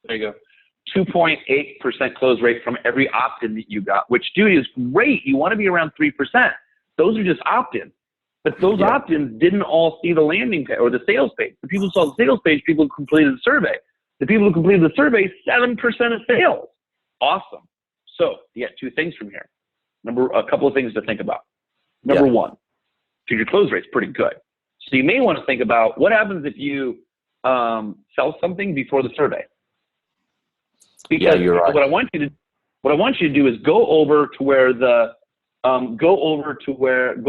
There you go. 2.8% close rate from every opt-in that you got, which, dude, is great. You want to be around 3%. Those are just opt-ins. But those opt-ins didn't all see the landing page or the sales page. The people who saw the sales page, people who completed the survey. The people who completed the survey, 7% of sales. Awesome. So you get two things from here. A couple of things to think about. Number one, so your close rate's pretty good. So you may want to think about what happens if you sell something before the survey. Because you're right. what I want you to do is go over to where go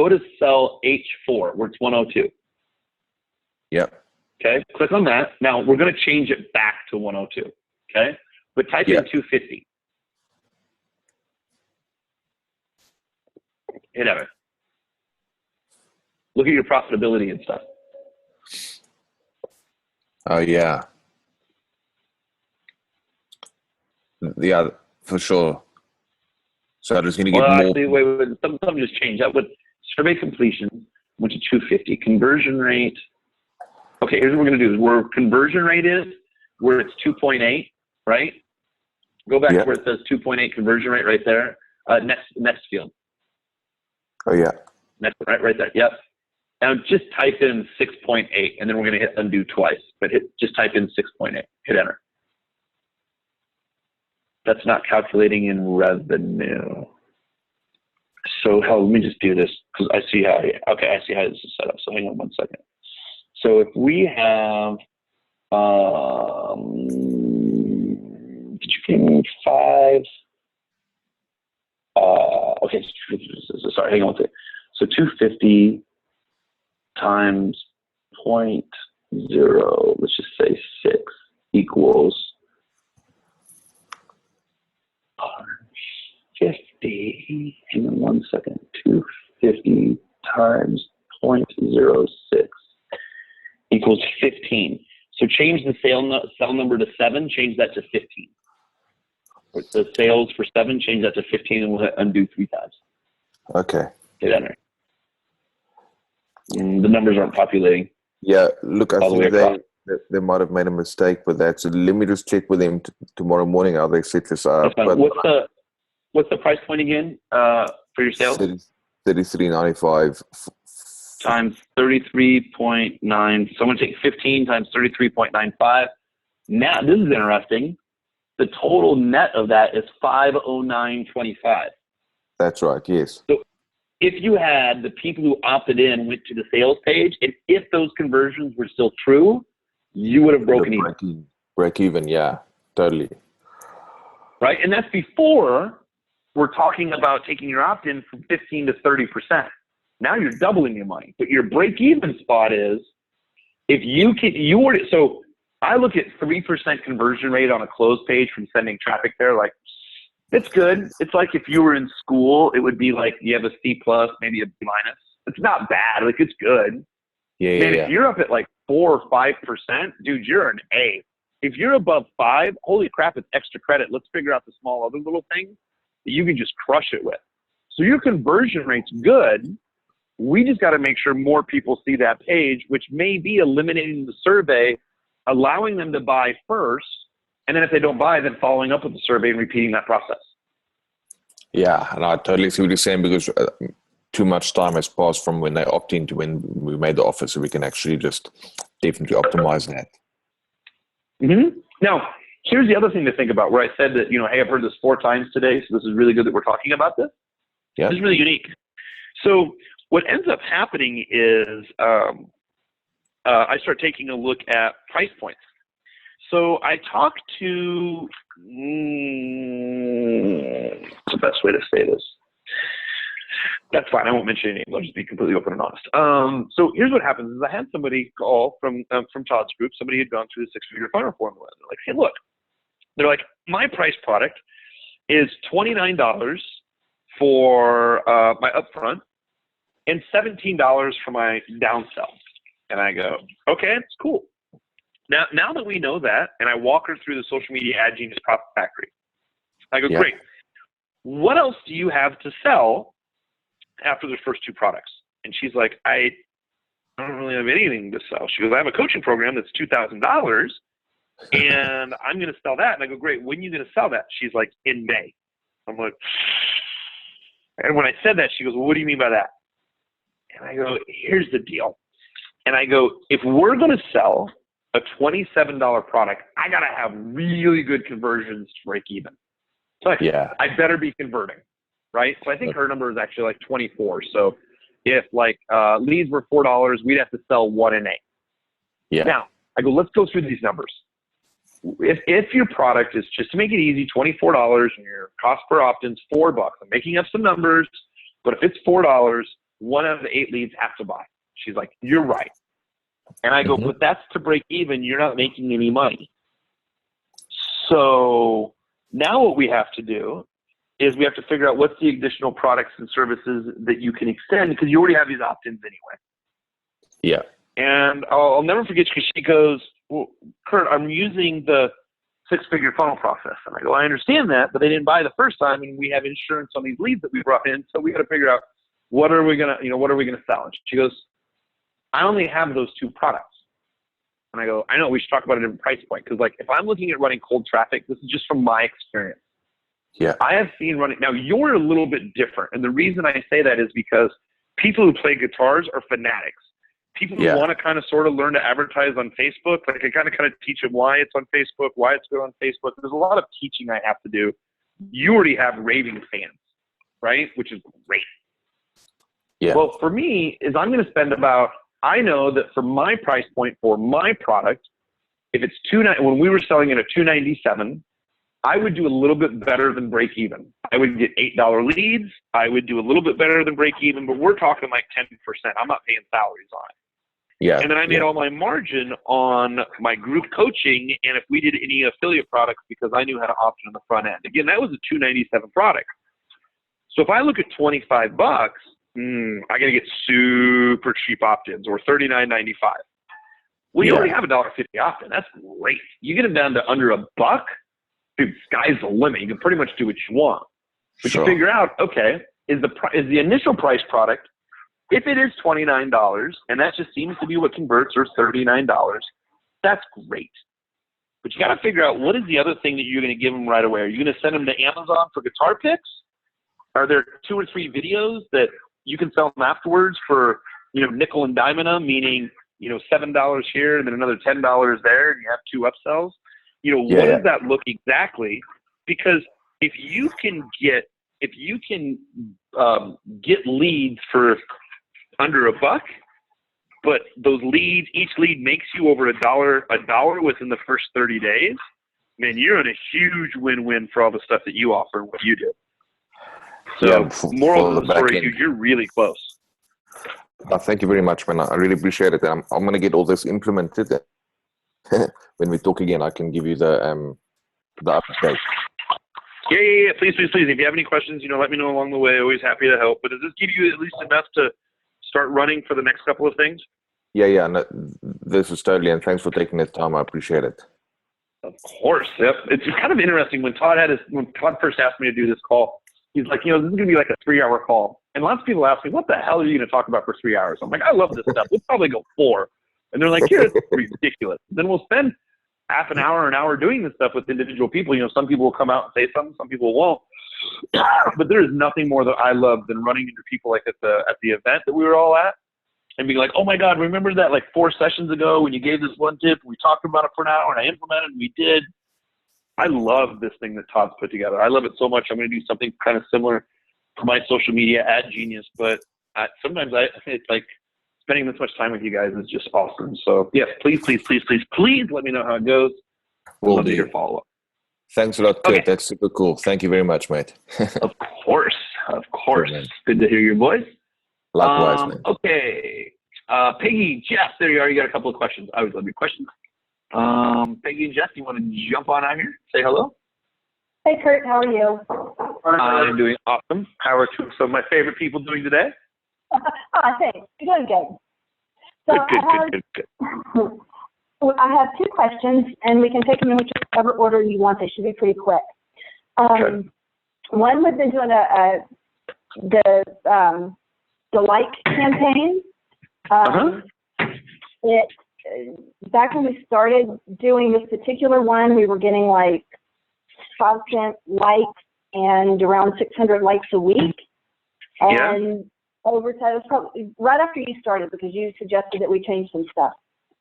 to cell H4 where it's 102. Yep. Okay, click on that. Now we're going to change it back to 102. Okay, but type in 250. Hit enter. Look at your profitability and stuff. Oh yeah. Yeah, for sure. So I'm just going to get more. Actually, wait. Something just changed. That would survey completion went to 250. Conversion rate. Okay, here's what we're going to do. Where conversion rate is, where it's 2.8, right? Go back to where it says 2.8 conversion rate right there. Next field. Oh yeah. Next, right there. Yep. Now just type in 6.8, and then we're going to hit undo twice. But just type in 6.8. Hit enter. That's not calculating in revenue. So let me just do this because I see how. Okay, I see how this is set up. So hang on one second. So if we have, did you give me 5? Okay, sorry, hang on one second. So 250 times 0.0, let's just say 6 equals 50. Hang on one second. 250 times 0.06 equals 15. So change the cell number to 7, change that to 15. The sales for 7, change that to 15, and we'll hit undo 3 times. Okay. Hit enter. The numbers aren't populating. Yeah, look, I think they might have made a mistake with that. So let me just check with them tomorrow morning how they set this up. What's the price point again for your sales? $33.95 times 33.9. So I'm going to take 15 times 33.95. Now this is interesting. The total net of that is 509.25. That's right. Yes. So if you had the people who opted in went to the sales page, and if those conversions were still true, you would have broken even. Break even, yeah, totally. Right, and that's before we're talking about taking your opt-in from 15 to 30%. Now you're doubling your money, but your break-even spot is if you were to, so I look at 3% conversion rate on a close page from sending traffic there. Like, it's good. It's like if you were in school, it would be like you have a C plus, maybe a B minus. It's not bad. Like, it's good. Yeah, Man, yeah. if you're up at like 4 or 5%, dude, you're an A. If you're above 5, holy crap, it's extra credit. Let's figure out the small other little things that you can just crush it with. So your conversion rate's good. We just got to make sure more people see that page, which may be eliminating the survey, allowing them to buy first, and then if they don't buy, then following up with the survey and repeating that process. Yeah, and I totally see what you're saying because too much time has passed from when they opt in to when we made the offer, so we can actually just definitely optimize that. Mm-hmm. Now, here's the other thing to think about where I said that, hey, I've heard this 4 times today, so this is really good that we're talking about this. Yeah. This is really unique. So what ends up happening is I start taking a look at price points. So I talked to, what's the best way to say this? That's fine. I won't mention any names. I'll just be completely open and honest. So here's what happens is I had somebody call from Todd's group. Somebody had gone through the six-figure funnel formula. They're like, hey, look. They're like, my price product is $29 for my upfront and $17 for my downsell. And I go, okay, it's cool. Now that we know that, and I walk her through the social media ad genius profit factory, I go, great. What else do you have to sell after the first two products? And she's like, I don't really have anything to sell. She goes, I have a coaching program that's $2,000 and I'm going to sell that. And I go, great. When are you going to sell that? She's like, in May. I'm like, and when I said that, she goes, well, what do you mean by that? And I go, here's the deal. And I go, if we're going to sell a $27 product, I got to have really good conversions to break even. So I better be converting, right? So I think her number is actually like 24. So if like leads were $4, we'd have to sell 1 in 8. Yeah. Now I go, let's go through these numbers. If your product is, just to make it easy, $24 and your cost per opt-in's $4, I'm making up some numbers, but if it's $4, 1 out of the 8 leads have to buy. She's like, you're right. And I go, but that's to break even. You're not making any money. So now what we have to do is we have to figure out what's the additional products and services that you can extend, because you already have these opt-ins anyway. Yeah. And I'll never forget, because she goes, well, Kurt, I'm using the six-figure funnel process. And I go, I understand that, but they didn't buy the first time, and we have insurance on these leads that we brought in, so we got to figure out what are we gonna sell. And she goes, I only have those 2 products. And I go, I know, we should talk about a different price point, because like if I'm looking at running cold traffic, this is just from my experience. Yeah. I have seen running, now you're a little bit different. And the reason I say that is because people who play guitars are fanatics. People who want to kind of sort of learn to advertise on Facebook, like I kind of teach them why it's on Facebook, why it's good on Facebook. There's a lot of teaching I have to do. You already have raving fans, right? Which is great. Yeah. Well, for me, is I'm going to spend about, I know that for my price point for my product, if it's when we were selling it at $297, I would do a little bit better than break even. I would get $8 leads. I would do a little bit better than break even, but we're talking like 10%. I'm not paying salaries on it. Yeah. And then I made all my margin on my group coaching, and if we did any affiliate products, because I knew how to opt in on the front end. Again, that was a $297 product. So if I look at $25, I got to get super cheap opt-ins, or $39.95. Well, you already have a $1.50 opt-in. That's great. You get them down to under $1, dude, sky's the limit. You can pretty much do what you want. But you figure out, okay, is the initial price product, if it is $29, and that just seems to be what converts, or $39, that's great. But you got to figure out, what is the other thing that you're going to give them right away? Are you going to send them to Amazon for guitar picks? Are there 2 or 3 videos that you can sell them afterwards for, nickel and diming them, meaning, $7 here and then another $10 there, and you have 2 upsells? What does that look exactly? Because if you can get leads for under $1, but those leads, each lead makes you over $1 within the first 30 days, man, you're in a huge win-win for all the stuff that you offer and what you do. So, moral of the story, dude, you're really close. Thank you very much, man. I really appreciate it. I'm going to get all this implemented. When we talk again, I can give you the update. Yeah. Please. If you have any questions, let me know along the way. Always happy to help. But does this give you at least enough to start running for the next couple of things? Yeah. No, this is totally, and thanks for taking the time. I appreciate it. Of course. Yep. It's kind of interesting when Todd first asked me to do this call. He's like, this is going to be like a 3-hour call. And lots of people ask me, what the hell are you going to talk about for 3 hours? I'm like, I love this stuff. We'll probably go 4. And they're like, it's ridiculous. Then we'll spend half an hour doing this stuff with individual people. Some people will come out and say something, some people won't. But there is nothing more that I love than running into people like at the event that we were all at and being like, oh my God, remember that like 4 sessions ago when you gave this one tip, we talked about it for an hour and I implemented and we did. I love this thing that Todd's put together. I love it so much. I'm going to do something kind of similar for my social media ad genius, but sometimes it's like spending this much time with you guys is just awesome. So yes, please let me know how it goes. We'll love do your follow-up. Thanks a lot, Kurt. That's super cool. Thank you very much, mate. Of course. Of course. Sure, man. Good to hear your voice. Likewise, man. Okay. Peggy, Jeff, there you are. You got a couple of questions. I always love your questions. Peggy and Jeff, you want to jump on out here? Say hello. Hey, Kurt, how are you? I'm doing awesome. How are two of my favorite people doing today? Thanks. Good, good. So Good. I have two questions, and we can take them in whichever order you want. They should be pretty quick. Okay. One, we've been doing the like campaign. Back when we started doing this particular one, we were getting like 5% likes and around 600 likes a week. And over time, it was probably right after you started because you suggested that we change some stuff.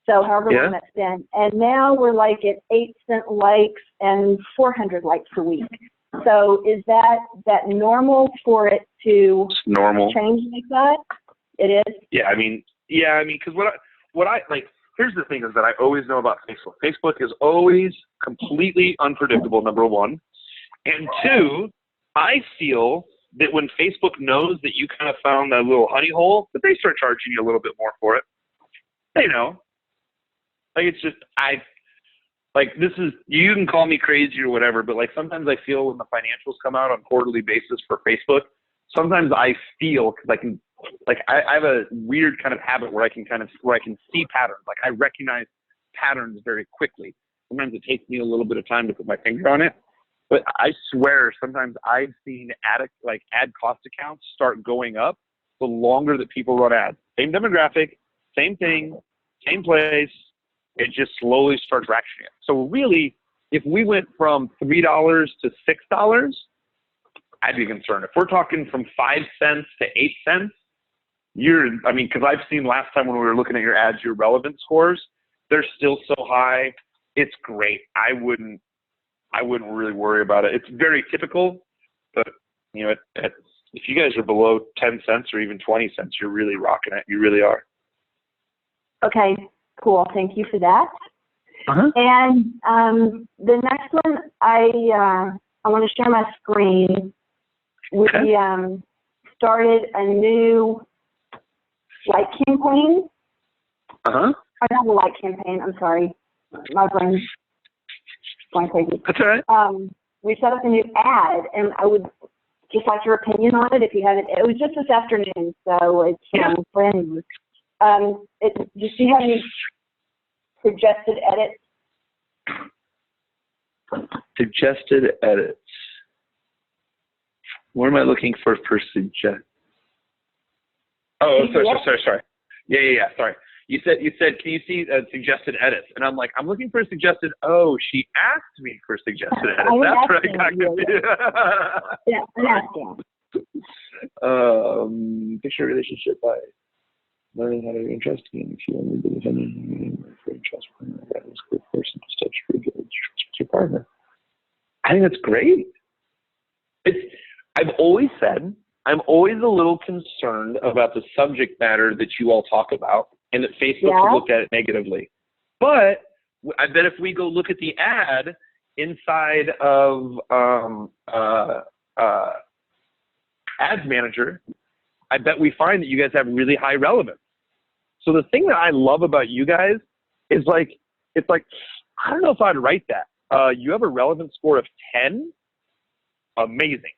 So however long that's been. And now we're like at 8% likes and 400 likes a week. So is that normal for it to change like that? It is? Yeah, I mean, because what I like, here's the thing is that I always know about Facebook. Facebook is always completely unpredictable, number one. And two, I feel that when Facebook knows that you kind of found that little honey hole, that they start charging you a little bit more for it. They know. Like, it's just, you can call me crazy or whatever, but like sometimes I feel when the financials come out on quarterly basis for Facebook, sometimes I feel, because I have a weird kind of habit where I can see patterns. Like I recognize patterns very quickly. Sometimes it takes me a little bit of time to put my finger on it, but I swear sometimes I've seen ad cost accounts start going up the longer that people run ads. Same demographic, same thing, same place. It just slowly starts ratcheting it. So really, if we went from $3 to $6, I'd be concerned. If we're talking from 5 cents to 8 cents, because I've seen last time when we were looking at your ads, your relevance scores, they're still so high. It's great. I wouldn't really worry about it. It's very typical, but if you guys are below 10 cents or even 20 cents, you're really rocking it. You really are. Okay, cool. Thank you for that. And the next one, I want to share my screen. We started a new like campaign. Or not a like campaign. I'm sorry, my brain's going crazy. That's all right. We set up a new ad, and I would just like your opinion on it if you haven't. It was just this afternoon, so it's brand new. Do you have any suggested edits? Suggested edits. What am I looking for suggest? Oh, sorry. Yeah. Sorry. You said, can you see suggested edits? And I'm like, I'm looking for suggested. Oh, she asked me for suggested edits. That's where I got confused. Yeah, I'm asking. Picture relationship by learning how to be interesting. If you only believe in for interest, that is a good person to touch for good trust with your partner. I think that's great. I've always said I'm always a little concerned about the subject matter that you all talk about, and that Facebook can look at it negatively. But I bet if we go look at the ad inside of Ads Manager, I bet we find that you guys have really high relevance. So the thing that I love about you guys is it's like, I don't know if I'd write that. You have a relevance score of 10. Amazing.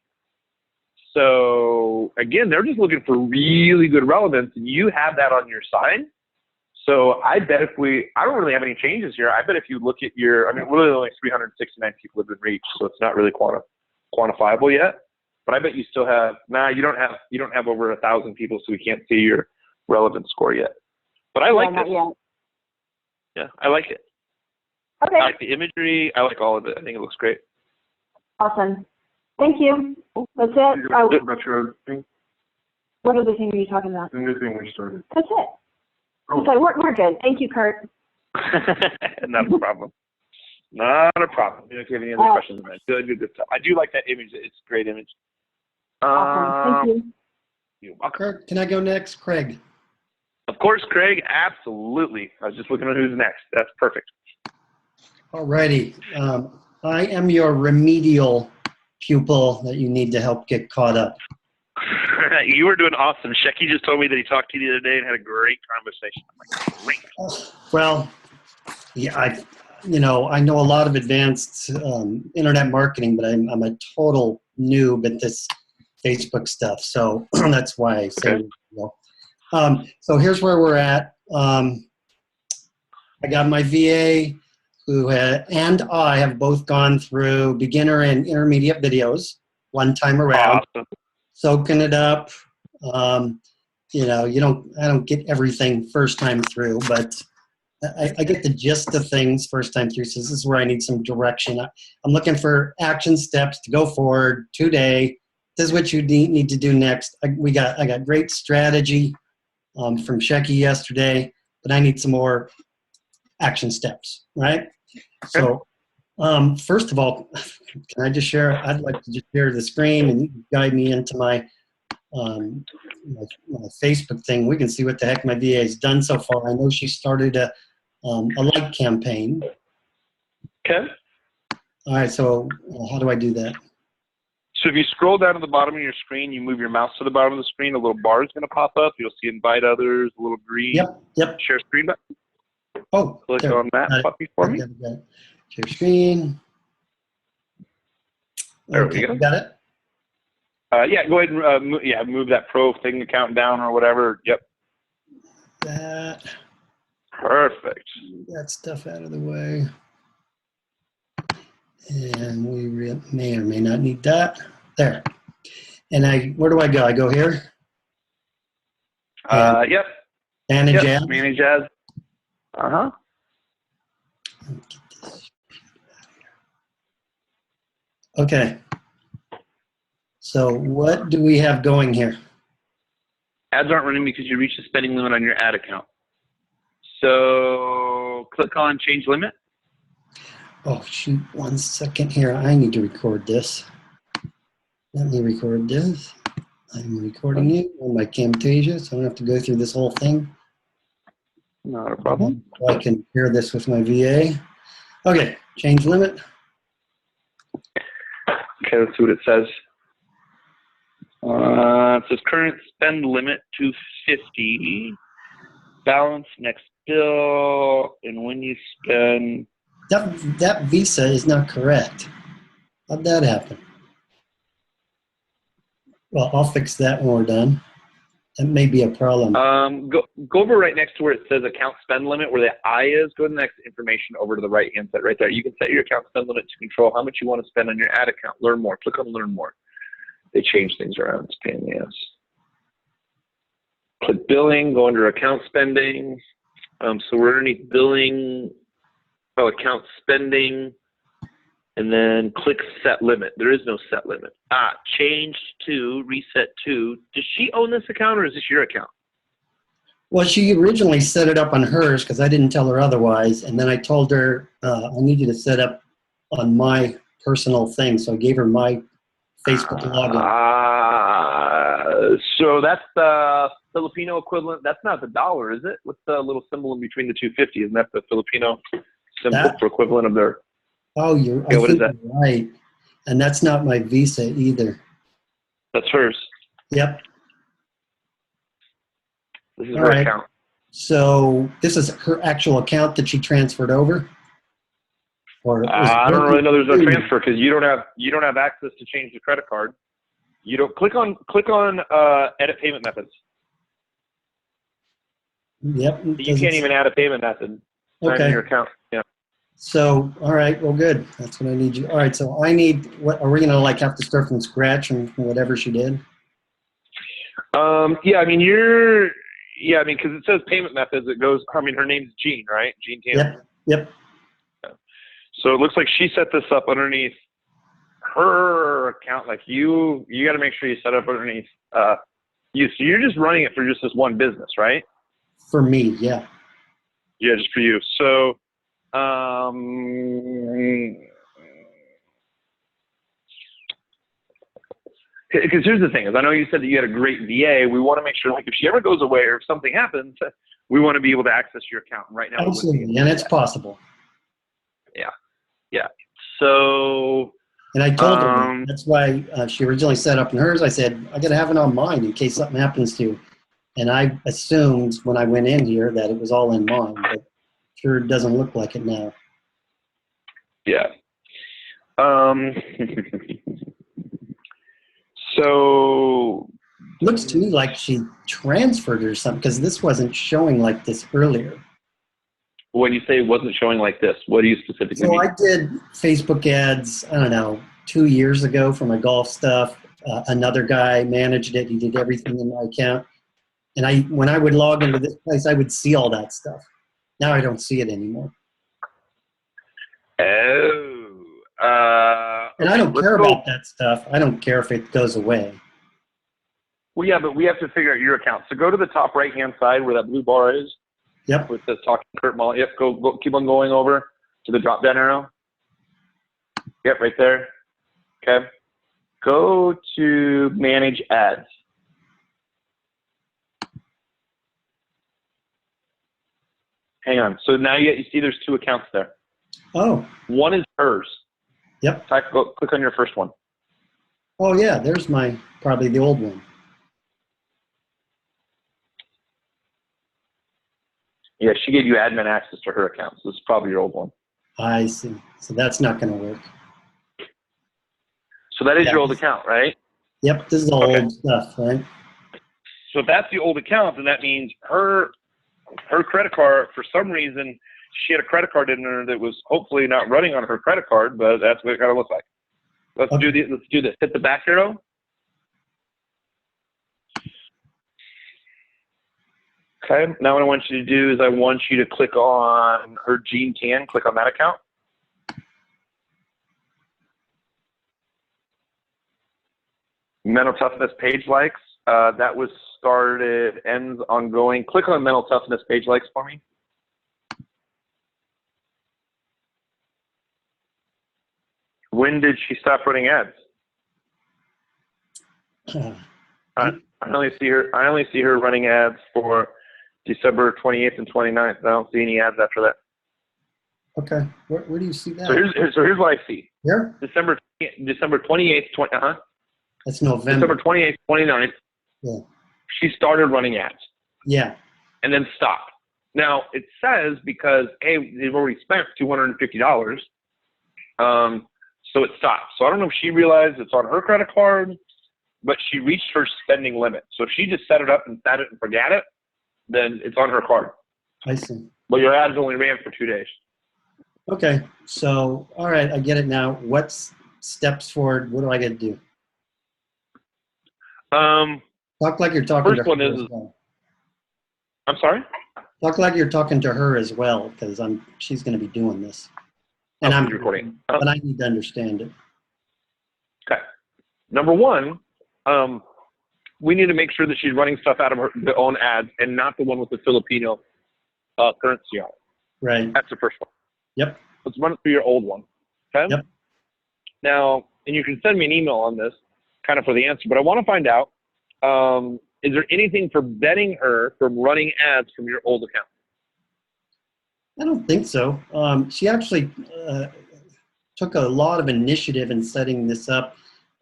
So again, they're just looking for really good relevance, and you have that on your side. So I bet I don't really have any changes here. I bet if you look at literally only 369 people have been reached, so it's not really quantifiable yet. But I bet you still have, you don't have over 1,000 people, so we can't see your relevance score yet. But I like this. Yeah, I like it. Okay. I like the imagery. I like all of it. I think it looks great. Awesome. Thank you. That's it. What other thing are you talking about? The new thing we started. That's it. So we're good. Thank you, Kurt. Not a problem. Not a problem. You don't have any other questions, man. Good stuff. I do like that image. It's a great image. Awesome. Thank you. You're welcome. Kurt, can I go next? Craig. Of course, Craig. Absolutely. I was just looking at who's next. That's perfect. All righty. I am your remedial pupil that you need to help get caught up. You were doing awesome. Shecky just told me that he talked to you the other day and had a great conversation. I'm like, great. Well, yeah, I know a lot of advanced internet marketing, but I'm a total noob at this Facebook stuff. So that's why I say, Okay. So here's where we're at. I got my VA and I have both gone through beginner and intermediate videos one time around, Awesome. soaking it up. I don't get everything first time through, but I get the gist of things first time through. So this is where I need some direction. I'm looking for action steps to go forward today. This is what you need to do next. I got great strategy from Shecky yesterday, but I need some more action steps, right? So first of all, can I just share? I'd like to just share the screen and you can guide me into my Facebook thing. We can see what the heck my VA has done so far. I know she started a like campaign. Okay. All right, so how do I do that? So if you scroll down to the bottom of your screen, you move your mouse to the bottom of the screen, a little bar is going to pop up. You'll see invite others, a little green. Yep. Share screen button. Oh, Click there. on that puppy for me. Got it. Share screen. There Okay, we go. Got it? Yeah, go ahead and move that pro thing account down or whatever. Yep. That Perfect. stuff out of the way. And we may or may not need that. There. And where do I go? I go here? Yep. Manage ads? Manage ads. Uh-huh. Okay. So what do we have going here? Ads aren't running because you reached the spending limit on your ad account. So click on change limit. Oh, shoot. 1 second here. I need to record this. Let me record this. I'm recording it on my Camtasia, so I don't have to go through this whole thing. Not a problem. So I can share this with my VA. Okay, change limit. Okay, let's see what it says. It says current spend limit 250. Balance next bill, and when you spend. That visa is not correct. How'd that happen? Well, I'll fix that when we're done. That may be a problem. Go over right next to where it says account spend limit, where the I is. Go to the next information over to the right hand side right there. You can set your account spend limit to control how much you want to spend on your ad account. Learn more. Click on learn more. They change things around. It's a pain in the ass. Click billing. Go under account spending. So we're underneath billing. Account spending. And then click set limit. There is no set limit. Change to, reset to. Does she own this account or is this your account? Well, she originally set it up on hers because I didn't tell her otherwise. And then I told her, I need you to set up on my personal thing. So I gave her my Facebook login. So that's the Filipino equivalent. That's not the dollar, is it? What's the little symbol in between the 250? Isn't that the Filipino symbol for equivalent of their... Oh, I think you're right. And that's not my visa either. That's hers. Yep. This is her account. So this is her actual account that she transferred over? Or I don't really know there's no transfer because you don't have access to change the credit card. You don't click on edit payment methods. Yep. You can't even add a payment method. Not in your account. Yeah. So, all right, well, good. That's what I need you. All right, so I need, what, are we going to have to start from scratch and whatever she did? Yeah, I mean, because it says payment methods, it goes, her name's Jean, right? Jean Taylor. Yep. Yeah. So it looks like she set this up underneath her account. Like you got to make sure you set up underneath you. So you're just running it for just this one business, right? For me, yeah. Yeah, just for you. So, because here's the thing is I know you said that you had a great VA. We want to make sure, like, if she ever goes away or if something happens, we want to be able to access your account. Right now, absolutely, and it's possible. Yeah. So And I told her that's why she originally set up in hers. I said, I got to have it on mine in case something happens to you. And I assumed when I went in here that it was all in mine, but sure doesn't look like it now. Yeah. So Looks to me like she transferred or something because this wasn't showing like this earlier. when you say it wasn't showing like this, what do you specifically So mean? I did Facebook ads, I don't know, 2 years ago for my golf stuff. Another guy managed it. He did everything in my account. And when I would log into this place, I would see all that stuff. Now I don't see it anymore. Oh. And I don't care about that stuff. I don't care if it goes away. Well, yeah, but we have to figure out your account. So go to the top right-hand side where that blue bar is. Yep. With the talking Kurt Molly. Yep, go, keep on going over to the drop-down arrow. Yep, right there. Okay. Go to Manage Ads. Hang on. So now you see there's 2 accounts there. Oh. One is hers. Yep. Click on your first one. Oh, yeah, there's probably the old one. Yeah, she gave you admin access to her account. So this is probably your old one. I see. So that's not going to work. So that is your old account, right? Yep, this is all old stuff, right? So if that's the old account, then that means her credit card, for some reason, she had a credit card in there that was hopefully not running on her credit card, but that's what it kind of looks like. Let's do this. Hit the back arrow. Okay. Now what I want you to do is I want you to click on her Jean Tan. Click on that account. Mental toughness page likes. That was started, ends ongoing. Click on mental toughness page likes for me. When did she stop running ads? I only see her running ads for December 28th and 29th. I don't see any ads after that. Okay. Where do you see that? So here's what I see. Here? December 28th, That's November. December 28th, 29th. Yeah. She started running ads. Yeah. And then stopped. Now it says because they've already spent $250. So it stopped. So I don't know if she realized it's on her credit card, but she reached her spending limit. So if she just set it up and set it and forgot it, then it's on her card. I see. But your ads only ran for 2 days. Okay. So, all right, I get it now. What's steps forward? What do I got to do? Talk like you're talking to her as well. I'm sorry? Talk like you're talking to her as well, because she's going to be doing this. And I'm recording. But I need to understand it. Okay. Number one, we need to make sure that she's running stuff out of her own ads and not the one with the Filipino currency on it. Right. That's the first one. Yep. Let's run it through your old one. Okay? Yep. Now, and you can send me an email on this kind of for the answer, but I want to find out, is there anything preventing her from running ads from your old account? I don't think so. She actually took a lot of initiative in setting this up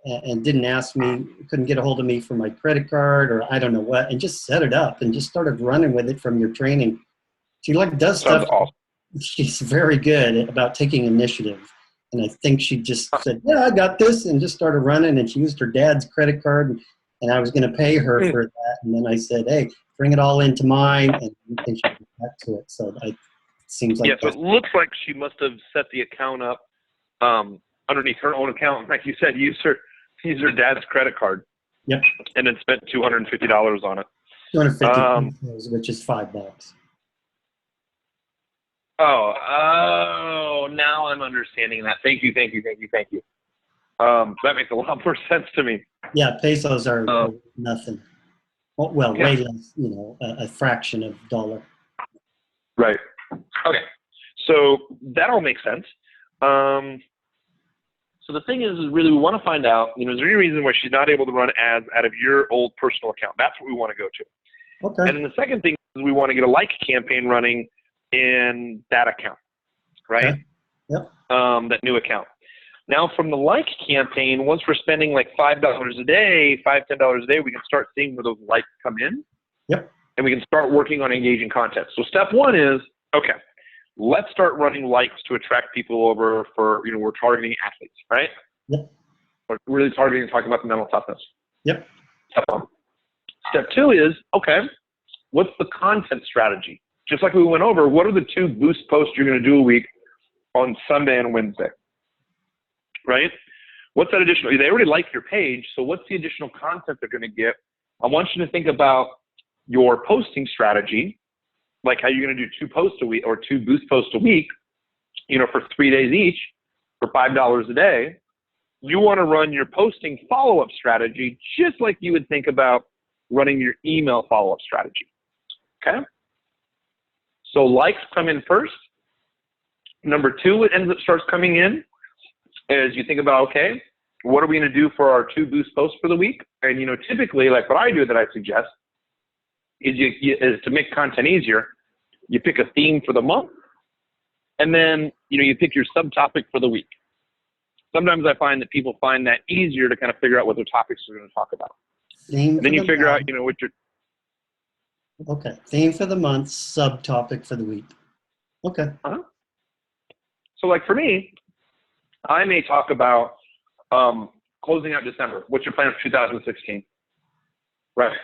and didn't ask me, couldn't get a hold of me for my credit card or I don't know what, and just set it up and just started running with it from your training. She does Sounds stuff. awesome. She's very good about taking initiative. And I think she just said, yeah, I got this, and just started running, and she used her dad's credit card, and I was going to pay her for that. And then I said, hey, bring it all into mine, and we can get back to it. So it seems like so it looks like she must have set the account up underneath her own account. Like you said, use her dad's credit card. Yep. And then spent $250 on it. $250, which is $5. Oh, now I'm understanding that. Thank you. That makes a lot more sense to me. Yeah, pesos are nothing. Well, way less, a fraction of a dollar. Right. Okay. So that all makes sense. So the thing is really we want to find out, is there any reason why she's not able to run ads out of your old personal account? That's what we want to go to. Okay. And then the second thing is we want to get a like campaign running in that account, right? Okay. Yep. That new account. Now from the like campaign, once we're spending like $5 a day, $10 a day, we can start seeing where those likes come in. Yep. And we can start working on engaging content. So step one is, okay, let's start running likes to attract people over for, we're targeting athletes, right? Yep. We're really targeting and talking about the mental toughness. Yep. Step one. Step two is, okay, what's the content strategy? Just like we went over, what are the 2 boost posts you're going to do a week on Sunday and Wednesday, right? What's that additional? They already like your page, so what's the additional content they're going to get? I want you to think about your posting strategy, like how you're going to do 2 posts a week or 2 boost posts a week, for 3 days each for $5 a day. You want to run your posting follow-up strategy just like you would think about running your email follow-up strategy, okay? So likes come in first. Number 2, it starts coming in as you think about, okay, what are we going to do for our 2 boost posts for the week? And, typically, like what I do that I suggest is is to make content easier, you pick a theme for the month, and then, you pick your subtopic for the week. Sometimes I find that people find that easier to kind of figure out what their topics are going to talk about. Theme And then you figure out, month. what your... Okay. Theme for the month, subtopic for the week. Okay. Uh-huh. So like for me, I may talk about closing out December. What's your plan for 2016? Right.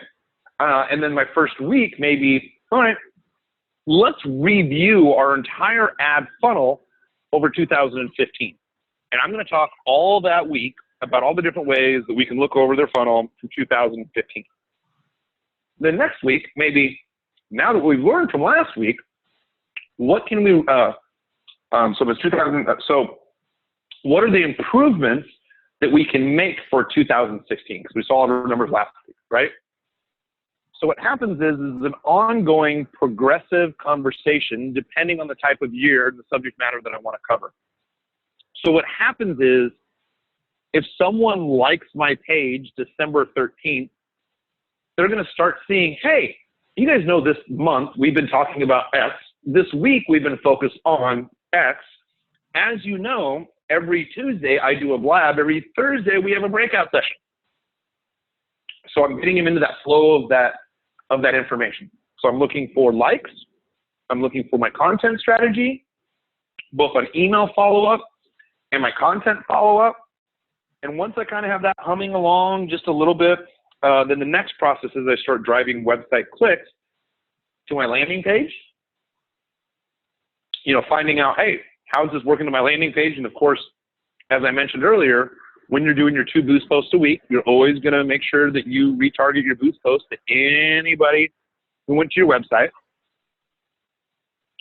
And then my first week may be, all right, let's review our entire ad funnel over 2015. And I'm going to talk all that week about all the different ways that we can look over their funnel from 2015. The next week, maybe now that we've learned from last week, what can we, so what are the improvements that we can make for 2016? Because we saw all the numbers last week, right? So what happens is an ongoing progressive conversation depending on the type of year and the subject matter that I want to cover. So what happens is if someone likes my page December 13th, they're going to start seeing, hey, you guys know this month we've been talking about X. This week we've been focused on X. As you know, every Tuesday I do a blab. Every Thursday we have a breakout session. So I'm getting them into that flow of that information. So I'm looking for likes. I'm looking for my content strategy, both on email follow-up and my content follow-up. And once I kind of have that humming along just a little bit, then the next process is I start driving website clicks to my landing page. Finding out, hey, how's this working to my landing page? And of course, as I mentioned earlier, when you're doing your 2 boost posts a week, you're always going to make sure that you retarget your boost posts to anybody who went to your website.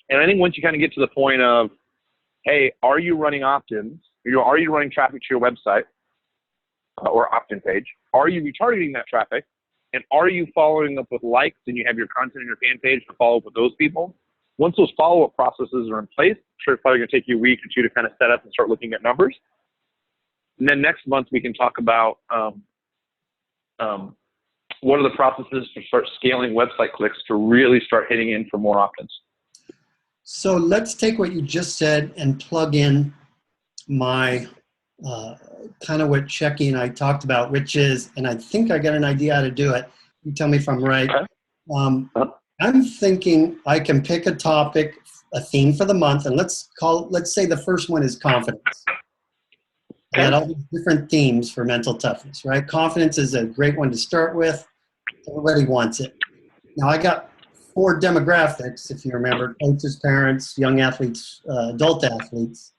And I think once you kind of get to the point of, hey, are you running opt-ins? Are you running traffic to your website or opt-in page? Are you retargeting that traffic? And are you following up with likes and you have your content on your fan page to follow up with those people? Once those follow-up processes are in place, I'm sure it's probably going to take you a week or 2 to kind of set up and start looking at numbers. And then next month we can talk about what are the processes to start scaling website clicks to really start hitting in for more opt-ins. So let's take what you just said and plug in my kind of what Checky and I talked about, which is, and I think I got an idea how to do it. You tell me if I'm right. Okay. I'm thinking I can pick a topic, a theme for the month, and let's say the first one is confidence. I got all these different themes for mental toughness, right? Confidence is a great one to start with. Everybody wants it. Now I got 4 demographics, if you remember: coaches, parents, young athletes, adult athletes.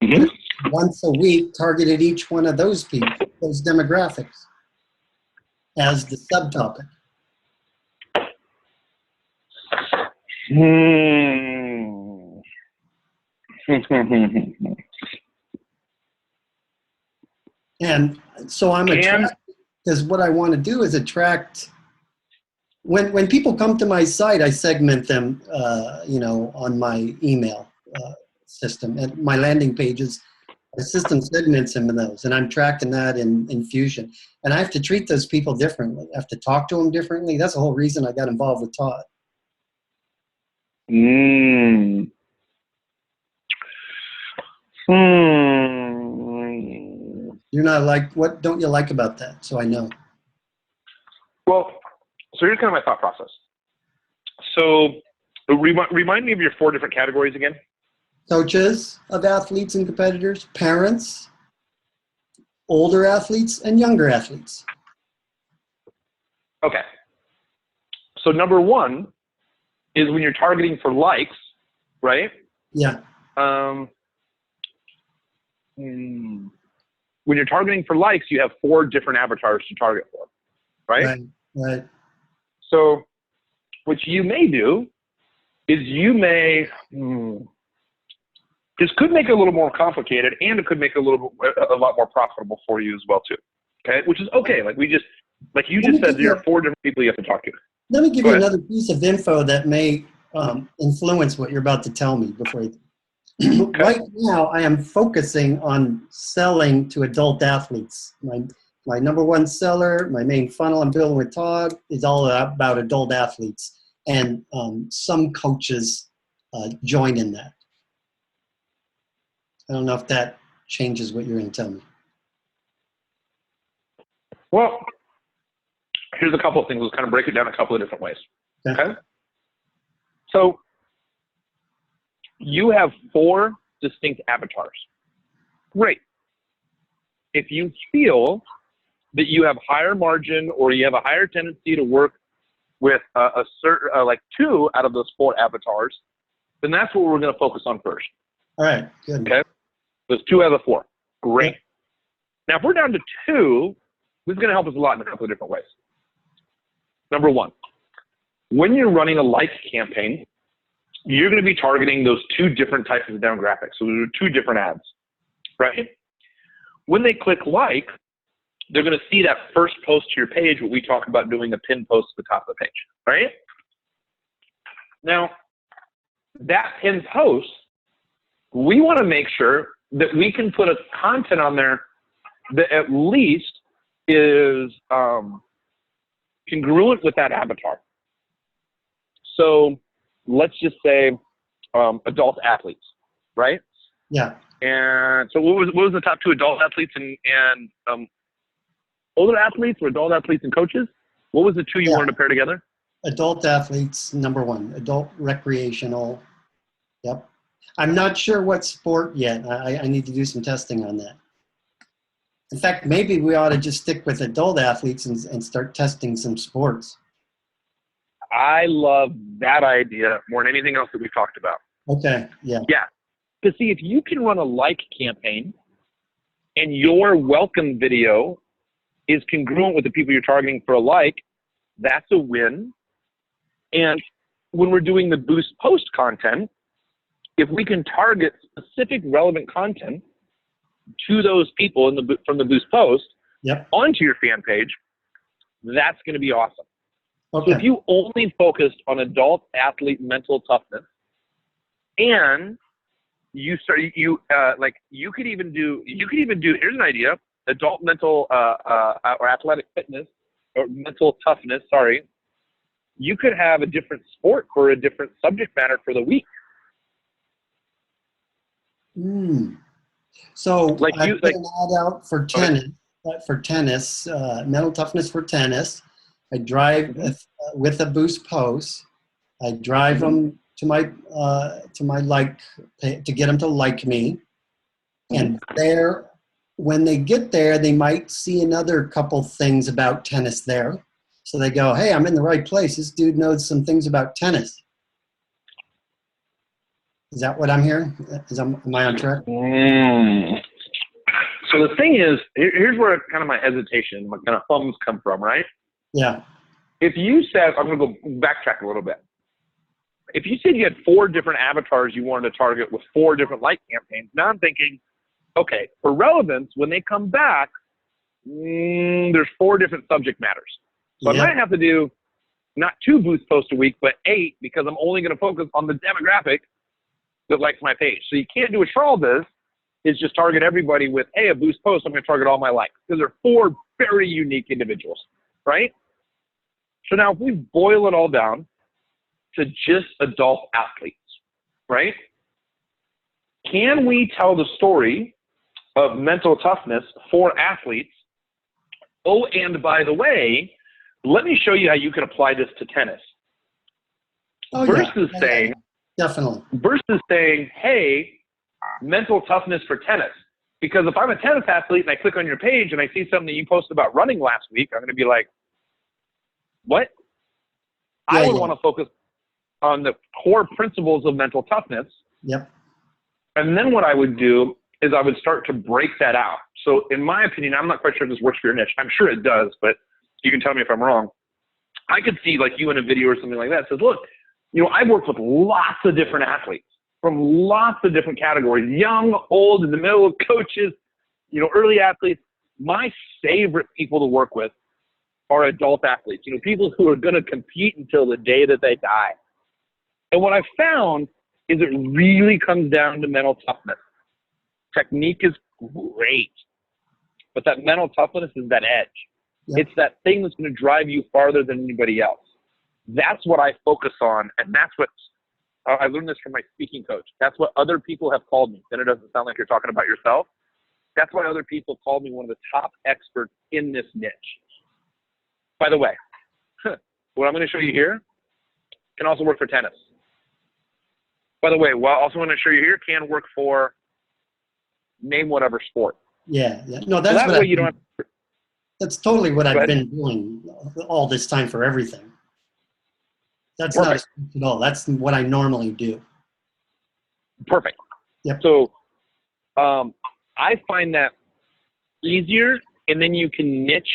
Mm-hmm. Once a week, targeted each one of those people, those demographics, as the subtopic. And so I'm attracted, because what I want to do is attract. When people come to my site, I segment them, on my email system. And my landing pages, the system segments them in those, and I'm tracking that in Fusion. And I have to treat those people differently. I have to talk to them differently. That's the whole reason I got involved with Todd. You're not like, what don't you like about that? So I know. Well, so here's kind of my thought process. So remind me of your 4 different categories again. Coaches of athletes and competitors, parents, older athletes, and younger athletes. Okay. So number 1 is when you're targeting for likes, right? Yeah. When you're targeting for likes, you have 4 different avatars to target for, right? Right. So what you may do is you may, this could make it a little more complicated, and it could make it a lot more profitable for you as well too. Okay, which is okay. Like you just said, there are 4 different people you have to talk to. Let me give you another piece of info that may influence what you're about to tell me before you. Okay. Right now, I am focusing on selling to adult athletes. My number 1 seller, my main funnel I'm building with Todd is all about adult athletes, and some coaches join in that. I don't know if that changes what you're going to tell me. Well, here's a couple of things. Let's kind of break it down a couple of different ways. Okay. So you have 4 distinct avatars. Great. If you feel that you have higher margin or you have a higher tendency to work with a certain, like 2 out of those 4 avatars, then that's what we're going to focus on first. All right. Good. Okay. Those 2 out of the 4. Great. Yeah. Now, if we're down to 2, this is going to help us a lot in a couple of different ways. Number 1, when you're running a like campaign, you're going to be targeting those 2 different types of demographics. So there are 2 different ads, right? When they click like, they're going to see that first post to your page, what we talk about doing a pin post at the top of the page, right? Now, that pin post, we want to make sure that we can put a content on there that at least is congruent with that avatar. So let's just say adult athletes, right? Yeah. And so what was the top 2 adult athletes and older athletes or adult athletes and coaches? What was the 2 you wanted to pair together? Adult athletes, number 1. Adult recreational. Yep. I'm not sure what sport yet. I need to do some testing on that. In fact, maybe we ought to just stick with adult athletes and start testing some sports. I love that idea more than anything else that we've talked about. Okay, yeah. Yeah. Because see, if you can run a like campaign and your welcome video is congruent with the people you're targeting for a like, that's a win. And when we're doing the boost post content, if we can target specific relevant content to those people from the boost post onto your fan page, that's going to be awesome. Okay. So if you only focused on adult athlete mental toughness, and you could even do here's an idea: adult mental or athletic fitness or mental toughness. Sorry, you could have a different sport for a different subject matter for the week. So like I put an ad out for tennis. Mental toughness for tennis. I drive with a boost post. I drive them to my like to get them to like me, and there, when they get there, they might see another couple things about tennis there. So they go, "Hey, I'm in the right place. This dude knows some things about tennis." Is that what I'm hearing? Am I on track? So the thing is, here's where kind of my hesitation, my kind of thumbs come from, right? Yeah. If you said, I'm going to go backtrack a little bit. If you said you had 4 different avatars you wanted to target with 4 different like campaigns, now I'm thinking, okay, for relevance, when they come back, there's 4 different subject matters. So I might have to do not 2 boost posts a week, but 8, because I'm only going to focus on the demographic that likes my page. So you can't do what Charles does, is just target everybody with, hey, a boost post, I'm going to target all my likes. Because they're 4 very unique individuals, right? So now if we boil it all down to just adult athletes, right? Can we tell the story of mental toughness for athletes. Oh, and by the way, let me show you how you can apply this to tennis. Oh, Versus yeah. saying, Definitely. versus saying, hey, mental toughness for tennis. Because if I'm a tennis athlete and I click on your page and I see something that you posted about running last week, I'm going to be like, what? Yeah, I would want to focus on the core principles of mental toughness. Yep. And then what I would do is I would start to break that out. So in my opinion, I'm not quite sure if this works for your niche. I'm sure it does, but you can tell me if I'm wrong. I could see like you in a video or something like that. It says, look, you know, I've worked with lots of different athletes from lots of different categories, young, old, in the middle, coaches, you know, early athletes. My favorite people to work with are adult athletes, you know, people who are going to compete until the day that they die. And what I found is it really comes down to mental toughness. Technique is great, but that mental toughness is that edge. Yep. It's that thing that's going to drive you farther than anybody else. That's what I focus on, and that's what I learned this from my speaking coach. That's what other people have called me. Then it doesn't sound like you're talking about yourself. That's why other people called me one of the top experts in this niche. By the way, what I'm going to show you here can also work for tennis. By the way, what I also want to show you here can work for name whatever sport. Yeah. No, So that's that what way you don't have to. that's totally what Go I've ahead. been doing all this time for everything. That's Perfect. not a stretch at all. That's what I normally do. Perfect. Yep. So I find that easier, and then you can niche,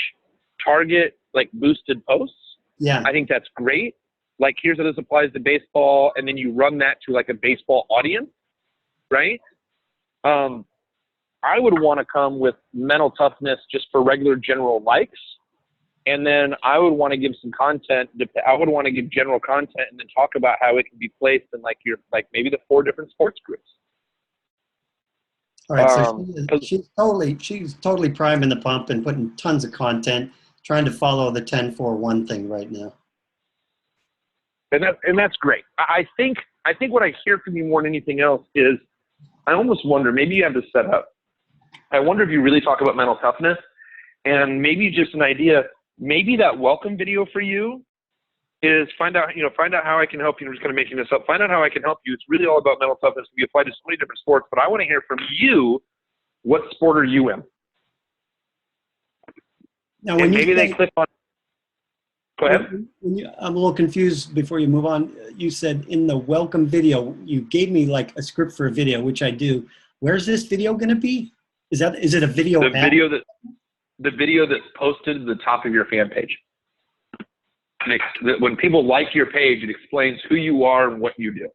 target like boosted posts. Yeah. I think that's great. Like here's how this applies to baseball, and then you run that to like a baseball audience, right? I would want to come with mental toughness just for regular general likes. And then I would want to give some content. I would want to give general content and then talk about how it can be placed in like your, like maybe the 4 different sports groups. All right. So she's totally priming the pump and putting tons of content, trying to follow the 10-4-1 thing right now. And that's great. I think what I hear from you more than anything else is I almost wonder, maybe you have this set up. I wonder if you really talk about mental toughness, and maybe just an idea, maybe that welcome video for you is find out how I can help you. I'm just kind of making this up. Find out how I can help you. It's really all about mental toughness. It can be applied to so many different sports, but I want to hear from you, what sport are you in? Now, and maybe they click on, go ahead. I'm a little confused before you move on. You said in the welcome video, you gave me like a script for a video, which I do. Where's this video going to be? Is it a video? The video that's posted to the top of your fan page. When people like your page, it explains who you are and what you do.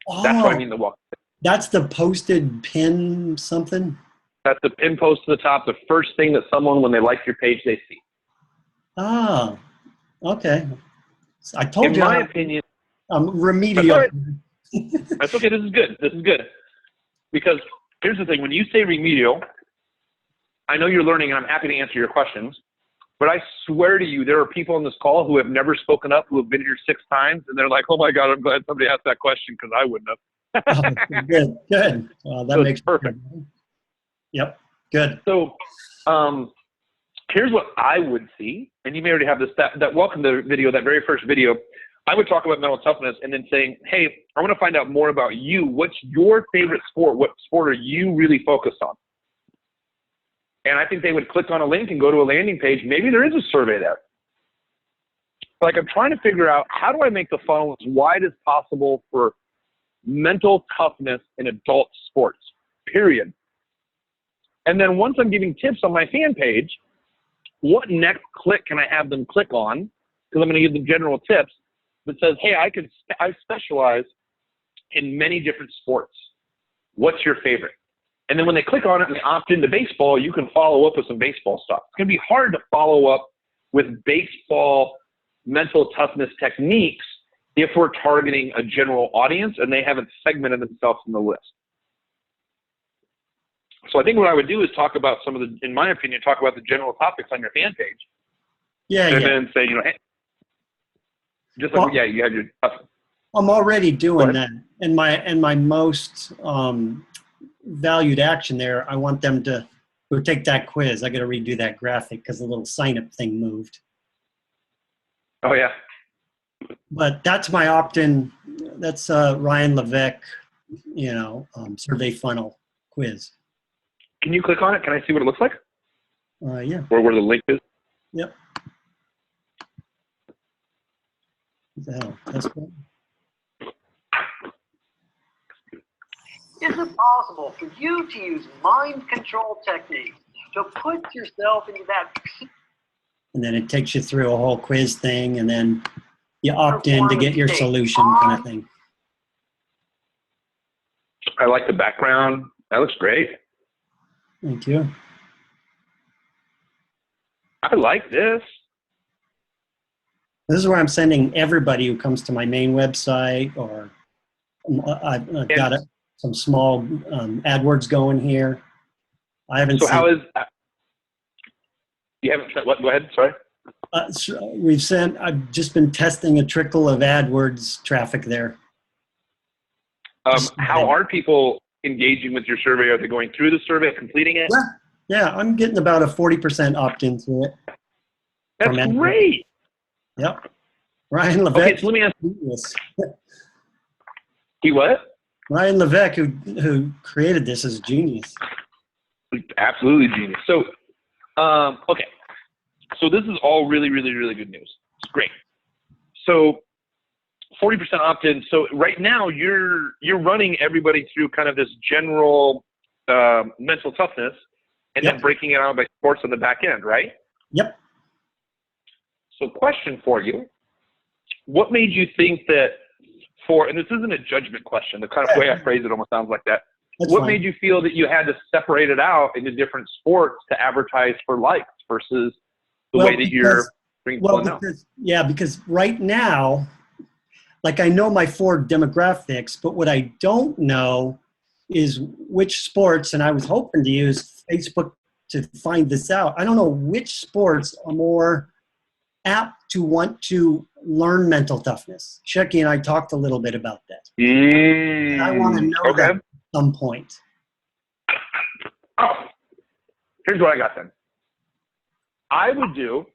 Oh, that's what I mean the welcome. That's the posted pin something? That's the pin post to the top, the first thing that someone, when they like your page, they see. Oh, okay. I told you. In my opinion, I'm remedial. That's okay. This is good. This is good. Because here's the thing. When you say remedial, I know you're learning, and I'm happy to answer your questions. But I swear to you, there are people on this call who have never spoken up, who have been here 6 times, and they're like, oh, my God, I'm glad somebody asked that question because I wouldn't have. Oh, good. Well, that makes perfect. Yep, good. So here's what I would see, and you may already have this, that welcome to video, that very first video. I would talk about mental toughness and then saying, hey, I want to find out more about you. What's your favorite sport? What sport are you really focused on? And I think they would click on a link and go to a landing page. Maybe there is a survey there. Like I'm trying to figure out, how do I make the funnel as wide as possible for mental toughness in adult sports, period. And then once I'm giving tips on my fan page, what next click can I have them click on? Because I'm going to give them general tips that says, hey, I specialize in many different sports. What's your favorite? And then when they click on it and opt into baseball, you can follow up with some baseball stuff. It's going to be hard to follow up with baseball mental toughness techniques if we're targeting a general audience and they haven't segmented themselves in the list. So I think what I would do is talk about some of the, in my opinion, talk about the general topics on your fan page. Yeah, and then say, hey, just like, you have your. I'm already doing that. And my most valued action there, I want them to Go take that quiz. I got to redo that graphic because the little sign-up thing moved. Oh, yeah. But that's my opt-in. That's Ryan Levesque, survey funnel quiz. Can you click on it? Can I see what it looks like? Yeah. Or where the link is? Yep. What the hell? That's cool. Is it possible for you to use mind control techniques to put yourself into that? And then it takes you through a whole quiz thing, and then you opt in to get your solution kind of thing. I like the background. That looks great. Thank you. I like this. This is where I'm sending everybody who comes to my main website, or I've got some small AdWords going here. I haven't. So how is? You haven't sent what? Go ahead. Sorry. So I've just been testing a trickle of AdWords traffic there. How are people engaging with your survey? Are they going through the survey, completing it? Yeah, I'm getting about a 40% opt-in to it. That's great. Yep. Ryan Levesque. Okay, so let me ask you. He what? Ryan Levesque, who created this, is a genius. Absolutely genius. So, okay. So this is all really, really, really good news. It's great. So 40% opt-in. So right now you're running everybody through kind of this general mental toughness, and then breaking it out by sports on the back end, right? Yep. So question for you. What made you think that and this isn't a judgment question, the kind of way I phrase it almost sounds like that. What made you feel that you had to separate it out into different sports to advertise for likes versus the way that you're bringing people in now? Because right now, like, I know my 4 demographics, but what I don't know is which sports, and I was hoping to use Facebook to find this out. I don't know which sports are more apt to want to learn mental toughness. Shecky and I talked a little bit about that. And I want to know that at some point. Oh, here's what I got then. I would do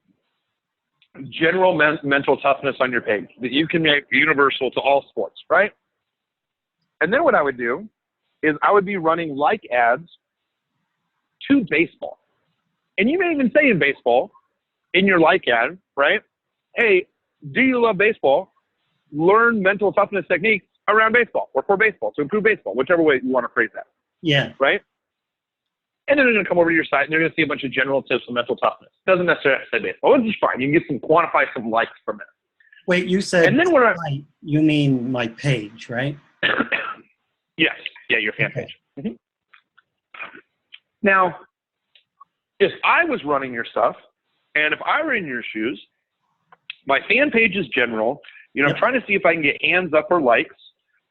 general mental toughness on your page that you can make universal to all sports, right? And then what I would do is I would be running like ads to baseball. And you may even say in baseball, in your like ad, right? Hey, do you love baseball? Learn mental toughness techniques around baseball or for baseball to improve baseball, whichever way you want to phrase that. Yeah. Right? And then they're going to come over to your site and they're going to see a bunch of general tips on mental toughness. Doesn't necessarily have to say baseball, which is fine. You can quantify some likes from it. Wait, you said, and then you mean my page, right? Yes. Yeah, your fan page. Mm-hmm. Now, if I was running your stuff, and if I were in your shoes, my fan page is general. I'm trying to see if I can get hands up or likes.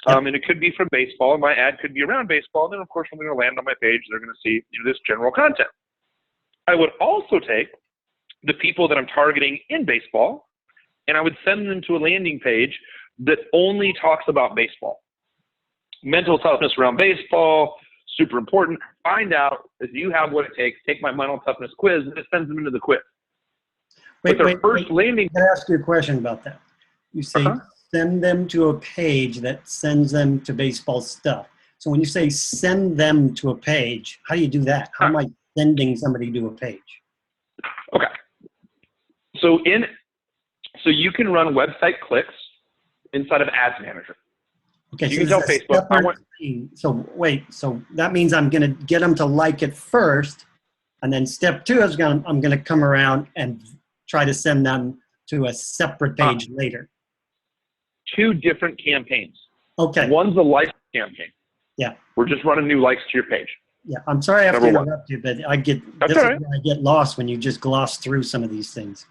And it could be from baseball, and my ad could be around baseball. And then, of course, when they're going to land on my page, they're going to see this general content. I would also take the people that I'm targeting in baseball, and I would send them to a landing page that only talks about baseball. Mental toughness around baseball, super important. Find out if you have what it takes. Take my mental toughness quiz, and it sends them into the quiz. Wait, I can ask you a question about that. You say send them to a page that sends them to baseball stuff. So when you say send them to a page, how do you do that? How am I sending somebody to a page? Okay. So you can run website clicks inside of Ads Manager. Okay, you can tell Facebook. So that means I'm going to get them to like it first, and then step 2 is I'm going to come around and try to send them to a separate page later. 2 different campaigns. Okay. One's a likes campaign. Yeah. We're just running new likes to your page. Yeah, I'm sorry I have to interrupt you, but I get lost when you just gloss through some of these things.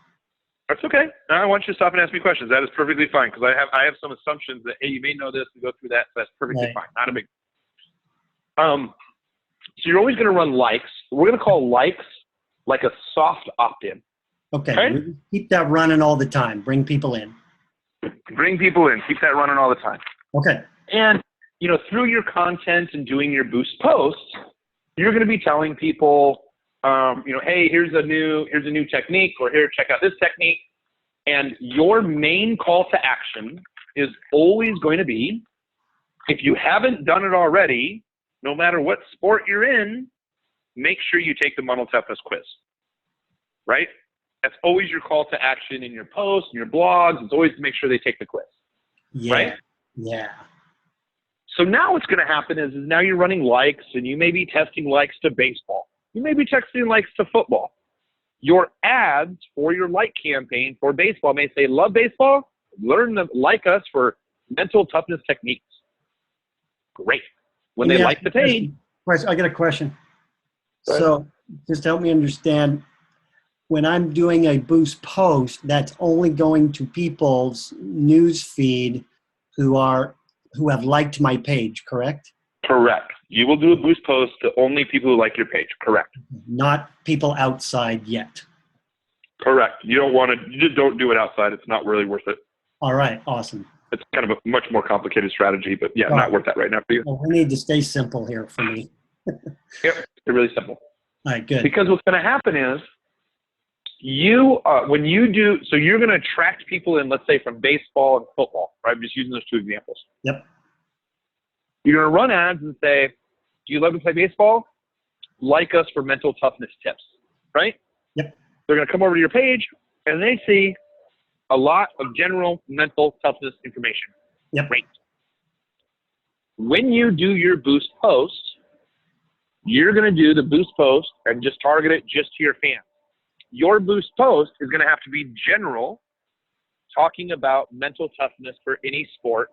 That's okay. I want you to stop and ask me questions. That is perfectly fine, because I have some assumptions that, hey, you may know this and go through that, so that's perfectly fine. Not a big So you're always going to run likes. We're going to call likes like a soft opt-in. Okay. Keep that running all the time. Bring people in. Bring people in. Keep that running all the time. Okay. And, through your content and doing your boost posts, you're going to be telling people hey, here's a new technique, or here, check out this technique. And your main call to action is always going to be, if you haven't done it already, no matter what sport you're in, make sure you take the mental toughness quiz, right? That's always your call to action in your posts, in your blogs. It's always to make sure they take the quiz, right? Yeah. So now what's going to happen is now you're running likes, and you may be testing likes to baseball. You may be testing likes to football. Your ads for your like campaign for baseball may say, love baseball, learn to like us for mental toughness techniques. Great. When they like the page. I got a question. So just help me understand, when I'm doing a boost post, that's only going to people's news feed who have liked my page, correct? Correct. You will do a boost post to only people who like your page. Correct. Not people outside yet. Correct. You just don't do it outside. It's not really worth it. All right. Awesome. It's kind of a much more complicated strategy, but yeah, not worth that right now for you. Well, we need to stay simple here for me. Yep. They're really simple. All right, good. Because what's going to happen is when you do, so you're going to attract people in, let's say, from baseball and football, right? I'm just using those two examples. Yep. You're going to run ads and say, do you love to play baseball? Like us for mental toughness tips, right? Yep. They're going to come over to your page, and they see a lot of general mental toughness information. Yep. Great. When you do your boost post, you're going to do the boost post and just target it just to your fans. Your boost post is going to have to be general, talking about mental toughness for any sport.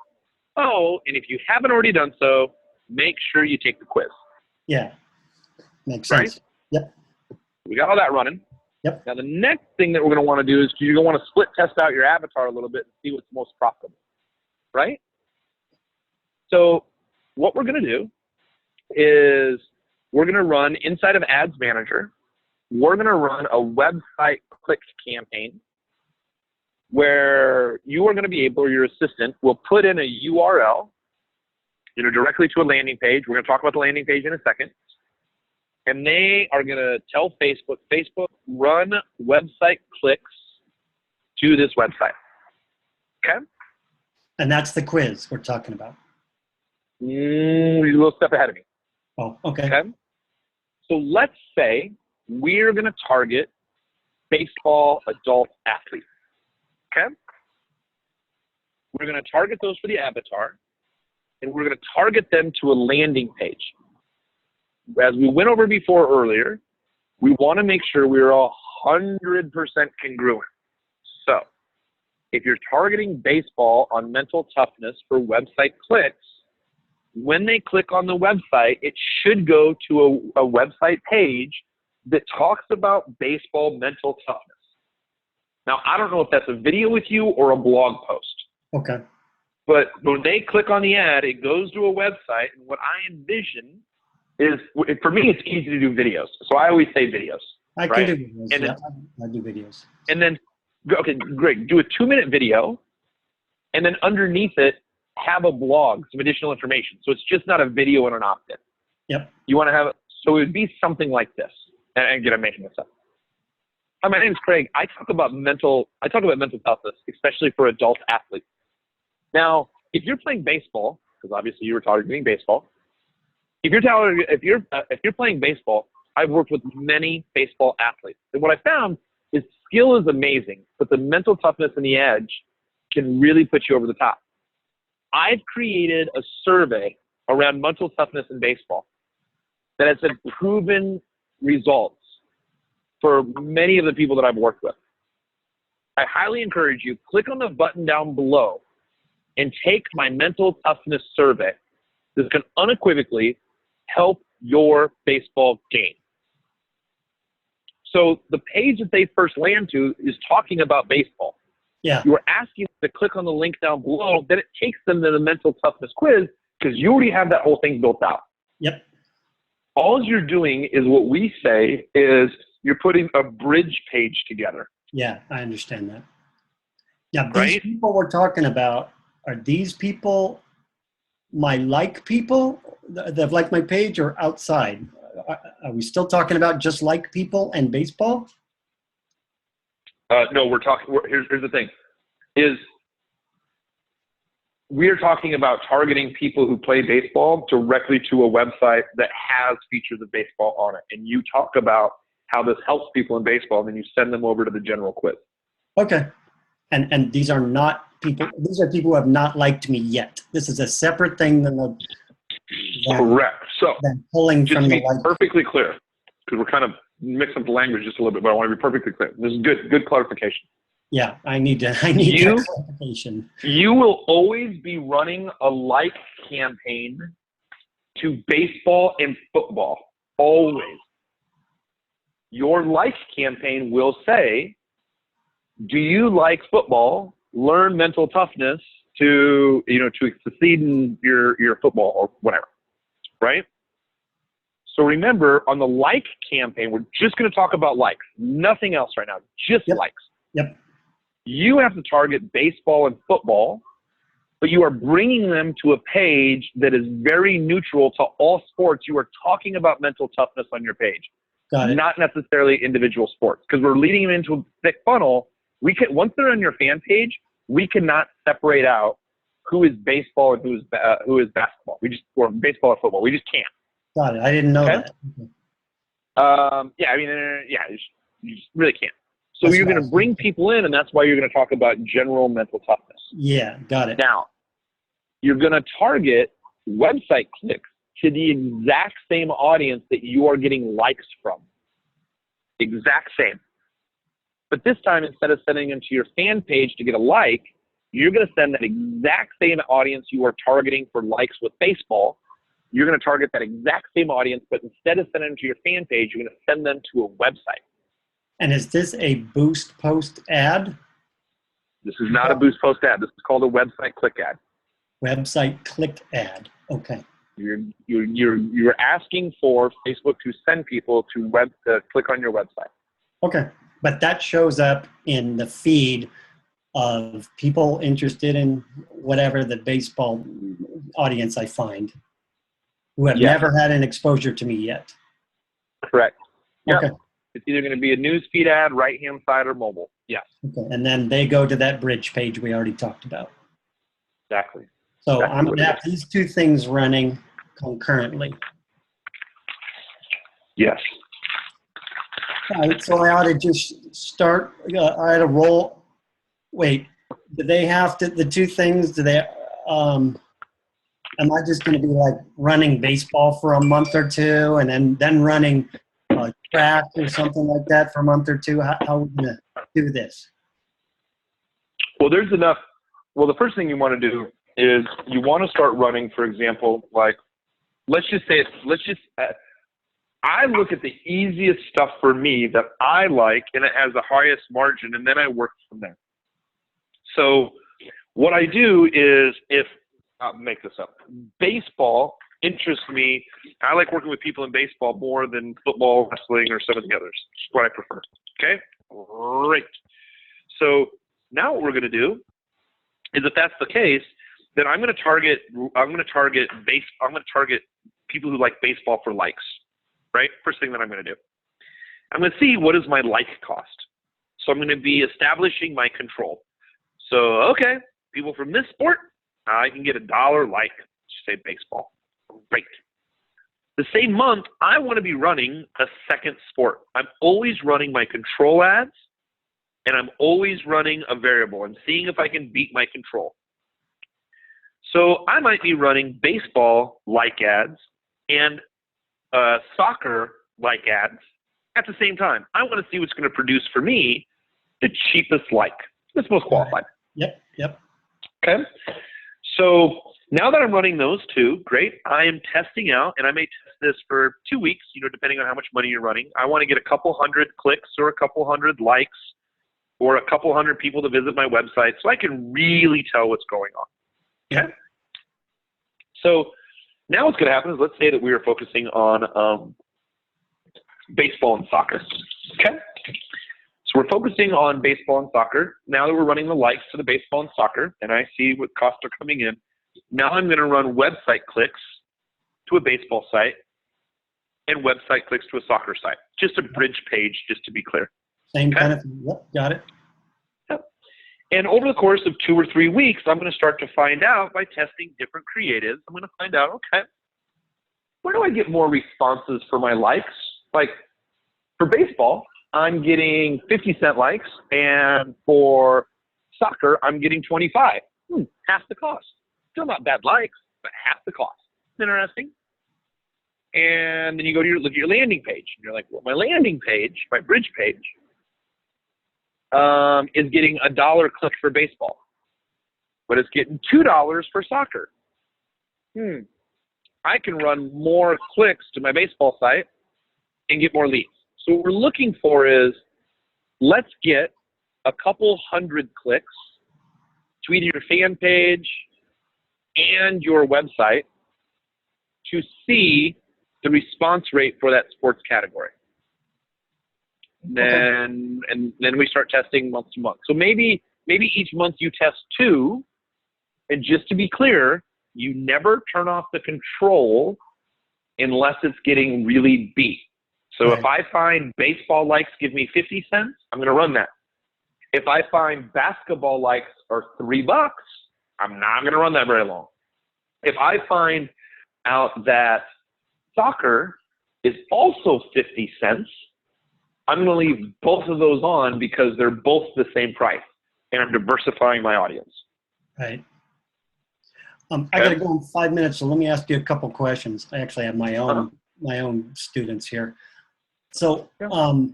Oh, and if you haven't already done so, make sure you take the quiz. Yeah. Makes sense. Right? Yep. We got all that running. Yep. Now, the next thing that we're going to want to do is you're going to want to split test out your avatar a little bit and see what's most profitable, right? So what we're going to do is we're going to run inside of Ads Manager, we're going to run a website clicks campaign where you are going to be able, or your assistant will put in a URL, directly to a landing page. We're going to talk about the landing page in a second. And they are going to tell Facebook, run website clicks to this website. Okay? And that's the quiz we're talking about. You're a little step ahead of me. Oh, okay. Okay? So let's say we're going to target baseball adult athletes. Okay? We're going to target those for the avatar, and we're going to target them to a landing page. As we went over before earlier, we want to make sure we're 100% congruent. So if you're targeting baseball on mental toughness for website clicks, when they click on the website, it should go to a website page that talks about baseball mental toughness. Now, I don't know if that's a video with you or a blog post. Okay. But when they click on the ad, it goes to a website, and what I envision is, for me, it's easy to do videos. So I always say videos. I right? can do videos. And yeah, then, I do videos. And then, okay, great. Do a 2-minute video, and then underneath it, have a blog, some additional information. So it's just not a video and an opt-in. Yep. You want to have, so it would be something like this. And again, I'm making this up. Hi, my name is Craig. I talk about mental toughness, especially for adult athletes. Now, if you're playing baseball, because obviously you were targeting baseball, if you're playing baseball, I've worked with many baseball athletes. And what I found is skill is amazing, but the mental toughness and the edge can really put you over the top. I've created a survey around mental toughness in baseball that has had proven results for many of the people that I've worked with. I highly encourage you, click on the button down below and take my mental toughness survey. This can unequivocally help your baseball game. So the page that they first land to is talking about baseball. Yeah. You are asking them to click on the link down below, then it takes them to the mental toughness quiz because you already have that whole thing built out. Yep. All you're doing is what we say is you're putting a bridge page together. Yeah, I understand that. Yeah, these Right? people we're talking about, are these people my like people that have liked my page or outside? Are we still talking about just like people and baseball? No, here's the thing, is we're talking about targeting people who play baseball directly to a website that has features of baseball on it. And you talk about how this helps people in baseball, and then you send them over to the general quiz. Okay. And these are not people, these are people who have not liked me yet. This is a separate thing than Correct. So pulling just from to the be like. perfectly clear, because we're kind of mixing up the language just a little bit, but I want to be perfectly clear. This is good clarification. Yeah, I need that clarification. You will always be running a like campaign to baseball and football. Always. Your like campaign will say, do you like football? Learn mental toughness to succeed in your football or whatever, right? So remember, on the like campaign, we're just going to talk about likes, nothing else right now, just likes. Yep. You have to target baseball and football, but you are bringing them to a page that is very neutral to all sports. You are talking about mental toughness on your page, not necessarily individual sports, because we're leading them into a thick funnel. Once they're on your fan page, we cannot separate out who is baseball and who is basketball. Or baseball or football. We just can't. Got it. I didn't know that. You just really can't. So you're going to bring people in, and that's why you're going to talk about general mental toughness. Yeah, got it. Now, you're going to target website clicks to the exact same audience that you are getting likes from. Exact same. But this time, instead of sending them to your fan page to get a like, you're going to send that exact same audience you are targeting for likes with baseball. You're going to target that exact same audience, but instead of sending them to your fan page, you're going to send them to a website. And is this a boost post ad? This is not a boost post ad. This is called a website click ad. Website click ad. Okay. You're asking for Facebook to send people to click on your website. Okay. But that shows up in the feed of people interested in whatever the baseball audience I find, who have never had an exposure to me yet. Correct. Yep. Okay. It's either going to be a news feed ad, right-hand side, or mobile. Yes. Okay. And then they go to that bridge page we already talked about. Exactly. So I'm going to have these two things running concurrently. Yes. All right, so I ought to just start, I ought to roll. Wait, do they have to, the two things, do they, am I just going to be like running baseball for a month or two and then running track or something like that for a month or two? How are we going to do this? Well, there's enough. Well, the first thing you want to do is you want to start running, for example, like, I look at the easiest stuff for me that I like, and it has the highest margin, and then I work from there. So what I do is, I'll make this up, baseball interests me. I like working with people in baseball more than football, wrestling, or some of the others. It's what I prefer. Okay? Great. So now what we're going to do is, if that's the case, then I'm going to target people who like baseball for likes. Right? First thing that I'm going to do. I'm going to see what is my like cost. So I'm going to be establishing my control. So, okay, people from this sport, I can get $1 like, say, baseball. Great. The same month, I want to be running a second sport. I'm always running my control ads, and I'm always running a variable. I'm seeing if I can beat my control. So I might be running baseball like ads and soccer like ads at the same time. I want to see what's going to produce for me the cheapest like. That's most qualified. Yep. Okay. So now that I'm running those two, great. I am testing out, and I may test this for 2 weeks, depending on how much money you're running. I want to get a couple hundred clicks or a couple hundred likes or a couple hundred people to visit my website so I can really tell what's going on. Okay. So now what's going to happen is, let's say that we are focusing on baseball and soccer. Okay? So we're focusing on baseball and soccer. Now that we're running the likes for the baseball and soccer, and I see what costs are coming in, now I'm going to run website clicks to a baseball site and website clicks to a soccer site. Just a bridge page, just to be clear. Same Okay. kind of, yep, got it. Yep. And over the course of 2 or 3 weeks, I'm going to start to find out by testing different creatives. I'm going to find out, okay, where do I get more responses for my likes? Like for baseball, I'm getting 50-cent likes, and for soccer, I'm getting 25. Half the cost. Still not bad likes, but half the cost. Interesting. And then you go to look at your landing page. And you're like, well, my landing page, my bridge page, is getting $1 click for baseball, but it's getting $2 for soccer. I can run more clicks to my baseball site and get more leads. So what we're looking for is, let's get a couple hundred clicks to either your fan page and your website to see the response rate for that sports category. Then we start testing month to month. So maybe each month you test 2, and just to be clear, you never turn off the control unless it's getting really beat. So Right. if I find baseball likes give me 50 cents, I'm going to run that. If I find basketball likes are $3, I'm not going to run that very long. If I find out that soccer is also 50 cents, I'm going to leave both of those on because they're both the same price, and I'm diversifying my audience. Right. I got to go in 5 minutes, so let me ask you a couple questions. I actually have my own students here. So the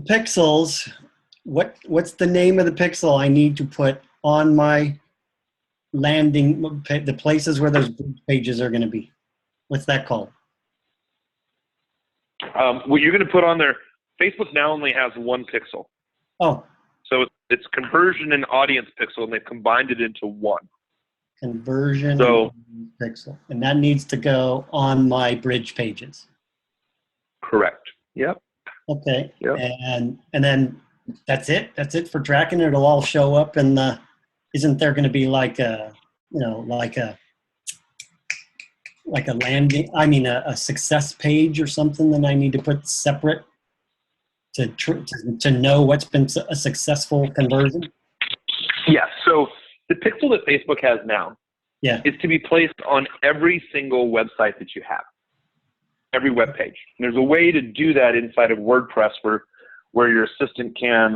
pixels, what's the name of the pixel I need to put on my landing, the places where those pages are going to be? What's that called? What you're going to put on there, Facebook now only has 1 pixel. Oh. So it's conversion and audience pixel, and they've combined it into 1. Conversion So, and pixel. And that needs to go on my bridge pages. correct. Yep. Okay. Yep. And then that's it? That's it for tracking? It'll all show up in the, isn't there going to be like a, like a landing, a success page or something that I need to put separate to know what's been a successful conversion? Yeah. So the pixel that Facebook has now is to be placed on every single website that you have, every web page. And there's a way to do that inside of WordPress where your assistant can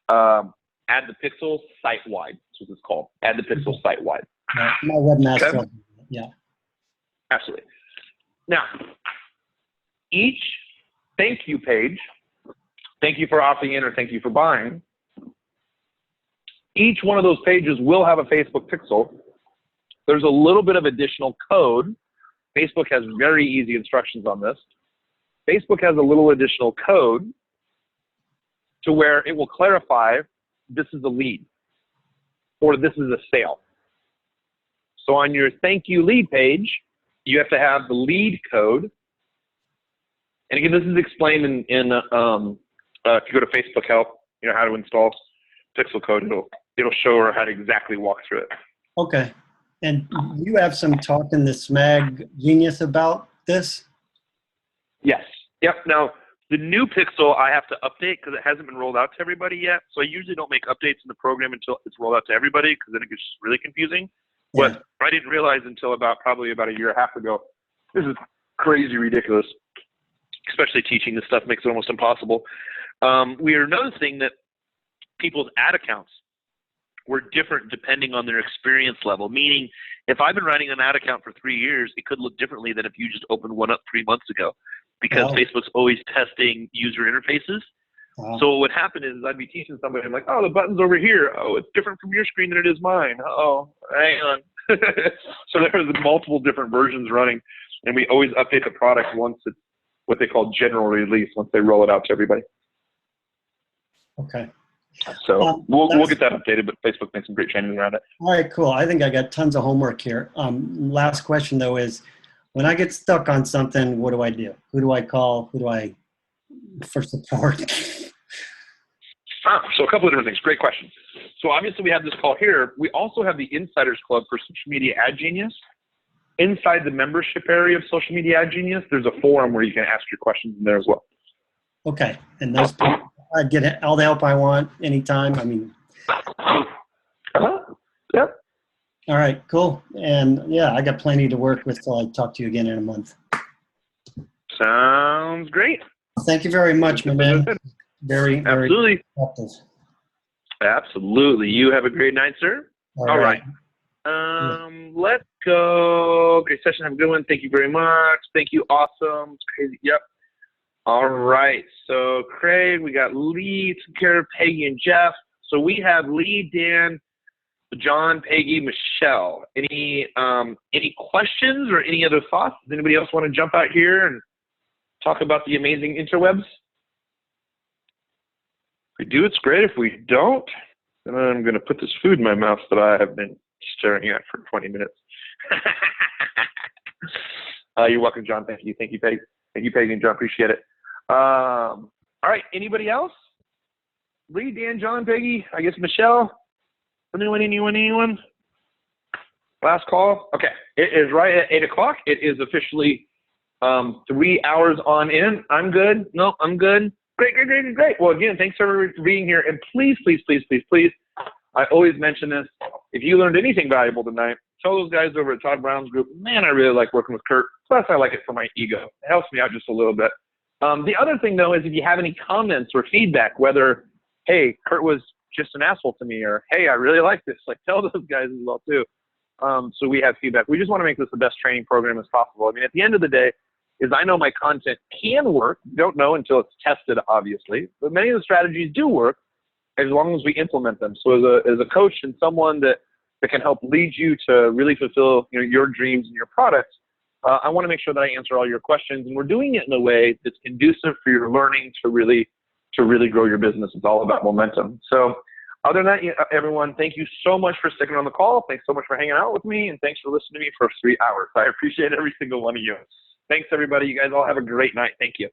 add the pixel site-wide. That's what it's called. Add the pixel site-wide. My webmaster. Okay. Yeah. Absolutely. Now, each thank you page, thank you for opting in or thank you for buying, each one of those pages will have a Facebook pixel. There's a little bit of additional code. Facebook has very easy instructions on this. Facebook has a little additional code to where it will clarify this is a lead or this is a sale. So on your thank you lead page, you have to have the lead code. And again, this is explained in if you go to Facebook help, how to install pixel code, it'll show her how to exactly walk through it. Okay. And you have some talk in the Smag Genius about this? Yes. Yep. Now, the new pixel I have to update because it hasn't been rolled out to everybody yet. So I usually don't make updates in the program until it's rolled out to everybody because then it gets really confusing. Yeah. But I didn't realize until probably about a year and a half ago, this is crazy ridiculous, especially teaching this stuff makes it almost impossible. We are noticing that people's ad accounts were different depending on their experience level, meaning if I've been running an ad account for 3 years, it could look differently than if you just opened one up 3 months ago because Facebook's always testing user interfaces. So what would happen is I'd be teaching somebody, I'm like, oh, the button's over here. Oh, it's different from your screen than it is mine. Oh, hang on. So there's multiple different versions running, and we always update the product once it's what they call general release, once they roll it out to everybody. Okay. So we'll get that updated, but Facebook makes some great changes around it. All right, cool. I think I got tons of homework here. Last question, though, is when I get stuck on something, what do I do? Who do I call? Who do I for support? So a couple of different things. Great question. So obviously we have this call here. We also have the Insiders Club for Social Media Ad Genius. inside the membership area of Social Media Ad Genius, there's a forum where you can ask your questions in there as well. Okay. And those people, I get all the help I want anytime. I mean, Yep. all right, cool. And yeah, I got plenty to work with till I talk to you again in a month. Sounds great. Thank you very much, my man. Very Absolutely. helpful. Absolutely. You have a great night, sir. All right. Let's go. Great session. Have a good one. Thank you very much. Thank you. Awesome. It's crazy. Yep. All right. So Craig, we got Lee, took care of Peggy and Jeff. So we have Lee, Dan, John, Peggy, Michelle. Any questions or any other thoughts? Does anybody else want to jump out here and talk about the amazing interwebs? If we do, it's great. If we don't, then I'm going to put this food in my mouth that I have been staring at for 20 minutes. You're welcome, John. Thank you. Thank you, Peggy. Thank you, Peggy and John. Appreciate it. All right. Anybody else? Lee, Dan, John, Peggy, I guess Michelle? Anyone? Last call? Okay. It is right at 8 o'clock. It is officially 3 hours on in. I'm good. No, I'm good. Great. Well, again, thanks everybody for being here. And please, I always mention this. If you learned anything valuable tonight, tell those guys over at Todd Brown's group, man, I really like working with Kurt. Plus, I like it for my ego. It helps me out just a little bit. The other thing, though, is if you have any comments or feedback, whether, hey, Kurt was just an asshole to me, or, hey, I really like this, like, tell those guys as well, too. So we have feedback. We just want to make this the best training program as possible. I mean, at the end of the day, is I know my content can work. Don't know until it's tested, obviously. But many of the strategies do work as long as we implement them. So as a coach and someone that can help lead you to really fulfill your dreams and your products, I want to make sure that I answer all your questions. And we're doing it in a way that's conducive for your learning to really grow your business. It's all about momentum. So other than that, everyone, thank you so much for sticking on the call. Thanks so much for hanging out with me. And thanks for listening to me for 3 hours. I appreciate every single one of you. Thanks, everybody. You guys all have a great night. Thank you.